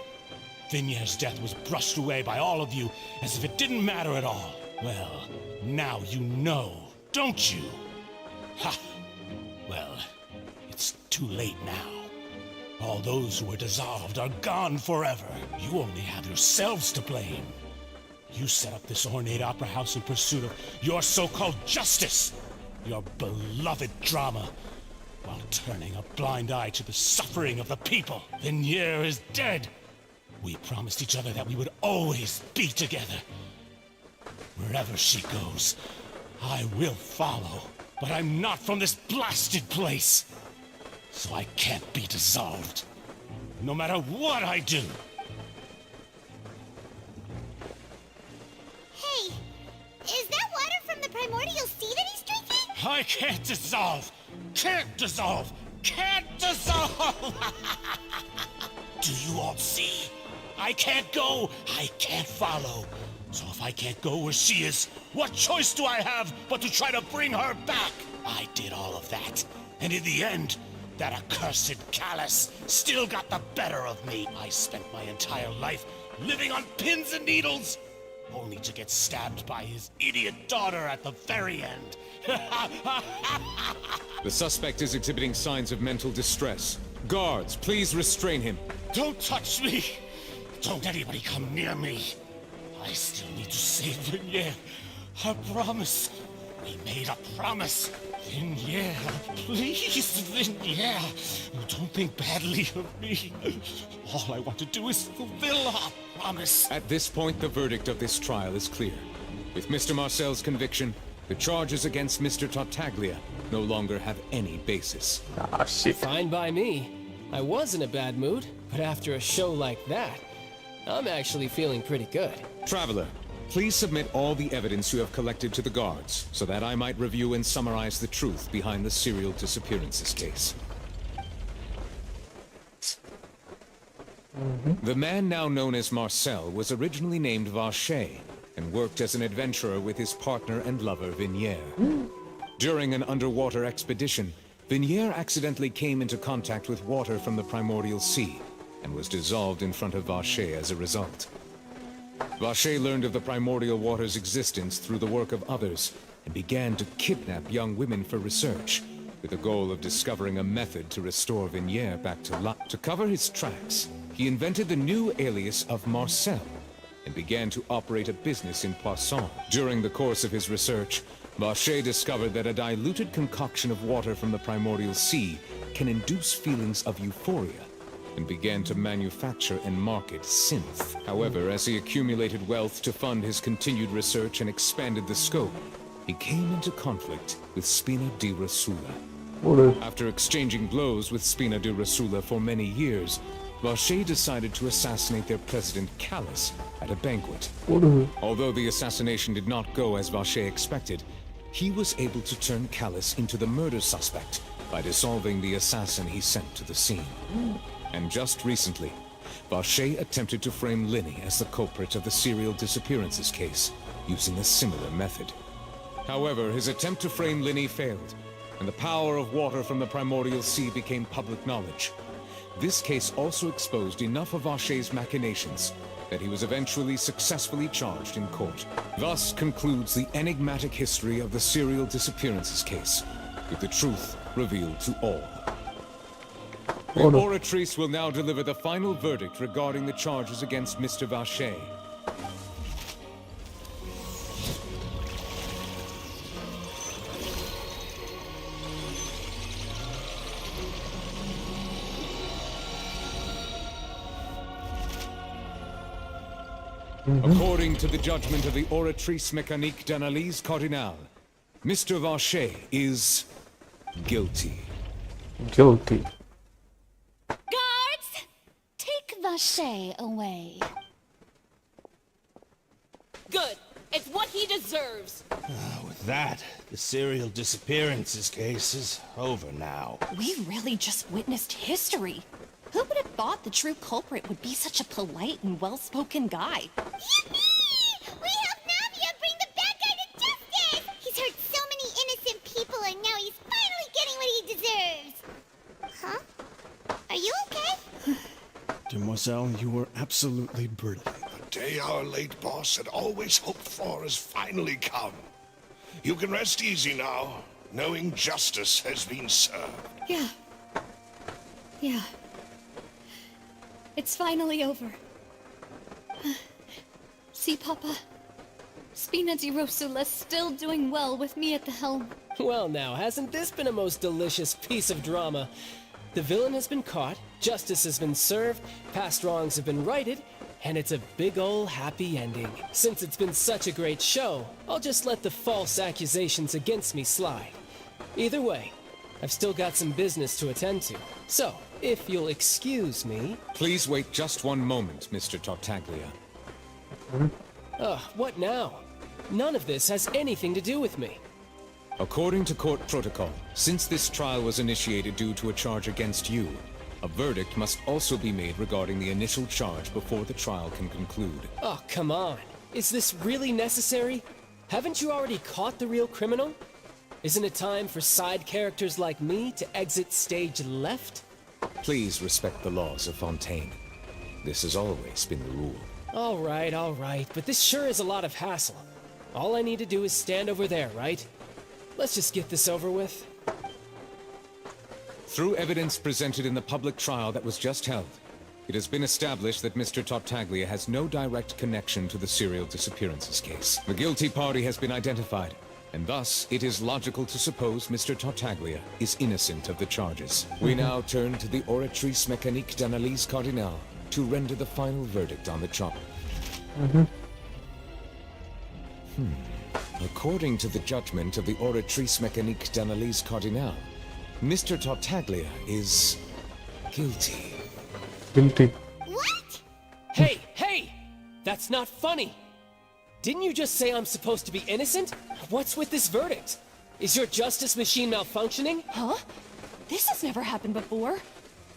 Vinier's death was brushed away by all of you as if it didn't matter at all. Well, now you know, don't you? Ha! Well, it's too late now. All those who were dissolved are gone forever. You only have yourselves to blame. You set up this ornate opera house in pursuit of your so-called justice, your beloved drama, while turning a blind eye to the suffering of the people. Vinier is dead. We promised each other that we would always be together. Wherever she goes, I will follow. But I'm not from this blasted place, so I can't be dissolved, no matter what I do. Hey, is that water from the primordial sea that he's drinking? I can't dissolve! Can't dissolve! Can't dissolve! Do you all see? I can't go! I can't follow! So if I can't go where she is, what choice do I have but to try to bring her back? I did all of that, and in the end, that accursed Callus still got the better of me. I spent my entire life living on pins and needles, only to get stabbed by his idiot daughter at the very end. The suspect is exhibiting signs of mental distress. Guards, please restrain him. Don't touch me! Don't anybody come near me! I still need to save Vinier. Our promise. We made a promise. Vinyere, please, Vinyere. Don't think badly of me. All I want to do is fulfill our promise. At this point, the verdict of this trial is clear. With Mr. Marcel's conviction, the charges against Mr. Tartaglia no longer have any basis. Ah, shit. Fine by me. I was in a bad mood, but after a show like that, I'm actually feeling pretty good. Traveler, please submit all the evidence you have collected to the guards, so that I might review and summarize the truth behind the serial disappearances case. The man now known as Marcel was originally named Vacher, and worked as an adventurer with his partner and lover, Vinyere. During an underwater expedition, Vinyere accidentally came into contact with water from the primordial sea, and was dissolved in front of Vacher as a result. Vacher learned of the primordial water's existence through the work of others, and began to kidnap young women for research, with the goal of discovering a method to restore Vinyere back to life. To cover his tracks, he invented the new alias of Marcel, and began to operate a business in Poisson. During the course of his research, Vacher discovered that a diluted concoction of water from the primordial sea can induce feelings of euphoria, and began to manufacture and market synth. However, as he accumulated wealth to fund his continued research and expanded the scope, he came into conflict with Spina di Rosula. After exchanging blows with Spina di Rosula for many years, Vacher decided to assassinate their president, Callus, at a banquet. Although the assassination did not go as Vacher expected, he was able to turn Callus into the murder suspect by dissolving the assassin he sent to the scene. And just recently, Vacher attempted to frame Linny as the culprit of the serial disappearances case, using a similar method. However, his attempt to frame Linny failed, and the power of water from the primordial sea became public knowledge. This case also exposed enough of Vacher's machinations that he was eventually successfully charged in court. Thus concludes the enigmatic history of the serial disappearances case, with the truth revealed to all. The Oratrice will now deliver the final verdict regarding the charges against Mr. Vacher. According to the judgment of the Oratrice Mécanique d'Analyse Cardinale, Mr. Vacher is guilty. Guilty. Guards! Take Vacher away. Good. It's what he deserves. With that, the serial disappearances case is over now. We really just witnessed history. Who would have thought the true culprit would be such a polite and well-spoken guy? Yippee! We helped Navia bring the bad guy to justice! He's hurt so many innocent people, and now he's finally getting what he deserves! Huh? Are you okay? Demoiselle, you were absolutely brilliant. The day our late boss had always hoped for has finally come. You can rest easy now, knowing justice has been served. Yeah. Yeah. It's finally over. See, Papa? Spina di Rosula's still doing well with me at the helm. Well now, hasn't this been a most delicious piece of drama? The villain has been caught, justice has been served, past wrongs have been righted, and it's a big ol' happy ending. Since it's been such a great show, I'll just let the false accusations against me slide. Either way, I've still got some business to attend to. So, if you'll excuse me... Please wait just one moment, Mr. Tartaglia. What now? None of this has anything to do with me. According to court protocol, since this trial was initiated due to a charge against you, a verdict must also be made regarding the initial charge before the trial can conclude. Oh, come on. Is this really necessary? Haven't you already caught the real criminal? Isn't it time for side characters like me to exit stage left? Please respect the laws of Fontaine. This has always been the rule. All right, but this sure is a lot of hassle. All I need to do is stand over there, right? Let's just get this over with. Through evidence presented in the public trial that was just held, It has been established that Mr. Tartaglia has no direct connection to the serial disappearances case. The guilty party has been identified, and thus it is logical to suppose Mr. Tartaglia is innocent of the charges. We now turn to the Oratrice Mécanique d'Analyse Cardinale to render the final verdict on the charge. According to the judgment of the Oratrice Mécanique d'Analyse Cardinale, Mr. Tartaglia is guilty. Guilty. What? Hey, hey! That's not funny! Didn't you just say I'm supposed to be innocent? What's with this verdict? Is your justice machine malfunctioning? Huh? This has never happened before.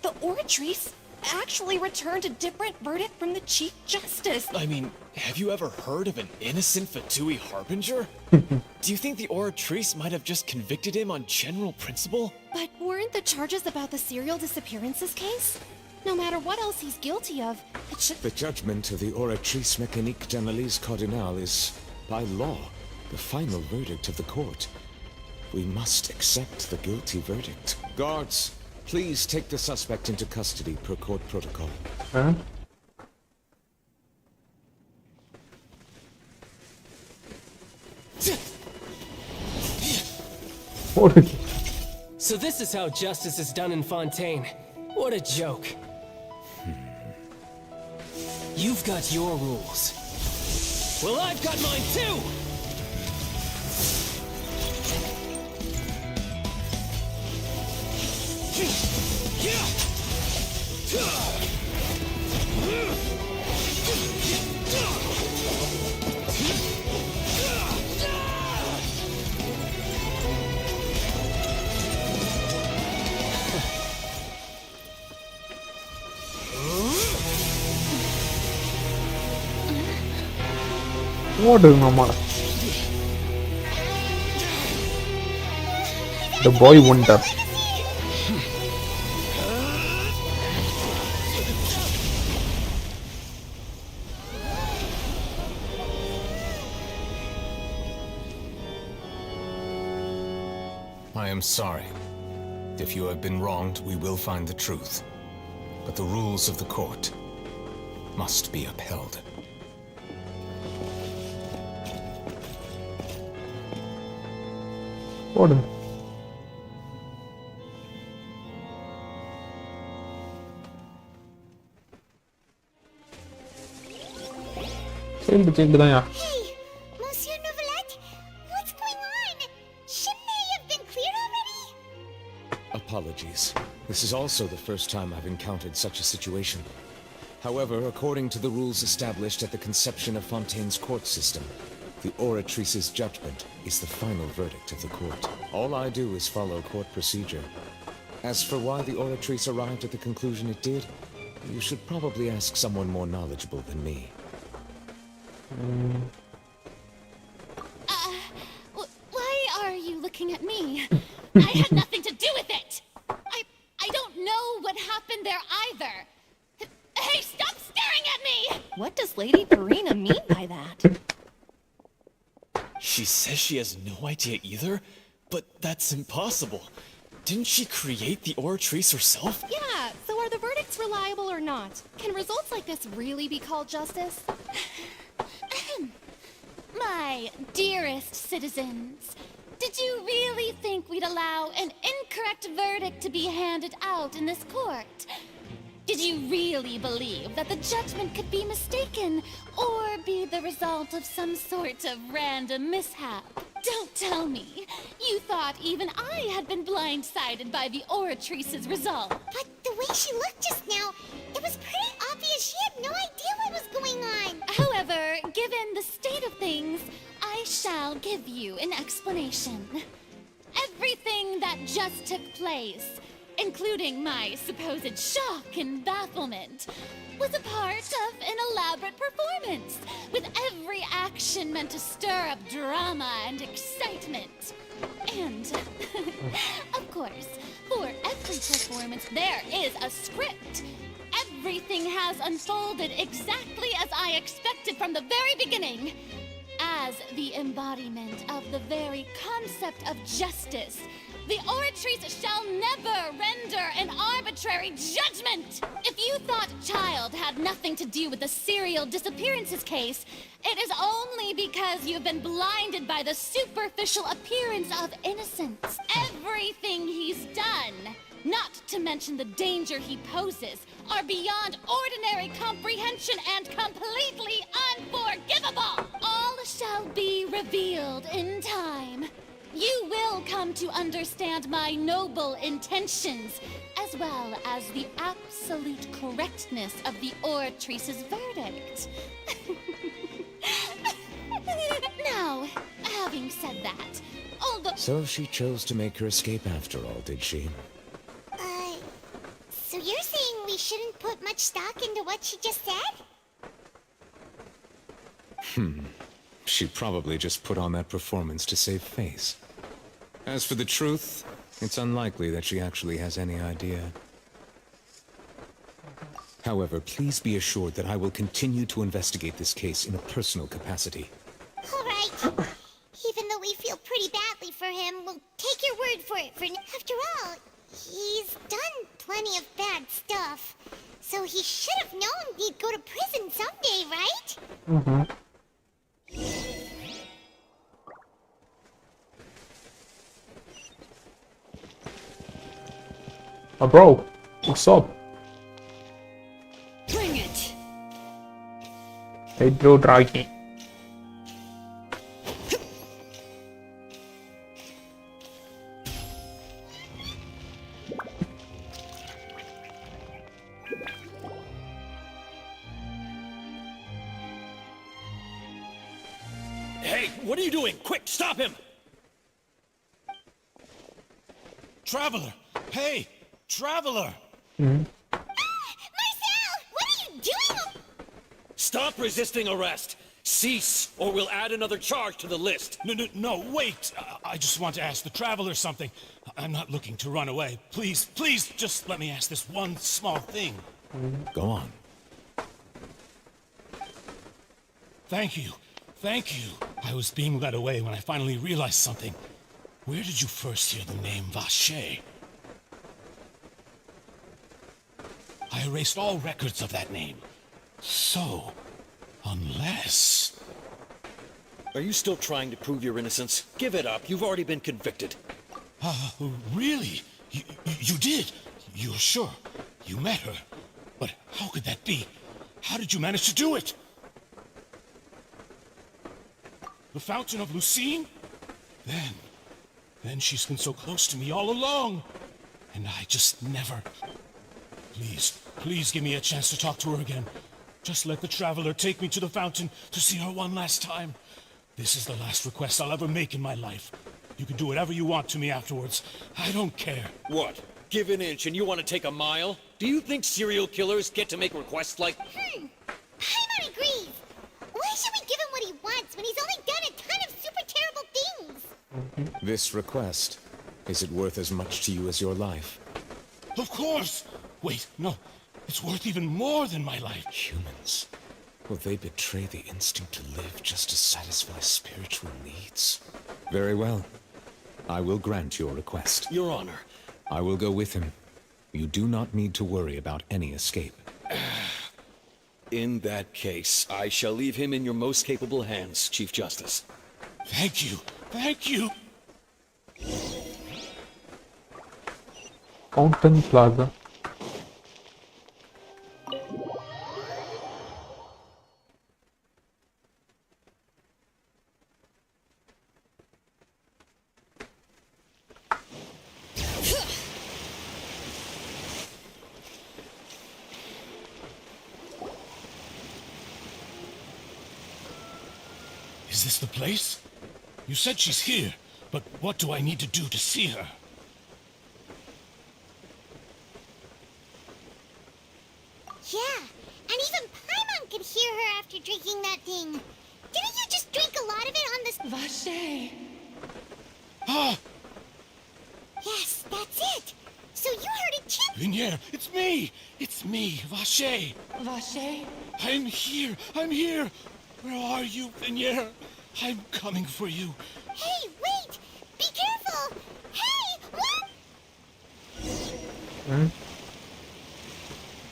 The Oratrice actually returned a different verdict from the Chief Justice. I mean, have you ever heard of an innocent Fatui Harbinger? Do you think the Oratrice might have just convicted him on general principle? But weren't the charges about the serial disappearances case? No matter what else he's guilty of, it should... The judgment of the Oratrice Mécanique d'Analyse Cardinale is, by law, the final verdict of the court. We must accept the guilty verdict. Guards, please take the suspect into custody per court protocol. Huh? So this is how justice is done in Fontaine. What a joke. You've got your rules. Well, I've got mine too! What is normal? The boy wonder. I am sorry. If you have been wronged, we will find the truth. But the rules of the court must be upheld. What? Change தான் யா. Hey, Monsieur Novelette, what's going on? Shouldn't they have been cleared already? Apologies. This is also the first time I've encountered such a situation. However, according to the rules established at the conception of Fontaine's court system, the Oratrice's judgment is the final verdict of the court. All I do is follow court procedure. As for why the Oratrice arrived at the conclusion it did, you should probably ask someone more knowledgeable than me. Why are you looking at me? I had nothing to do with it! I don't know what happened there either! Hey, stop staring at me! What does Lady Verena mean by that? She says she has no idea either? But that's impossible. Didn't she create the Oratrice herself? Yeah, so are the verdicts reliable or not? Can results like this really be called justice? My dearest citizens, did you really think we'd allow an incorrect verdict to be handed out in this court? Did you really believe that the judgment could be mistaken or be the result of some sort of random mishap? Don't tell me you thought even I had been blindsided by the Oratrice's result. But the way she looked just now, it was pretty obvious she had no idea what was going on. However, given the state of things, I shall give you an explanation. Everything that just took place, including my supposed shock and bafflement, was a part of an elaborate performance, with every action meant to stir up drama and excitement. And, of course, for every performance there is a script. Everything has unfolded exactly as I expected from the very beginning. As the embodiment of the very concept of justice, the Oratrice shall never render an arbitrary arbitrary judgment! If you thought Child had nothing to do with the serial disappearances case, it is only because you've been blinded by the superficial appearance of innocence. Everything he's done, not to mention the danger he poses, are beyond ordinary comprehension and completely unforgivable! All shall be revealed in time. You will come to understand my noble intentions, as well as the absolute correctness of the oratrice's verdict. Now, having said that, although... So she chose to make her escape after all, did she? So you're saying we shouldn't put much stock into what she just said? She probably just put on that performance to save face. As for the truth, it's unlikely that she actually has any idea. However, please be assured that I will continue to investigate this case in a personal capacity. All right. Even though we feel pretty badly for him, we'll take your word for it. After all, he's done plenty of bad stuff. So he should have known he'd go to prison someday, right? Mm-hmm. Oh, bro, what's up? Bring it. Hey, bro, Draghi. Hey, what are you doing? Quick, stop him! Traveler! Hey! Traveler! Marcel! What are you doing? Stop resisting arrest! Cease, or we'll add another charge to the list. No, wait! I just want to ask the Traveler something. I'm not looking to run away. Please, just let me ask this one small thing. Go on. Thank you. I was being led away when I finally realized something. Where did you first hear the name Vache? I erased all records of that name. So, unless... Are you still trying to prove your innocence? Give it up. You've already been convicted. Really? You did? You're sure? You met her? But how could that be? How did you manage to do it? The Fountain of Lucine? Then she's been so close to me all along. And I just never... Please give me a chance to talk to her again. Just let the Traveler take me to the fountain to see her one last time. This is the last request I'll ever make in my life. You can do whatever you want to me afterwards. I don't care. What? Give an inch and you want to take a mile? Do you think serial killers get to make requests like... Paimon agrees. Why should we give him what he wants when he's only done a ton of super terrible things? This request, is it worth as much to you as your life? Of course! Wait, no. It's worth even more than my life. Humans. Will they betray the instinct to live just to satisfy spiritual needs? Very well. I will grant your request. Your Honor. I will go with him. You do not need to worry about any escape. In that case, I shall leave him in your most capable hands, Chief Justice. Thank you. Fountain Plaza. Is this the place? You said she's here, but what do I need to do to see her? Yeah, and even Paimon could hear her after drinking that thing. Didn't you just drink a lot of it on this... Vache. Ah! Yes, that's it. So you heard it too. Vinier, it's me! It's me, Vache! Vache? I'm here! Where are you, Vinier? I'm coming for you. Hey, wait! Be careful! Hey, what?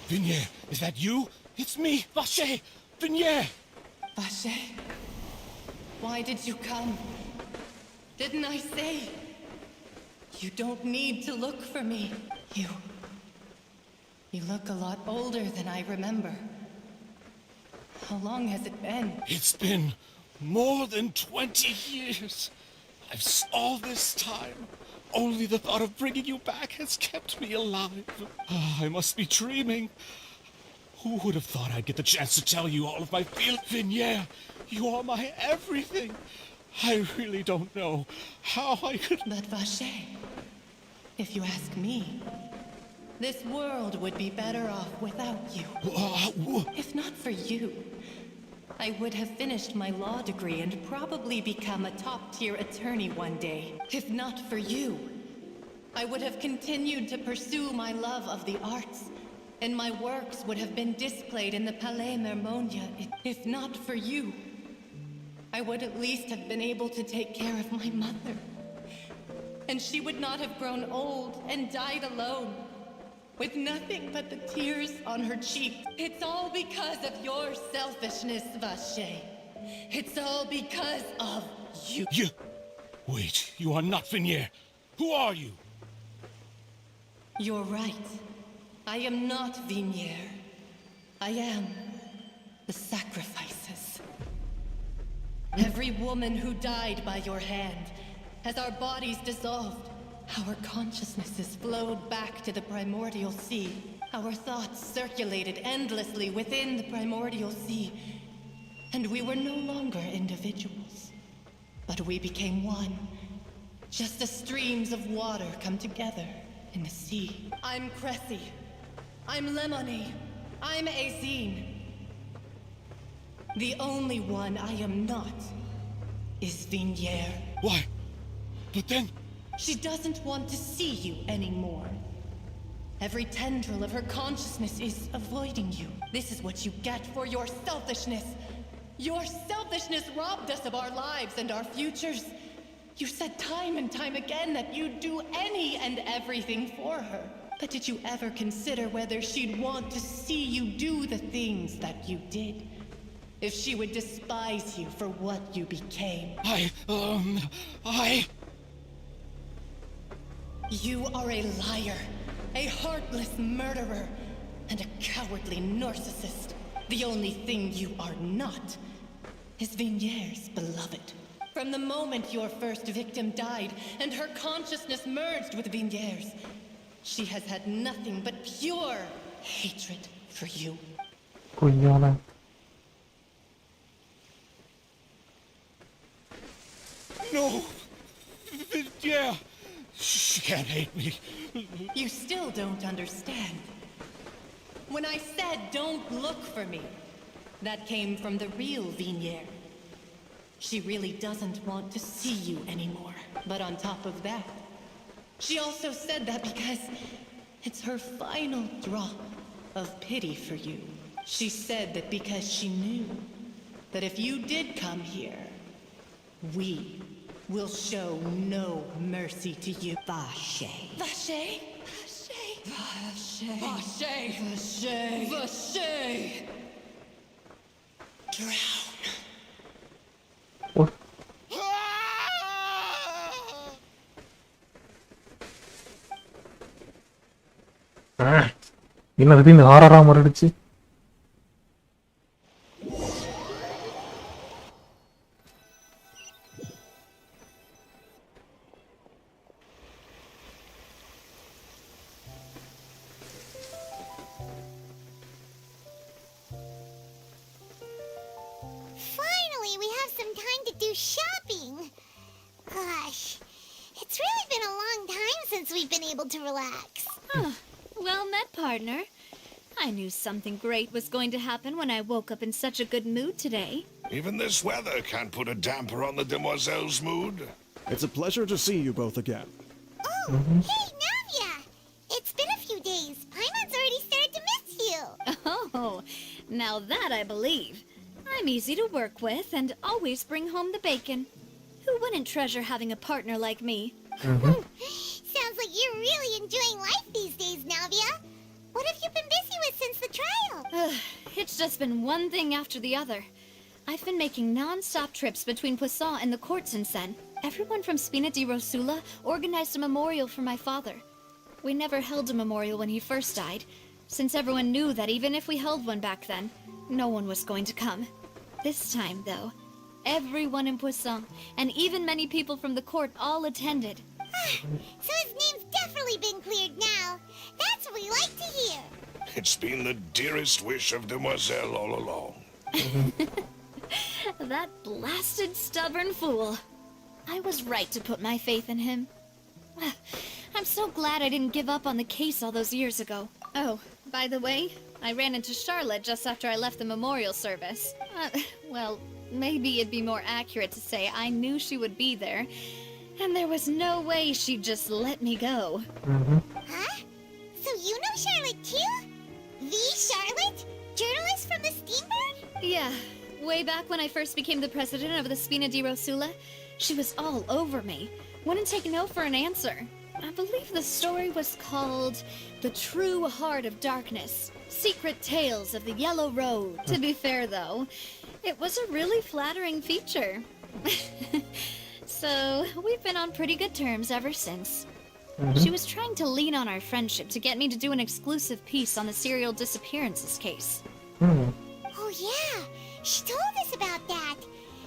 Vignier, is that you? It's me, Vache! Vignier! Vache, why did you come? Didn't I say? You don't need to look for me. You look a lot older than I remember. How long has it been? It's been more than 20 years. All this time. Only the thought of bringing you back has kept me alive. I must be dreaming. Who would have thought I'd get the chance to tell you all of my feelings? Vignier, you are my everything. I really don't know how I could... But Vache, if you ask me, this world would be better off without you. If not for you, I would have finished my law degree and probably become a top-tier attorney one day. If not for you, I would have continued to pursue my love of the arts, and my works would have been displayed in the Palais Mermonia. If not for you, I would at least have been able to take care of my mother. And she would not have grown old and died alone, with nothing but the tears on her cheeks. It's all because of your selfishness, Vache. It's all because of you. Wait, you are not Vignier. Who are you? You're right. I am not Vignier. I am the sacrifices. Every woman who died by your hand, as our bodies dissolved, our consciousnesses flowed back to the primordial sea. Our thoughts circulated endlessly within the primordial sea. And we were no longer individuals, but we became one. Just as streams of water come together in the sea. I'm Cressy. I'm Lemony. I'm Azine. The only one I am not is Vignier. Why? But then... She doesn't want to see you anymore. Every tendril of her consciousness is avoiding you. This is what you get for your selfishness. Your selfishness robbed us of our lives and our futures. You said time and time again that you'd do any and everything for her. But did you ever consider whether she'd want to see you do the things that you did? If she would despise you for what you became? You are a liar, a heartless murderer, and a cowardly narcissist. The only thing you are not is Vignier's beloved. From the moment your first victim died and her consciousness merged with Vignier's, she has had nothing but pure hatred for you. No! Yeah! She can't hate me. You still don't understand. When I said don't look for me, that came from the real Vignier. She really doesn't want to see you anymore. But on top of that, she also said that because it's her final drop of pity for you. She said that because she knew that if you did come here, we will show no mercy to you. Vache. Vache? Vache. Vache. Vache. Vache. Drown. What? என்ன திடீர்னு ஹாரரா மாறிடுச்சு. Finally, we have some time to do shopping. Gosh, it's really been a long time since we've been able to relax. Well met, partner. I knew something great was going to happen when I woke up in such a good mood today. Even this weather can't put a damper on the demoiselle's mood. It's a pleasure to see you both again. Oh, hey, Navia! It's been a few days. Paimon's already started to miss you. Oh, now that I believe. I'm easy to work with and always bring home the bacon. Who wouldn't treasure having a partner like me? Sounds like you're really enjoying life these days, Navia. What have you been busy with since the It's just been one thing after the other. I've been making non-stop trips between Poisson and the court since then. Everyone from Spina di Rosula organized a memorial for my father. We never held a memorial when he first died, since everyone knew that even if we held one back then, no one was going to come. This time, though, everyone in Poisson, and even many people from the court, all attended. So his name's definitely been cleared now. That's what we like to hear. It's been the dearest wish of Demoiselle all along. That blasted stubborn fool. I was right to put my faith in him. I'm so glad I didn't give up on the case all those years ago. Oh, by the way, I ran into Charlotte just after I left the memorial service. Well, maybe it'd be more accurate to say I knew she would be there, and there was no way she'd just let me go. Huh? So you know Charlotte too? The Charlotte? Journalist from the Steambird? Yeah, way back when I first became the president of the Spina di Rosula, she was all over me. Wouldn't take no for an answer. I believe the story was called The True Heart of Darkness, Secret Tales of the Yellow Road. To be fair, though, it was a really flattering feature. So, we've been on pretty good terms ever since. She was trying to lean on our friendship to get me to do an exclusive piece on the serial disappearances case. Oh yeah, she told us about that.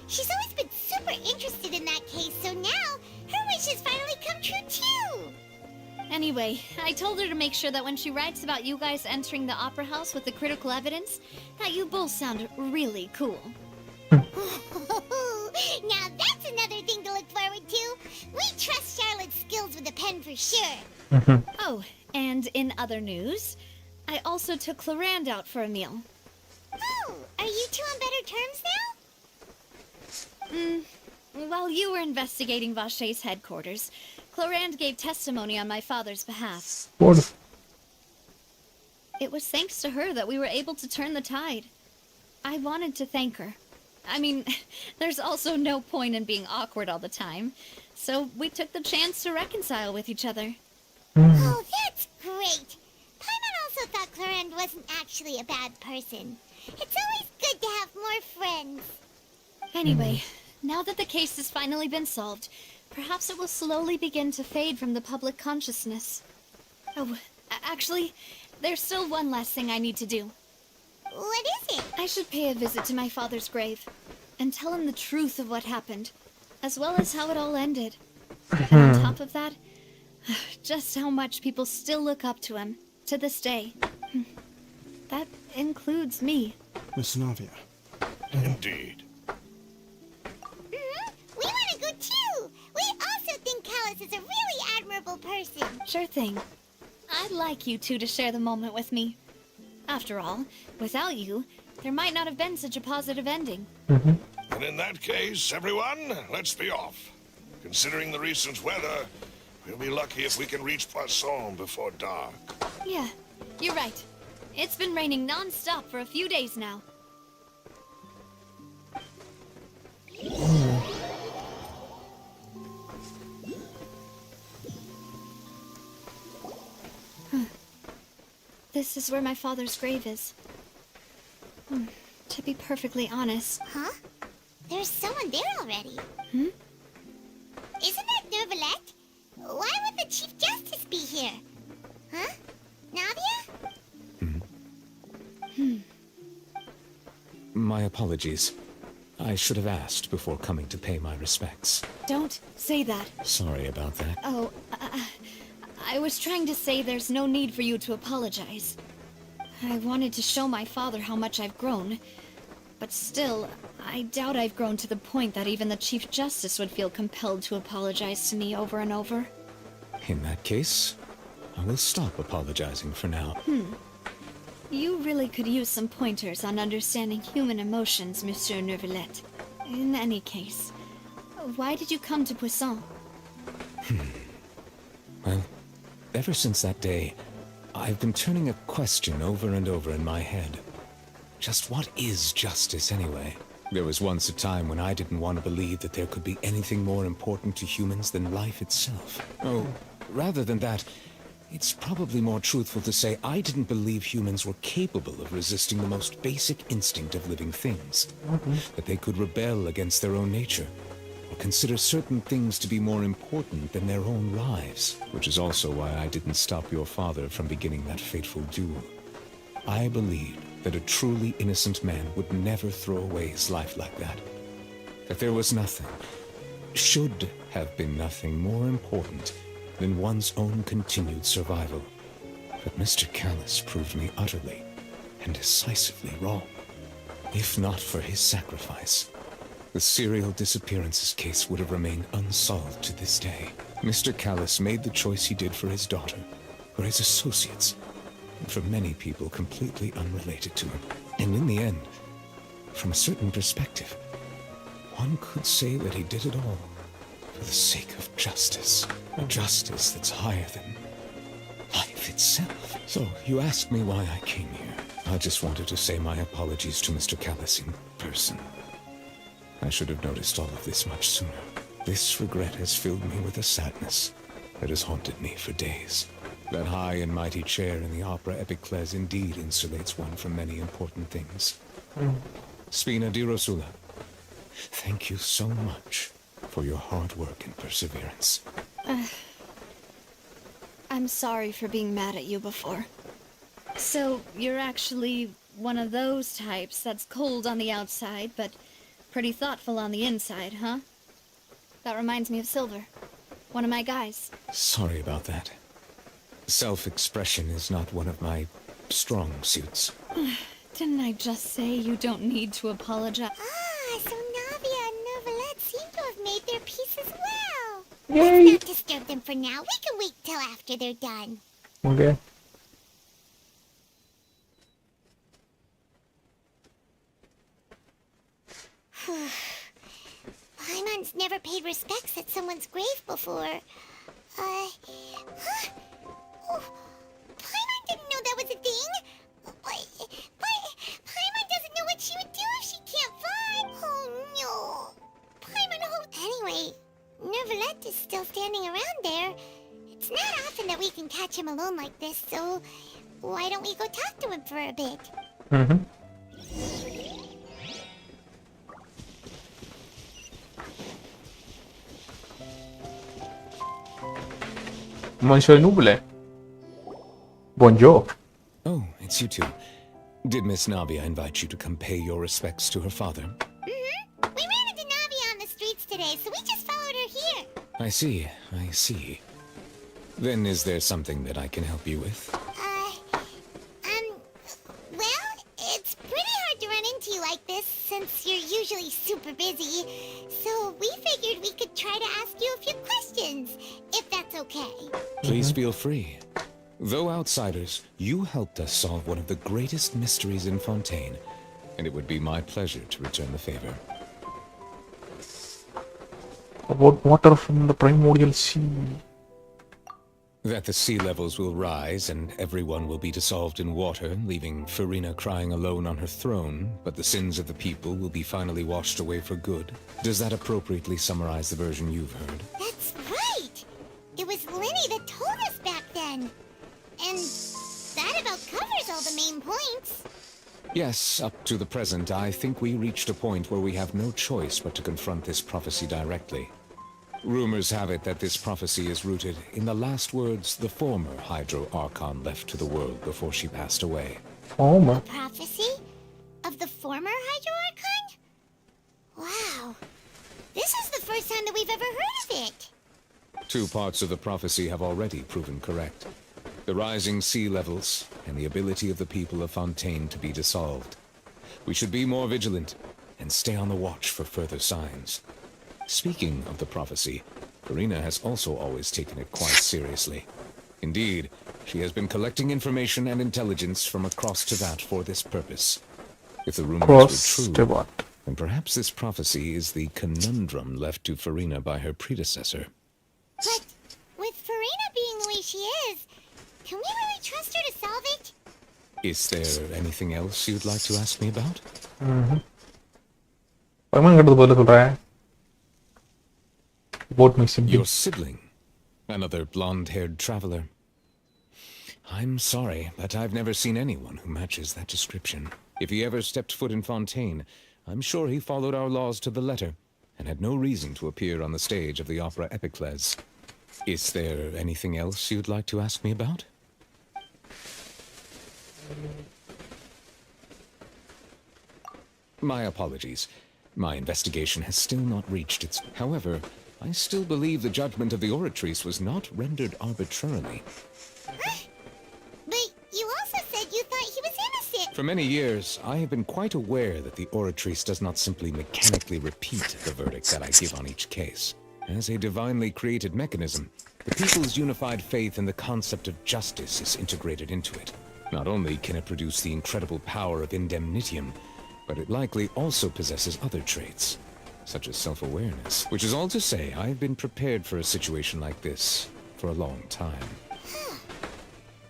She's always been super interested in that case, so now her wish has finally come true too. Anyway, I told her to make sure that when she writes about you guys entering the opera house with the critical evidence, that you both sound really cool. Now that's another thing to look forward to. We trust Charlotte's skills with a pen for sure. Oh, and in other news, I also took Clarand out for a meal. Oh, are you two on better terms now? While you were investigating Vacher's headquarters, Clarand gave testimony on my father's behalf. It was thanks to her that we were able to turn the tide. I wanted to thank her. I mean, there's also no point in being awkward all the time, so we took the chance to reconcile with each other. Oh, that's great. Paimon also thought Clarand wasn't actually a bad person. It's always good to have more friends. Anyway, now that the case has finally been solved, perhaps it will slowly begin to fade from the public consciousness. Oh, actually, there's still one last thing I need to do. What is it? I should pay a visit to my father's grave and tell him the truth of what happened, as well as how it all ended. And on top of that, just how much people still look up to him to this day. That includes me. Miss Navia. Indeed. We want to go too. We also think Callus is a really admirable person. Sure thing. I'd like you two to share the moment with me. After all, without you, there might not have been such a positive ending. And in that case, everyone, let's be off. Considering the recent weather, we'll be lucky if we can reach Poisson before dark. Yeah, you're right. It's been raining non-stop for a few days now. This is where my father's grave is. To be perfectly honest. Huh? There's someone there already. Isn't that Nervalette? Why would the Chief Justice be here? Huh? Navia? My apologies. I should have asked before coming to pay my respects. Don't say that. Sorry about that. Oh, I was trying to say there's no need for you to apologize. I wanted to show my father how much I've grown, but still, I doubt I've grown to the point that even the Chief Justice would feel compelled to apologize to me over and over. In that case, I will stop apologizing for now. You really could use some pointers on understanding human emotions, Monsieur Nervalette. In any case, why did you come to Poisson? Well, ever since that day, I've been turning a question over and over in my head. Just what is justice, anyway? There was once a time when I didn't want to believe that there could be anything more important to humans than life itself. Oh, rather than that, It's probably more truthful to say I didn't believe humans were capable of resisting the most basic instinct of living things. That they could rebel against their own nature, or consider certain things to be more important than their own lives. Which is also why I didn't stop your father from beginning that fateful duel. I believed that a truly innocent man would never throw away his life like that. That there was nothing, should have been nothing more important than one's own continued survival. But Mr. Callus proved me utterly and decisively wrong. If not for his sacrifice, the serial disappearances case would have remained unsolved to this day. Mr. Callus made the choice he did for his daughter, for his associates, and for many people completely unrelated to him. And in the end, from a certain perspective, one could say that he did it all for the sake of justice. A justice that's higher than life itself. So, you asked me why I came here. I just wanted to say my apologies to Mr. Callus in person. I should have noticed all of this much sooner. This regret has filled me with a sadness that has haunted me for days. That high and mighty chair in the opera Epicles indeed insulates one from many important things. Spina di Rosula, thank you so much for your hard work and perseverance. I'm sorry for being mad at you before. So, you're actually one of those types that's cold on the outside, but pretty thoughtful on the inside, huh? That reminds me of Silver, one of my guys. Sorry about that. Self-expression is not one of my strong suits. Didn't I just say you don't need to apologize? So Navia and Neuvillette seem to have made their peace as well. Yay. Let's not disturb them for now. We can wait till after they're done. Okay. Paimon's never paid respects at someone's grave before. Huh? Oh, Paimon didn't know that was a thing. But Paimon doesn't know what she would do if she can't fly. Oh no. Paimon Anyway, Neuvillette is still standing around there. It's not often that we can catch him alone like this, so why don't we go talk to him for a bit? Monsieur Nubile. Bonjour. Oh, it's you two. Did Miss Navia invite you to come pay your respects to her father? We ran into Navia on the streets today, so we just followed her here. I see. Then is there something that I can help you with? Well, it's pretty hard to run into you like this, since you're usually super busy. So we figured we could try to ask you a few questions, if that's okay. Please feel free. Though outsiders, you helped us solve one of the greatest mysteries in Fontaine, and it would be my pleasure to return the favor. About water from the primordial sea. That the sea levels will rise and everyone will be dissolved in water, leaving Farina crying alone on her throne, but the sins of the people will be finally washed away for good. Does that appropriately summarize the version you've heard? That's right! It was Linny that told us back then. And that about covers all the main points. Yes, up to the present, I think we reached a point where we have no choice but to confront this prophecy directly. Rumors have it that this prophecy is rooted in the last words the former Hydro Archon left to the world before she passed away. Former? A prophecy? Of the former Hydro Archon? Wow. This is the first time that we've ever heard of it. 2 parts of the prophecy have already proven correct. The rising sea levels, and the ability of the people of Fontaine to be dissolved. We should be more vigilant, and stay on the watch for further signs. Speaking of the prophecy, Farina has also always taken it quite seriously. Indeed, she has been collecting information and intelligence from across Tevat for this purpose. If the rumors were true, then perhaps this prophecy is the conundrum left to Farina by her predecessor. But with Farina being the way she is, can we really trust her to solve it? Is there anything else you'd like to ask me about? About my sibling. Your sibling? Another blonde-haired traveler? I'm sorry, but I've never seen anyone who matches that description. If he ever stepped foot in Fontaine, I'm sure he followed our laws to the letter, and had no reason to appear on the stage of the opera Epicles. Is there anything else you'd like to ask me about? My apologies. My investigation has still not reached its... However, I still believe the judgment of the Oratrice was not rendered arbitrarily. But you also said you thought he was innocent. For many years, I have been quite aware that the Oratrice does not simply mechanically repeat the verdict that I give on each case. As a divinely created mechanism, the people's unified faith in the concept of justice is integrated into it. Not only can it produce the incredible power of indemnitium, but it likely also possesses other traits, such as self-awareness. Which is all to say, I've been prepared for a situation like this for a long time.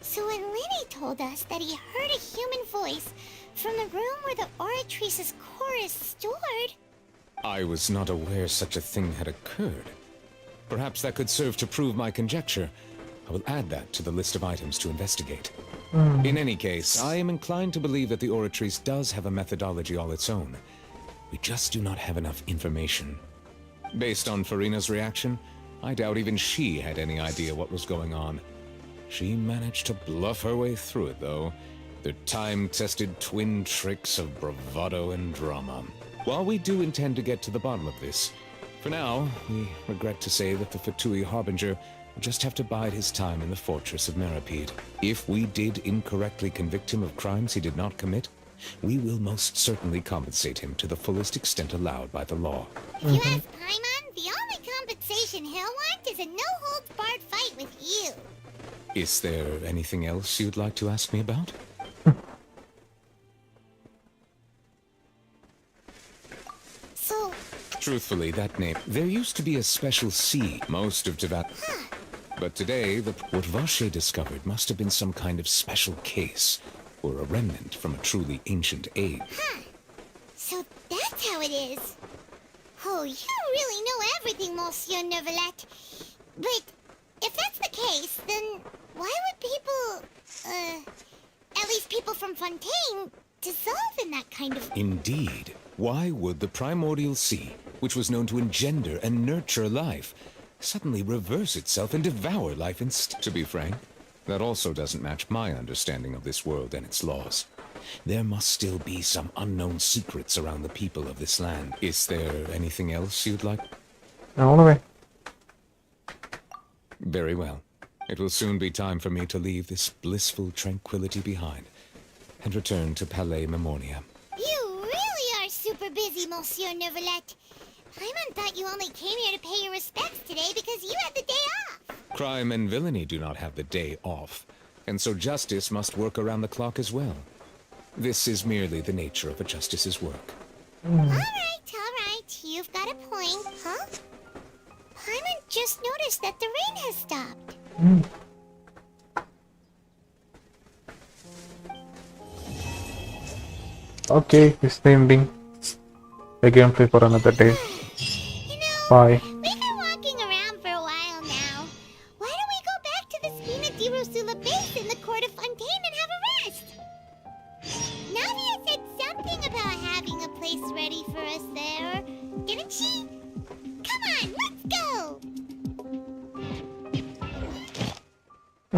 So when Lenny told us that he heard a human voice from the room where the Oratrice's core is stored... I was not aware such a thing had occurred. Perhaps that could serve to prove my conjecture. I will add that to the list of items to investigate. In any case, I am inclined to believe that the Oratrice does have a methodology all its own. We just do not have enough information. Based on Farina's reaction, I doubt even she had any idea what was going on. She managed to bluff her way through it, though. The time-tested twin tricks of bravado and drama. While we do intend to get to the bottom of this, for now, we regret to say that the Fatui Harbinger will just have to bide his time in the fortress of Meripede. If we did incorrectly convict him of crimes he did not commit, we will most certainly compensate him to the fullest extent allowed by the law. If you ask Paimon, the only compensation he'll want is a no-holds-barred fight with you. Is there anything else you'd like to ask me about? So... Truthfully, that name... There used to be a special sea most of Tivat... But today, what Vache discovered must have been some kind of special case, or a remnant from a truly ancient age. So that's how it is. Oh, you really know everything, Monsieur Neuvillette. But if that's the case, then why would people, at least people from Fontaine, dissolve in that kind of... Indeed. Why would the primordial sea, which was known to engender and nurture life, suddenly reverse itself and devour life instead? To be frank, that also doesn't match my understanding of this world and its laws. There must still be some unknown secrets around the people of this land. Is there anything else you'd like? All the way. Very well. It will soon be time for me to leave this blissful tranquility behind and return to Palais Memornia. You really are super busy, Monsieur Neuvillette. Paimon thought you only came here to pay your respects today because you had the day off. Crime and villainy do not have the day off, and so justice must work around the clock as well. This is merely the nature of a justice's work. All right. You've got a point, huh? Paimon just noticed that the rain has stopped. Okay, this thing being a gameplay for another day. Bye. We've been walking around for a while now. Why don't we go back to the Spina di Rosula base in the court of Fontaine and have a rest? Navia said something about having a place ready for us there, didn't she? Come on, let's go!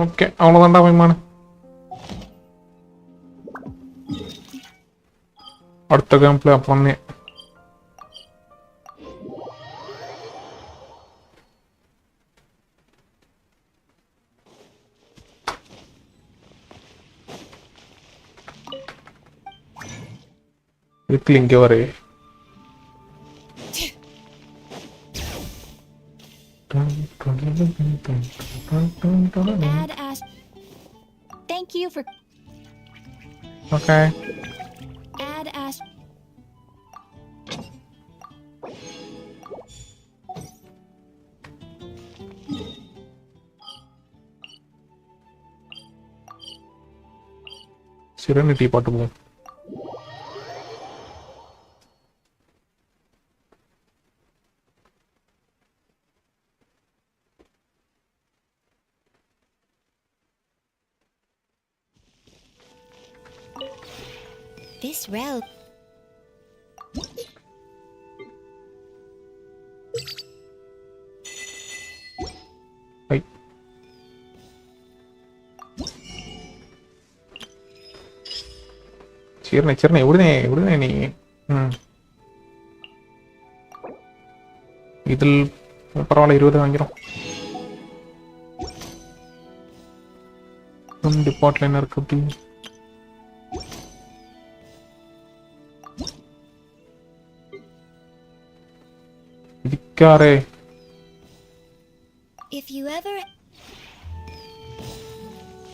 Okay, அவ்வளவுதான்டா விமானம். அடுத்த கேம்ப்ல அப்போன்னே இங்கே வர Add Ash. Thank you for. Okay. Add Ash. Serenity பாட்டுவோம். This route. Hey. Cheer ഉടനെ നീ ഇതിൽ പരവായില്ല 20 വാങ്ങിക്കണം ഡിപ്പോർട്ട് ലൈനർ കപ്പി ഇരിക്കാറേ If you ever...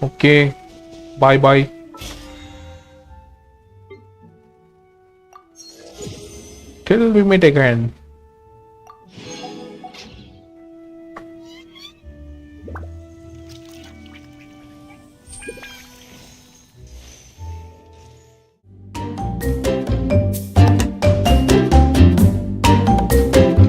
Okay. Bye. Till we meet again.